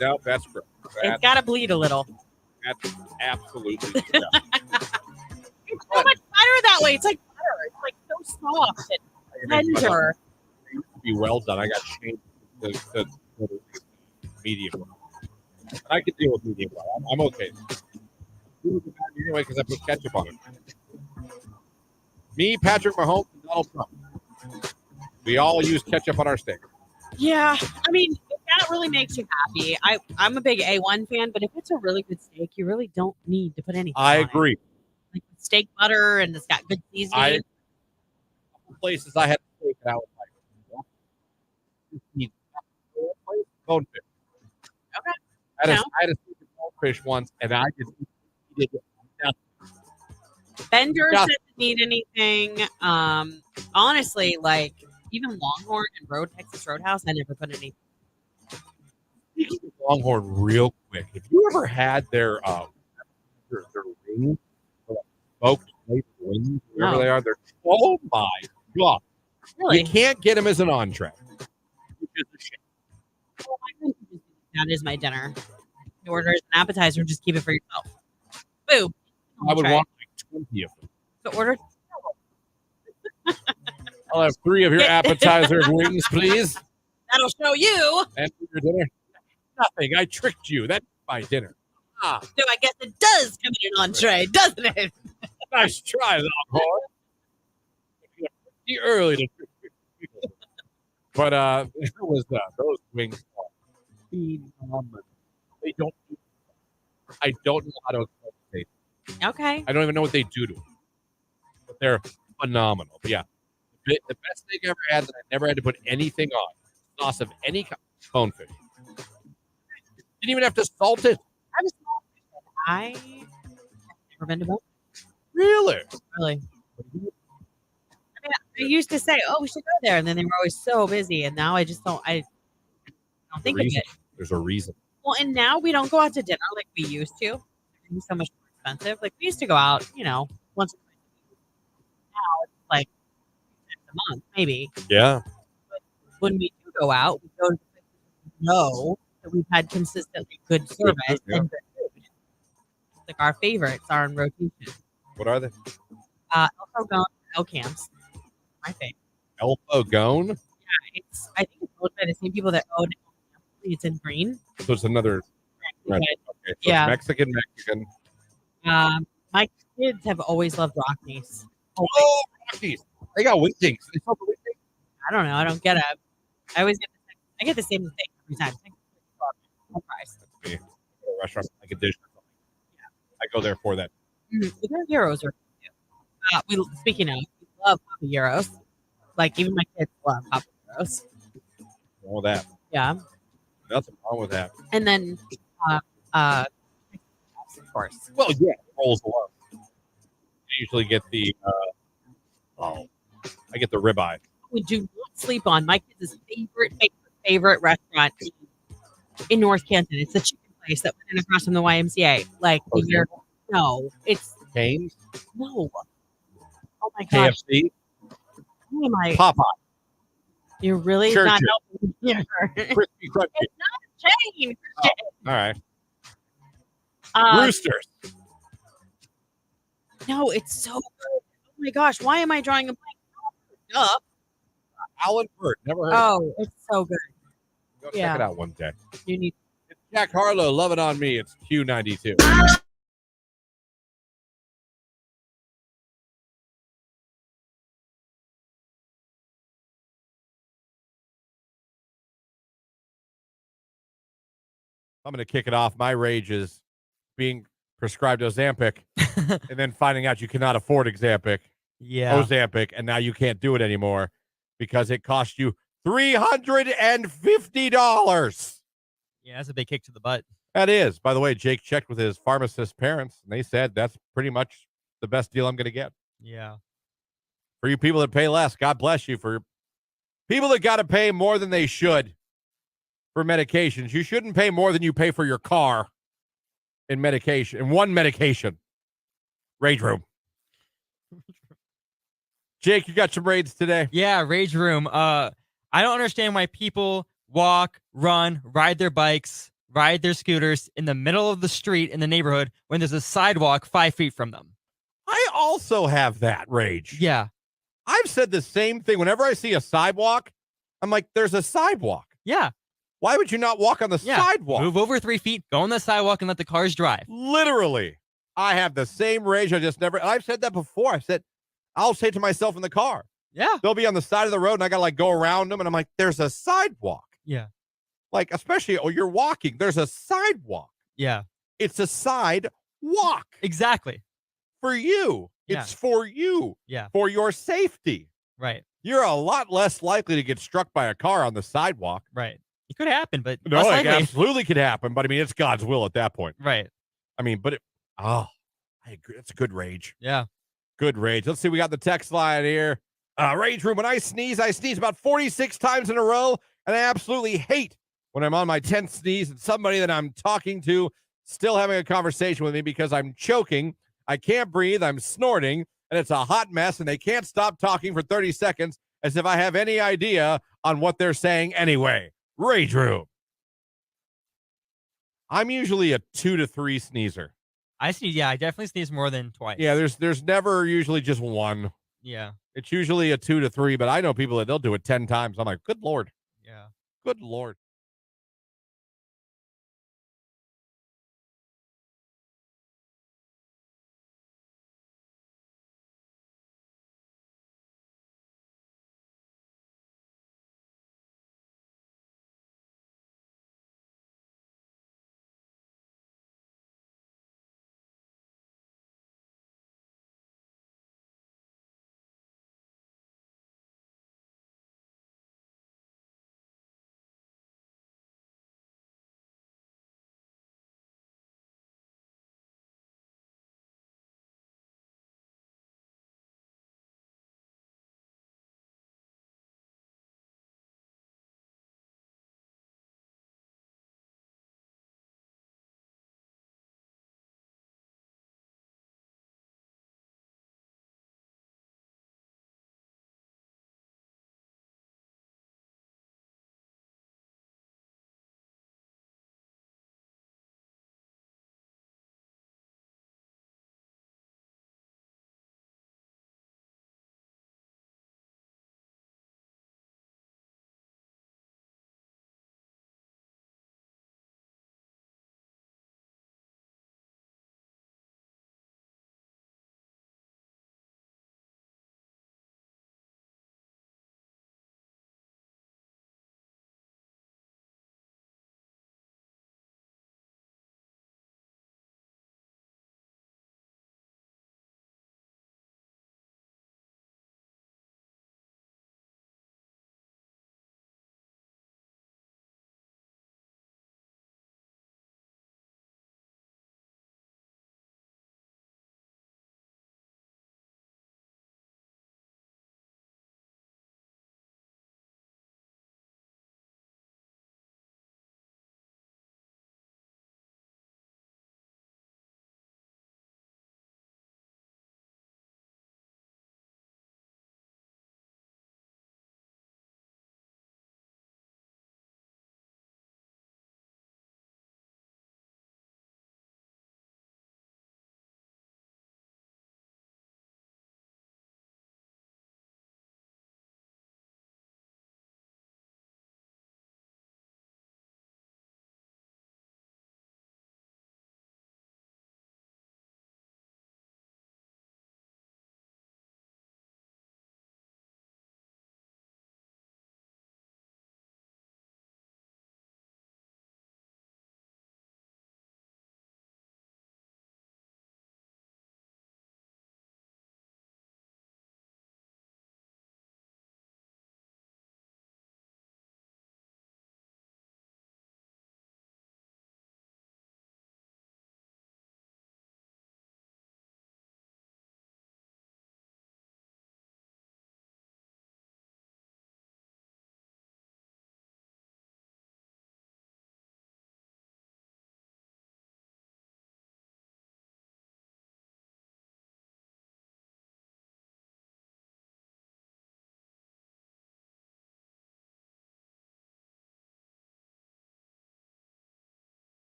No, that's correct. It's got to bleed a little. That's absolutely correct. It's so much better that way. It's like butter. It's like so soft and tender. It used to be well done. I got changed to medium well. And I can deal with medium well. I'm okay. Anyway, because I put ketchup on it. Me, Patrick Mahomes, and Donald Trump. We all use ketchup on our steak. Yeah, I mean, if that really makes you happy. I'm a big A1 fan, but if it's a really good steak, you really don't need to put anything I on agree. It. Like steak butter, and it's got good seasoning. Places I had steak, and I was like, bonefish. Okay. I had a steak and bonefish once, and I just did nothing. Bender doesn't need anything. Honestly, like even Longhorn and Texas Roadhouse, I never put anything. Speaking of Longhorn, real quick, have you ever had their wings, smoked wings, whatever they are? They're oh my god! Really? You can't get them as an entree. Which is a shame. Well, that is my dinner. You order as an appetizer, just keep it for yourself. Boom. I would want like 20 of them. So order. I'll have 3 of your appetizer wings, please. That'll show you. And for your dinner? Nothing. I tricked you. That's my dinner. So I guess it does come in an entree, doesn't it? Nice try, Longhorn. Too early to trick people. But it was those wings are phenomenal. They don't. I don't know how to explain it. Okay. I don't even know what they do to them. But they're phenomenal. But yeah. The best thing I ever had that I never had to put anything on. Sauce of any kind. Bonefish. Didn't even have to salt it. I Never been to Boston. Really? Really. I mean, I used to say, "Oh, we should go there," and then they were always so busy, and now I just don't. I don't think of it. There's a reason. Well, and now we don't go out to dinner like we used to. It's so much more expensive. Like we used to go out, once or twice a week. Now it's like a month, maybe. Yeah. But when we do go out, we go to places we know that we've had consistently good service food, yeah. and good food. Like our favorites are in rotation. What are they? El Fogone, El Camps, my favorite. El Fogone? Yeah, I think it's owned by the same people that own El Camps. It's in green. So it's another. Right. Okay. So Yeah. It's Mexican. My kids have always loved Rockies. Oh, Rockies. They got wingdings. They sell the wingdings. I don't know. I don't get it. I always get the same thing every time. No price. That's me. Go to a restaurant like a dish or something. Yeah. I go there for that. The gyros are good. Speaking of, we love Papa Gyros. Like even my kids love Papa Gyros. Wrong with that. Yeah. Nothing wrong with that. And then, of course. Well, yeah, rolls alone. I usually get the. I get the ribeye. We do not sleep on my kids' favorite restaurant in North Canton. It's a chicken place that went in across from the YMCA. Like no, it's Cane's. no. Oh my gosh! KFC. Who am I? Popeye. You're really Churches. not helping me here. Crispy Crunchy. It's not a chain. All right. Um, Roosters. No, it's so good. Oh my gosh! Why am I drawing a blank? Up. Alan Bird. Never heard of Oh, it's so good. it. Go yeah. check it out one day. You need. It's Jack Harlow. Love it on me. It's Q92. I'm going to kick it off. My rage is being prescribed Ozempic and then finding out you cannot afford Ozempic, and now you can't do it anymore because it cost you $350. Yeah, that's a big kick to the butt. That is. By the way, Jake checked with his pharmacist parents, and they said that's pretty much the best deal I'm going to get. Yeah. For you people that pay less, God bless you. For people that got to pay more than they should for medications, you shouldn't pay more than you pay for your car in medication, in one medication. Rage room. Jake, you got some raids today? Yeah, rage room. I don't understand why people walk, run, ride their bikes, ride their scooters in the middle of the street in the neighborhood when there's a sidewalk 5 feet from them. I also have that rage. Yeah. I've said the same thing. Whenever I see a sidewalk, I'm like, there's a sidewalk. Yeah. Why would you not walk on the sidewalk? Move over 3 feet, go on the sidewalk, and let the cars drive. Literally. I have the same rage. I've said that before. I'll say to myself in the car. Yeah. They'll be on the side of the road, and I got to go around them, and I'm like, there's a sidewalk. Yeah. Like, especially, you're walking. There's a sidewalk. Yeah. It's a sidewalk. Exactly. For you. Yeah. It's for you. Yeah. For your safety. Right. You're a lot less likely to get struck by a car on the sidewalk. Right. It could happen, but No, it absolutely could happen. But I mean, it's God's will at that point. Right. I mean, I agree. It's a good rage. Yeah. Good rage. Let's see. We got the text line here. Rage room. When I sneeze about 46 times in a row. And I absolutely hate when I'm on my 10th sneeze and somebody that I'm talking to still having a conversation with me because I'm choking. I can't breathe. I'm snorting. And it's a hot mess. And they can't stop talking for 30 seconds as if I have any idea on what they're saying anyway. Rage room. I'm usually a 2 to 3 sneezer. I definitely sneeze more than twice. Yeah, there's never usually just one. Yeah. It's usually a 2 to 3, but I know people that they'll do it 10 times. I'm like, good Lord. Yeah. Good Lord.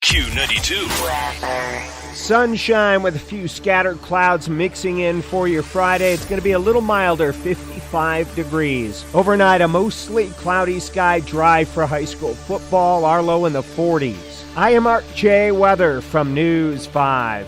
Q92. Sunshine with a few scattered clouds mixing in for your Friday. It's going to be a little milder, 55 degrees. Overnight, a mostly cloudy sky, dry for high school football. Our low in the 40s. I am Mark J. Weather from News 5.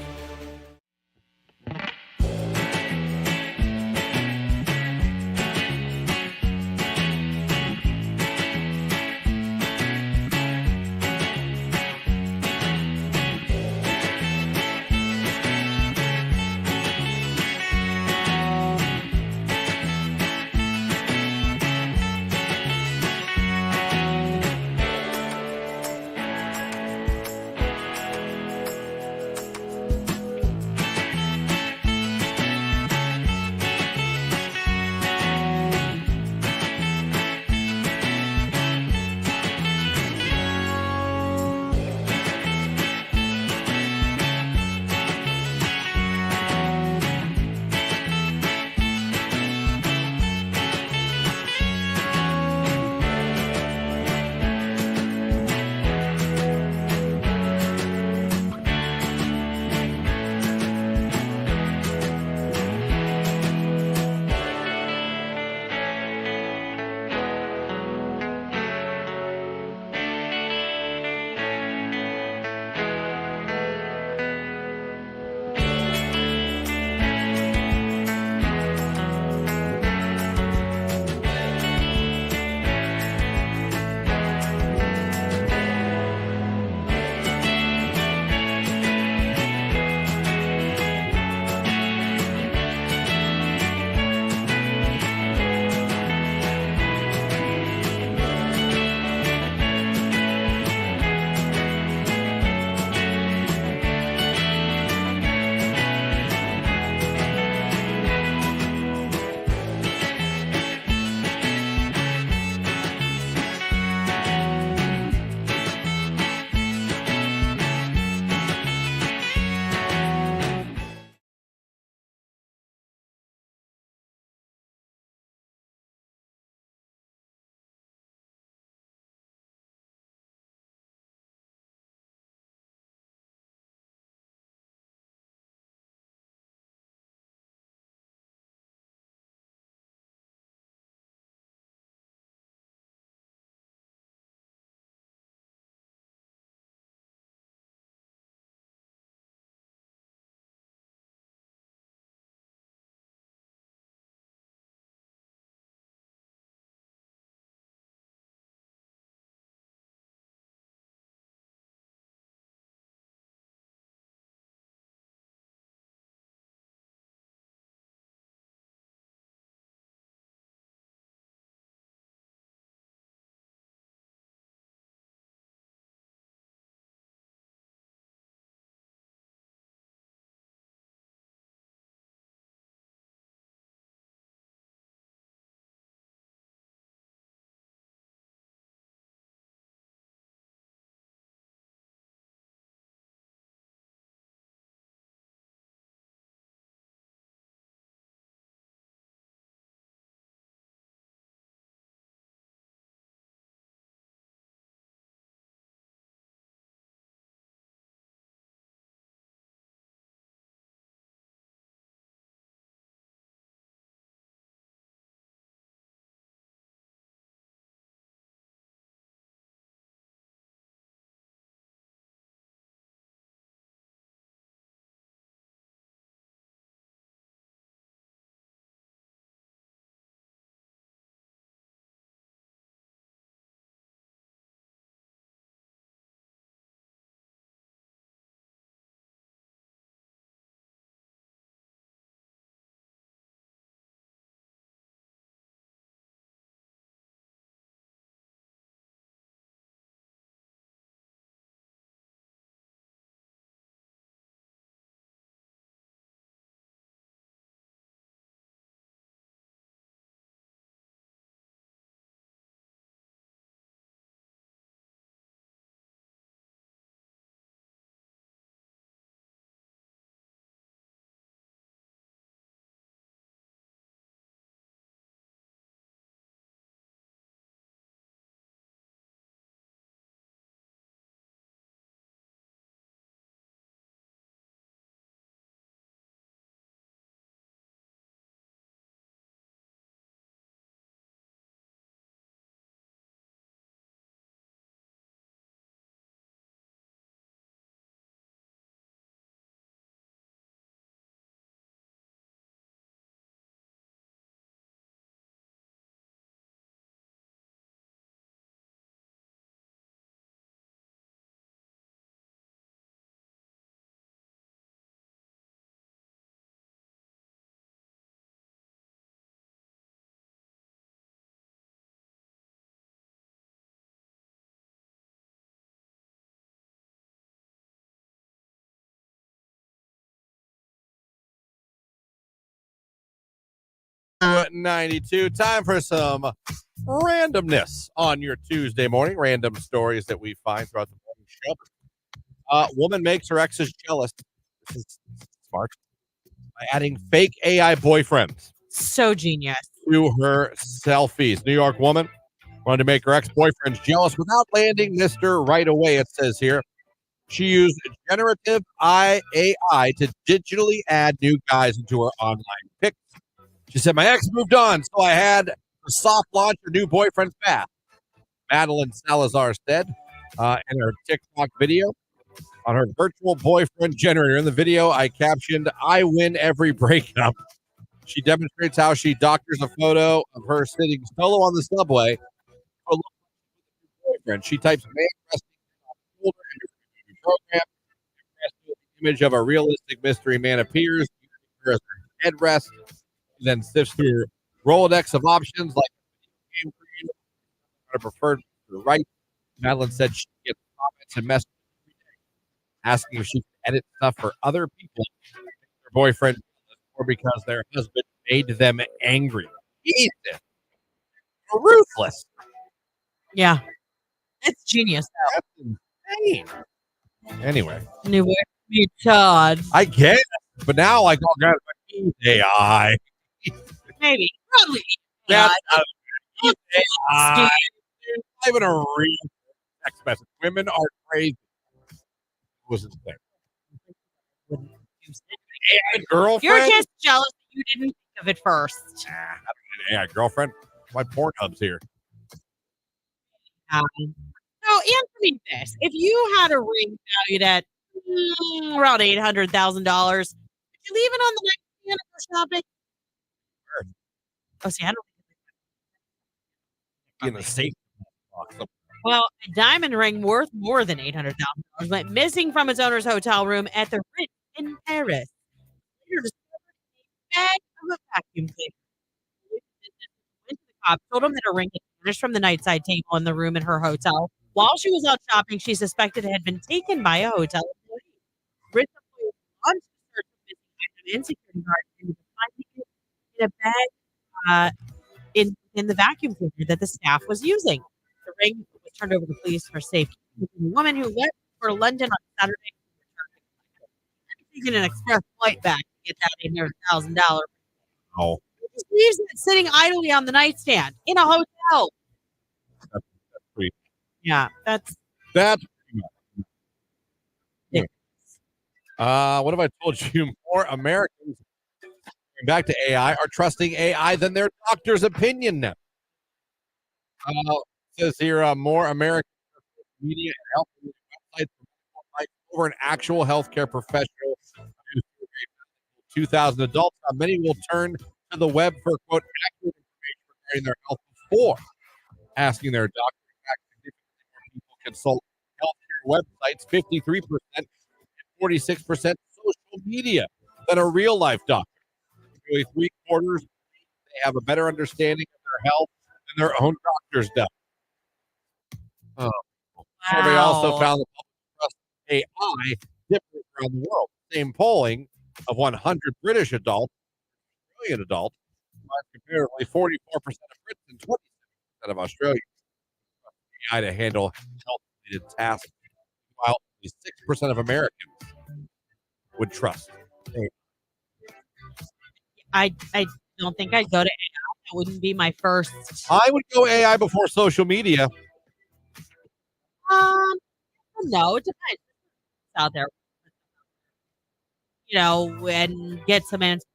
Q92. Time for some randomness on your Tuesday morning. Random stories that we find throughout the morning show. Woman makes her exes jealous. This is smart. By adding fake AI boyfriends. So genius. To her selfies. New York woman wanted to make her ex-boyfriends jealous without landing Mr. right away, it says here. She used generative AI to digitally add new guys into her online pics. She said, my ex moved on, so I had to soft launch her new boyfriend's path. Madeline Salazar said in her TikTok video on her virtual boyfriend generator. In the video, I captioned, I win every breakup. She demonstrates how she doctors a photo of her sitting solo on the subway. Boyfriend. She types man resting on the shoulder in her program. The image of a realistic mystery man appears. Her as her headrest. She then sifts through her Rolodex of options like game creator, her preferred to the right. Madeline said she gets comments and messages every day asking if she can edit stuff for other people, her boyfriend, or because their husband made them angry. Jesus. Ruthless. Yeah. It's genius. That's insane. Anyway. New me Todd. I get it. But now, like, oh, God, AI. Maybe. Probably. That's AI. Not even a real text message. Women are crazy. Was it there? AI girlfriend? You're just jealous that you didn't think of it first. Yeah, girlfriend. My Pornhub's here. So answer me this: if you had a ring valued at around $800,000, would you leave it on the nightstand for shopping? Sure. Oh, see, I don't. In a safe box. Well, a diamond ring worth more than $800,000 went missing from its owner's hotel room at the Ritz in Paris. Later discovered a bag of a vacuum cleaner. Went to the cops, told him that her ring had vanished from the nightside table in the room in her hotel. While she was out shopping, she suspected it had been taken by a hotel employee. Ritz employees launched a search of missing item and security guards into finding it in a bag in the vacuum cleaner that the staff was using. The ring was turned over to police for safety. The woman who left for London on Saturday taking an express flight back to get that $800,000. Oh. Just leaves it sitting idly on the nightstand in a hotel. That's pretty. Yeah, that's. Yeah. What have I told you? More Americans, going back to AI, are trusting AI than their doctor's opinion now. Says here, more American media and health websites over an actual healthcare professional. 2,000 adults. Many will turn to the web for quote accurate information regarding their health before asking their doctor. In fact, significantly more people consult healthcare websites, 53%, and 46% social media than a real life doctor. Nearly 3/4 they have a better understanding of their health than their own doctors do. Wow. Survey also found that public trust AI different around the world. Same polling of 100 British adults, Australian adults, comparatively 44% of Brits and 27% of Australians AI to handle health-related tasks, while only 6% of Americans would trust. I don't think I'd go to AI. That wouldn't be my first. I would go AI before social media. No, it depends. It's out there. And get some answers.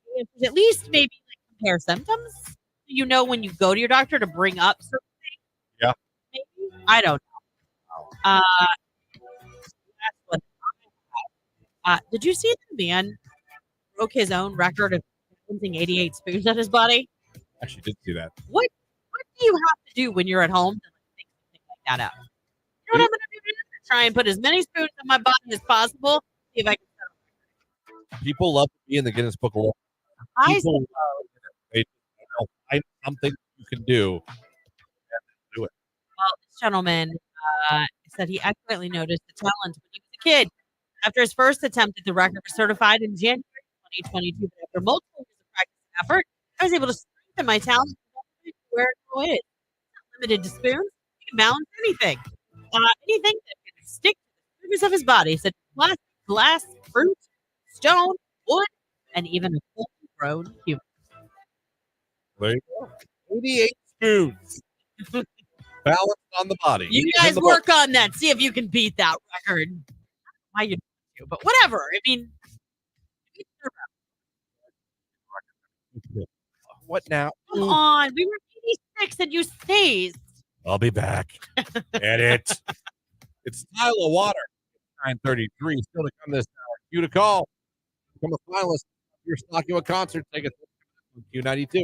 At least maybe compare symptoms. You know when you go to your doctor to bring up something. Yeah. Maybe? I don't know. Did you see the man broke his own record of balancing 88 spoons on his body? Actually, did see that. What do you have to do when you're at home to think something like that out? You know what I'm going to do? Try and put as many spoons on my body as possible. See if I can. People love to be in the Guinness Book of World Records. They find something you can do. Do it. Well, this gentleman said he accurately noticed the talent when he was a kid. After his first attempt at the record was certified in January 2022, but after multiple years of practice and effort, I was able to in my town, where it is. It's not limited to spoons. You can balance anything. Anything that can stick to the surface of his body, such as plastic, glass, fruit, stone, wood, and even a full-grown human. There you go. 88 spoons balanced on the body. You guys work on that. See if you can beat that record. Why you do, but whatever. I mean, what now? Come on. We were 86 and you sneezed. I'll be back. Edit. It's Tile of Water. 9:33. Still to come this hour. You to call. Become a finalist. Your stock you a concert. Take a Q92.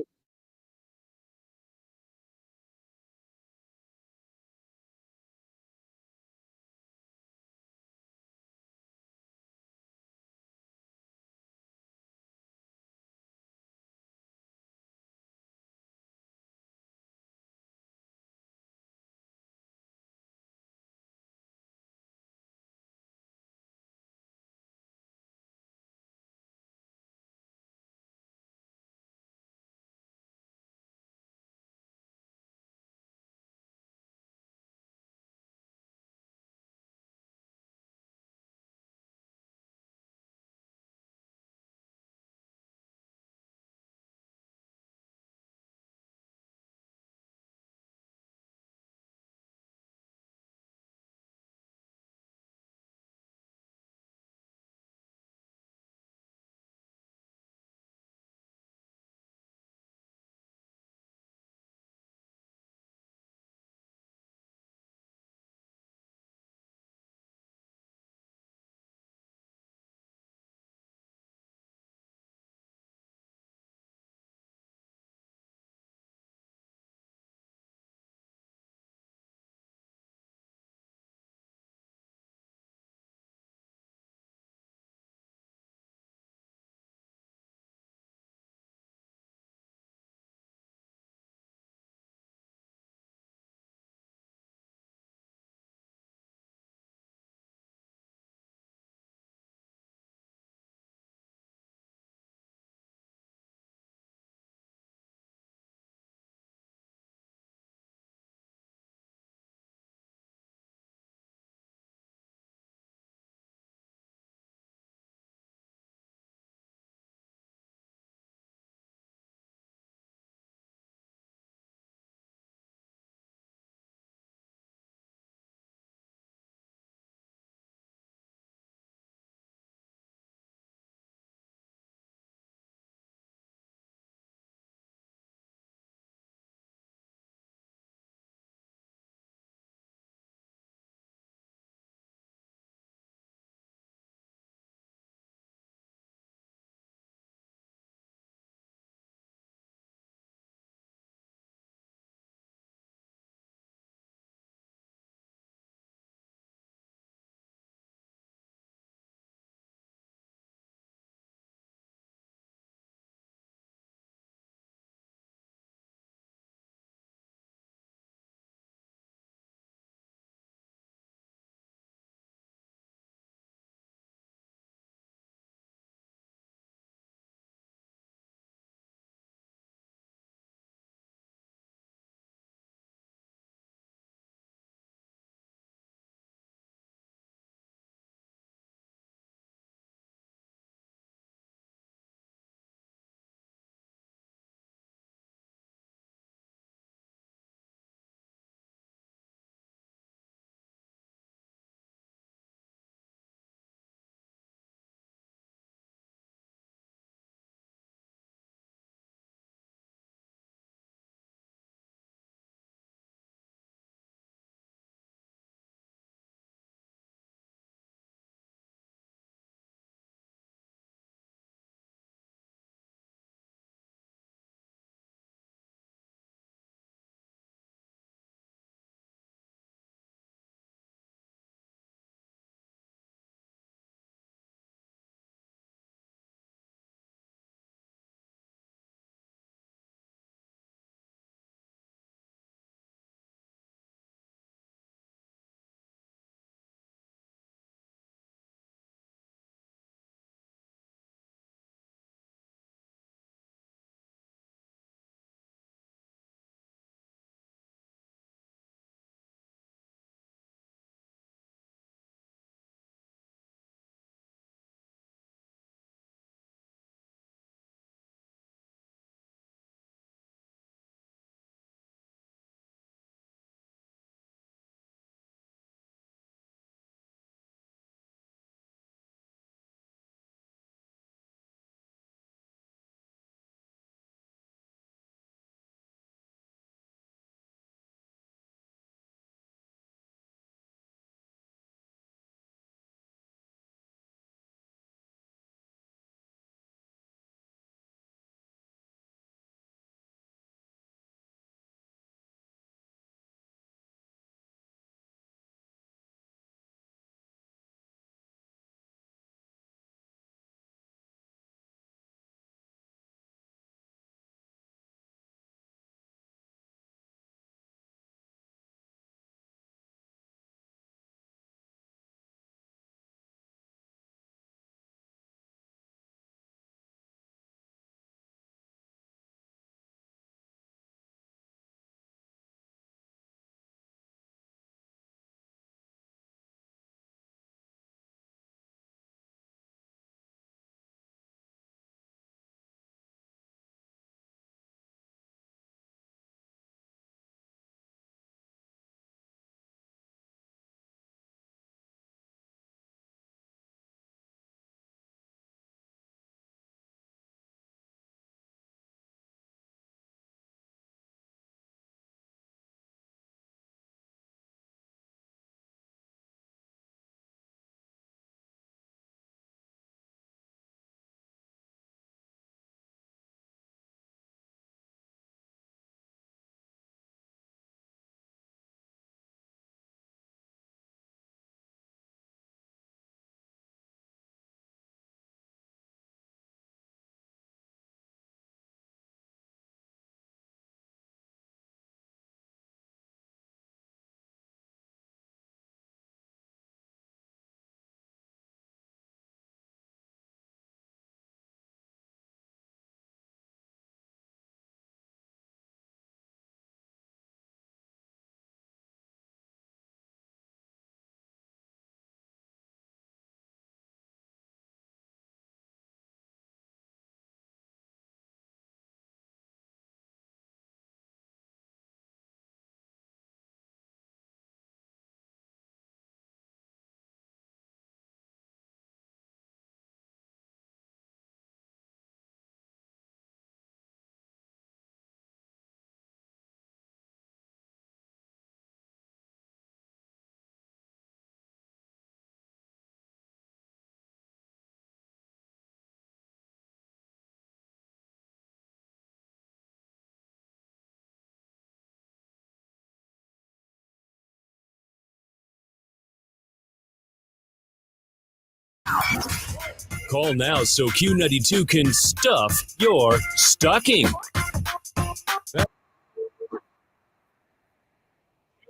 Call now so Q92 can stuff your stocking.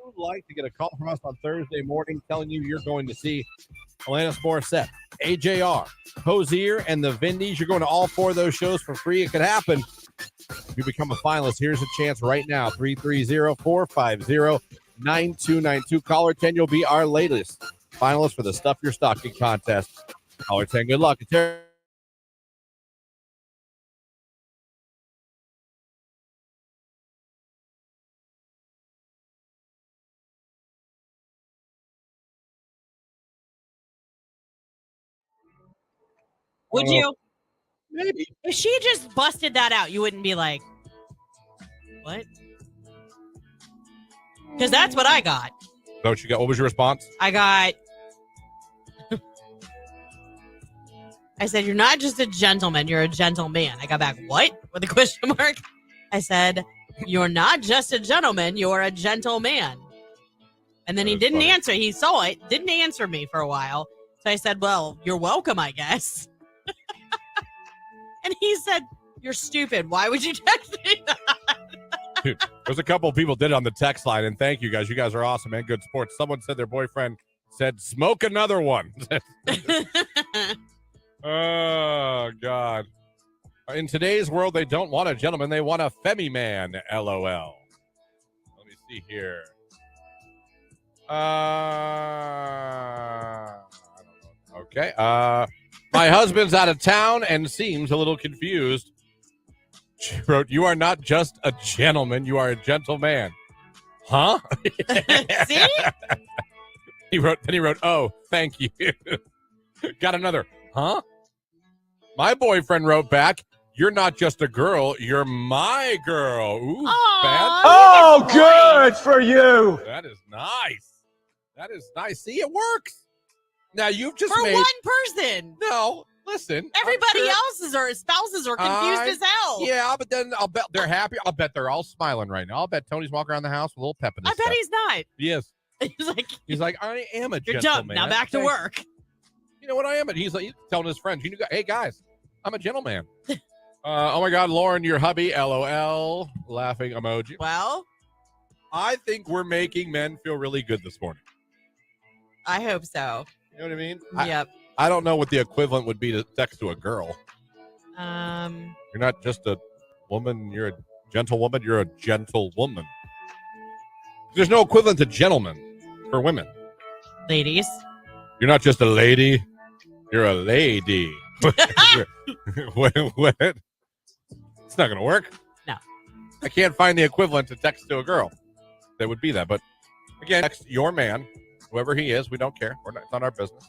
Would like to get a call from us on Thursday morning telling you you're going to see Alanis Morissette, AJR, Hosier, and the Vindies. You're going to all 4 of those shows for free. It could happen. You become a finalist. Here's a chance right now. 330-450-9292. Caller 10, you'll be our latest finalist for the Stuff Your Stocking contest. Caller 10, good luck. Would you? Maybe. If she just busted that out, you wouldn't be like, what? Because that's what I got. What you got? What was your response? I got. I said, you're not just a gentleman, you're a gentleman. I got back, what? With a question mark. I said, you're not just a gentleman, you're a gentleman. And then he didn't answer. He saw it, didn't answer me for a while. So I said, well, you're welcome, I guess. And he said, you're stupid. Why would you text me that? Dude, there's a couple of people did it on the text line, and thank you guys. You guys are awesome, man. Good sports. Someone said their boyfriend said, smoke another one. Oh, God. In today's world, they don't want a gentleman. They want a femi man, LOL. Let me see here. Okay. My husband's out of town and seems a little confused. She wrote, you are not just a gentleman, you are a gentleman. Huh? See? He wrote, oh, thank you. Got another, huh? My boyfriend wrote back, you're not just a girl, you're my girl. Ooh, bad. Oh, good for you. That is nice. That is nice. See, it works. Now you've just For made... one person. No, listen. Everybody else's or spouses are confused as hell. Yeah, but then I'll bet they're happy. I'll bet they're all smiling right now. I'll bet Tony's walking around the house with a little pep in his I bet step. he's not. He is. He's like, I am a you're gentleman. done. Now back to work. You know what I am? He's telling his friends, hey guys, I'm a gentleman. Oh my God, Lauren, your hubby, LOL, laughing emoji. Well, I think we're making men feel really good this morning. I hope so. You know what I mean? Yep. I don't know what the equivalent would be to text to a girl. You're not just a woman, you're a gentlewoman, you're a gentle woman. There's no equivalent to gentleman for women. Ladies. You're not just a lady, you're a lady. What? It's not going to work. No. I can't find the equivalent to text to a girl that would be that. But again, text your man, whoever he is, we don't care. It's not our business.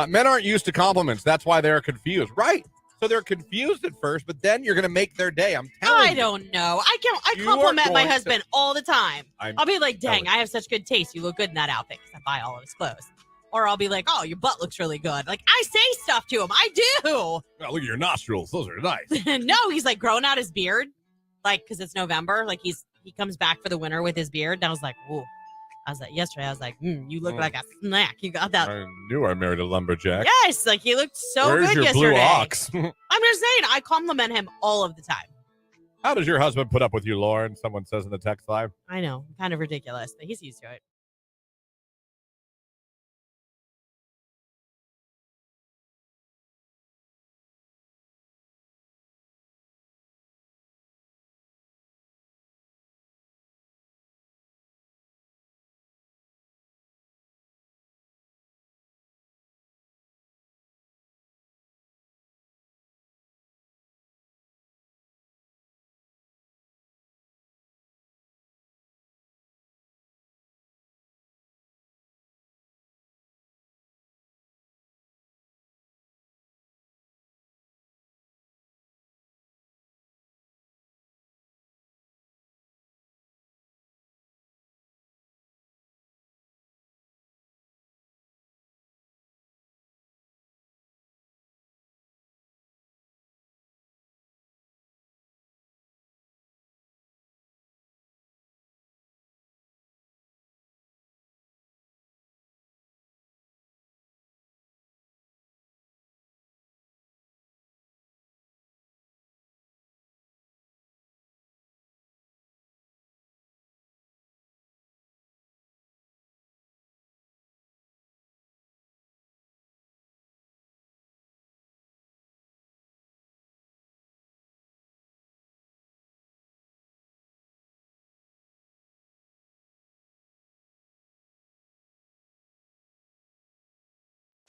Men aren't used to compliments. That's why they're confused. Right. So they're confused at first, but then you're going to make their day. I'm telling you. I don't know. I compliment my husband all the time. I'll be like, dang, I have such good taste. You look good in that outfit because I buy all of his clothes. Or I'll be like, oh, your butt looks really good. Like, I say stuff to him. I do. Oh, look at your nostrils. Those are nice. No, he's like growing out his beard. Like, because it's November. Like, he comes back for the winter with his beard. And I was like, ooh. Yesterday, I was like, you look like a snack. You got that. I knew I married a lumberjack. Yes, like he looked so Where's good your yesterday. blue ox? I'm just saying, I compliment him all of the time. How does your husband put up with you, Lauren? Someone says in the text live. I know, kind of ridiculous, but he's used to it.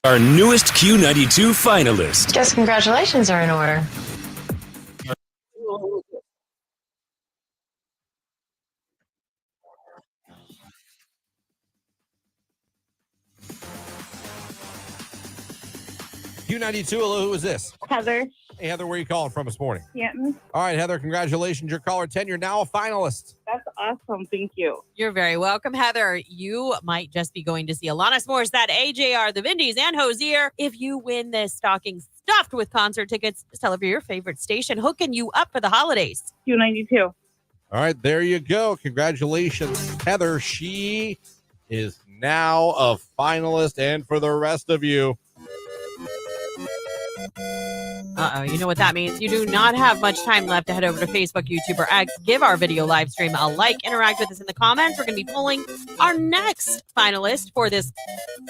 Our newest Q92 finalist. Guess congratulations are in order. Q92, hello, who is this? Heather. Hey, Heather, where are you calling from this morning? Canton. All right, Heather, congratulations. You're caller 10. You're now a finalist. That's awesome. Thank you. You're very welcome, Heather. You might just be going to see Alanis Morissette, AJR, the Vindies, and Hosier. If you win this stocking stuffed with concert tickets, just tell her your favorite station, hooking you up for the holidays. Q92. All right, there you go. Congratulations, Heather. She is now a finalist. And for the rest of you, you know what that means. You do not have much time left to head over to Facebook, YouTube, or X. Give our video live stream a like. Interact with us in the comments. We're going to be pulling our next finalist for this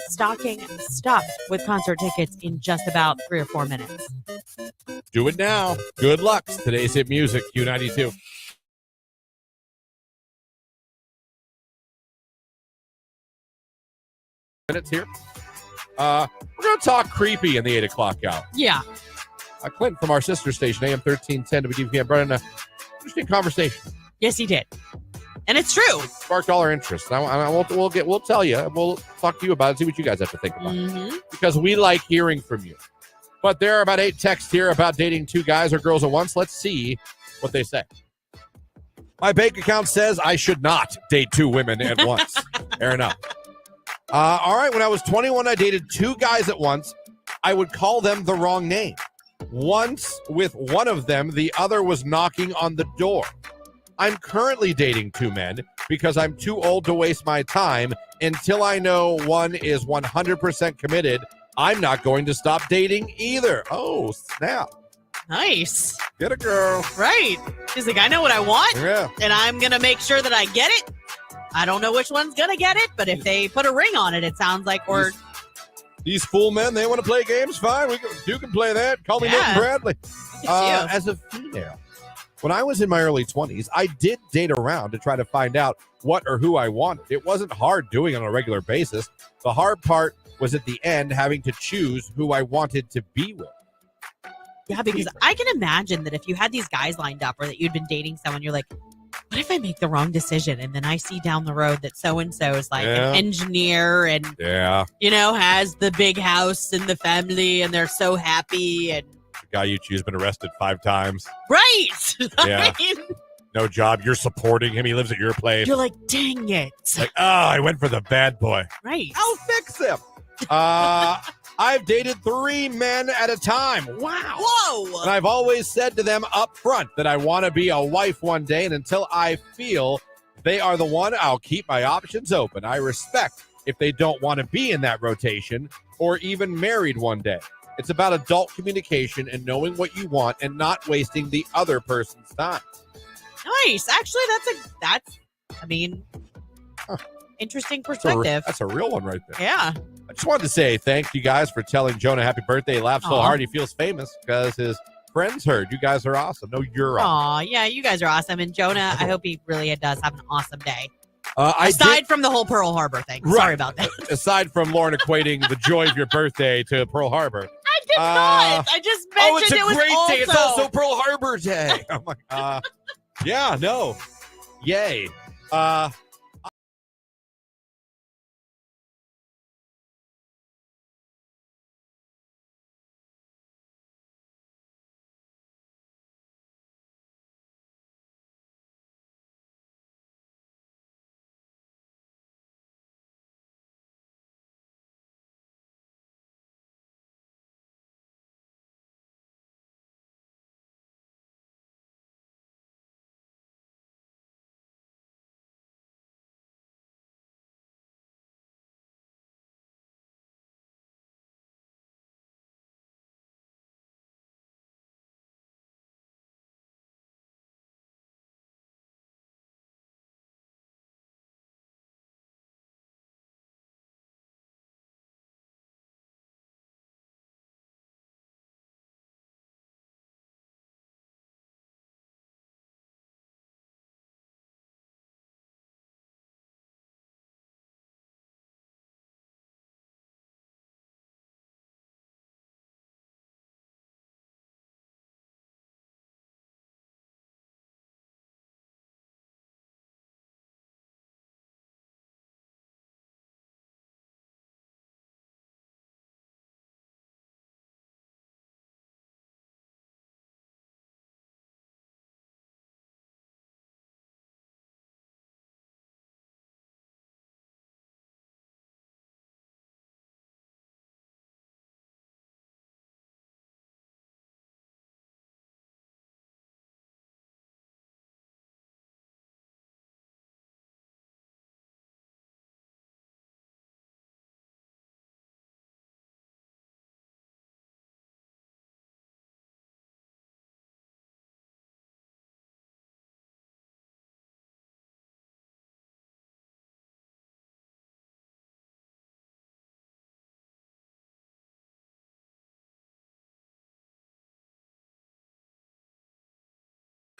stocking stuffed with concert tickets in just about 3 or 4 minutes. do it now. Good luck. Today's hit music, Q92. Minutes here. We're going to talk creepy in the 8 o'clock hour. Yeah. Clint from our sister station, AM 1310 WDVM, brought in an interesting conversation. Yes, he did. And it's true. It sparked all our interest. We'll tell you. We'll talk to you about it, see what you guys have to think about. Mm-hmm. Because we like hearing from you. But there are about 8 texts here about dating 2 guys or girls at once. Let's see what they say. My bank account says I should not date 2 women at once. Fair enough. All right. When I was 21, I dated 2 guys at once. I would call them the wrong name. Once with one of them, the other was knocking on the door. I'm currently dating 2 men because I'm too old to waste my time. Until I know one is 100% committed, I'm not going to stop dating either. Oh, snap. Nice. Get a girl. Right. He's like, I know what I want, Yeah. and I'm going to make sure that I get it. I don't know which one's going to get it, but if they put a ring on it, it sounds like, or... These fool men, they want to play games? Fine. You can play that. Call me Milton Bradley. As a female, when I was in my early 20s, I did date around to try to find out what or who I wanted. It wasn't hard doing it on a regular basis. The hard part was at the end having to choose who I wanted to be with. Yeah, because I can imagine that if you had these guys lined up or that you'd been dating someone, you're like, what if I make the wrong decision? And then I see down the road that so-and-so is like an engineer and, has the big house and the family and they're so happy. And the guy you choose been arrested 5 times. Right. Yeah. No job. You're supporting him. He lives at your place. You're like, dang it. Like, I went for the bad boy. Right. I'll fix him. I've dated 3 men at a time. Wow. Whoa. And I've always said to them up front that I want to be a wife one day. And until I feel they are the one, I'll keep my options open. I respect if they don't want to be in that rotation or even married one day. It's about adult communication and knowing what you want and not wasting the other person's time. Nice. Actually, that's interesting perspective. That's a real one right there. Yeah. I just wanted to say thank you guys for telling Jonah happy birthday. He laughed so hard he feels famous because his friends heard. You guys are awesome. No, you're awesome. Yeah, you guys are awesome. And Jonah, I hope he really does have an awesome day. Aside from the whole Pearl Harbor thing. Right. Sorry about that. Aside from Lauren equating the joy of your birthday to Pearl Harbor. I did not. I just mentioned it's a great day. Also... It's also Pearl Harbor Day. I'm like, yeah, no. Yay.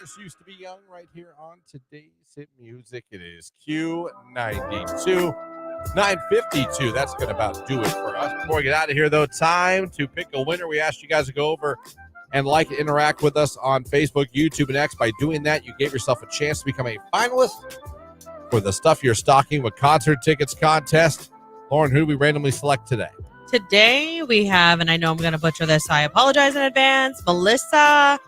This used to be young right here on today's hit music. It is Q92. 9:52. That's going to about do it for us. Before we get out of here, though, time to pick a winner. We asked you guys to go over and interact with us on Facebook, YouTube, and X. By doing that, you gave yourself a chance to become a finalist for the Stuff Your Stocking with Concert Tickets contest. Lauren, who do we randomly select today? Today we have, and I know I'm going to butcher this, so I apologize in advance, Melissa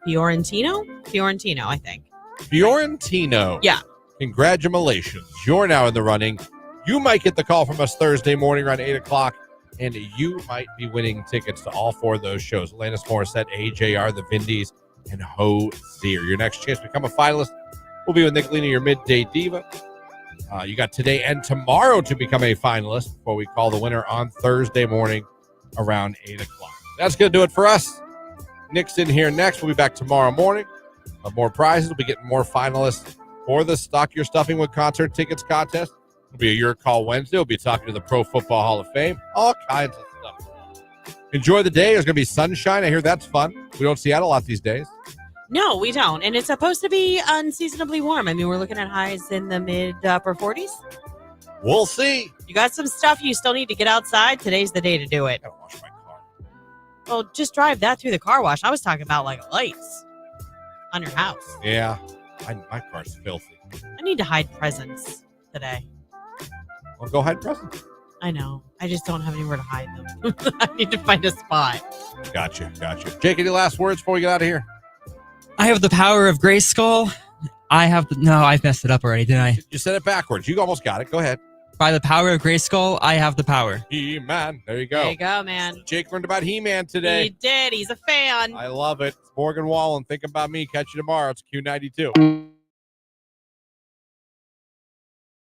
Fiorentino, I think. Fiorentino. Yeah. Congratulations. You're now in the running. You might get the call from us Thursday morning around 8 o'clock, and you might be winning tickets to all 4 of those shows. Alanis Morissette, AJR, The Vindies, and Hozier. Your next chance to become a finalist will be with Nicolina, your midday diva. You got today and tomorrow to become a finalist before we call the winner on Thursday morning around 8 o'clock. That's going to do it for us. Nick's in here next. We'll be back tomorrow morning. More prizes. We'll be getting more finalists for the Stock Your Stuffing with Concert Tickets contest. It'll be a Your Call Wednesday. We'll be talking to the Pro Football Hall of Fame. All kinds of stuff. Enjoy the day. There's going to be sunshine. I hear that's fun. We don't see that a lot these days. No, we don't. And it's supposed to be unseasonably warm. I mean, we're looking at highs in the mid-upper 40s. We'll see. You got some stuff you still need to get outside. Today's the day to do it. I gotta wash my car. Well, just drive that through the car wash. I was talking about like lights on your house. Yeah. My car's filthy. I need to hide presents today. Well, go hide presents. I know. I just don't have anywhere to hide them. I need to find a spot. Gotcha. Jake, any last words before we get out of here? I have the power of Grayskull. I messed it up already, didn't I? You said it backwards. You almost got it. Go ahead. By the power of Grayskull, I have the power. He-Man. There you go. There you go, man. Jake learned about He-Man today. He did. He's a fan. I love it. Morgan Wallen. Think about me. Catch you tomorrow. It's Q92.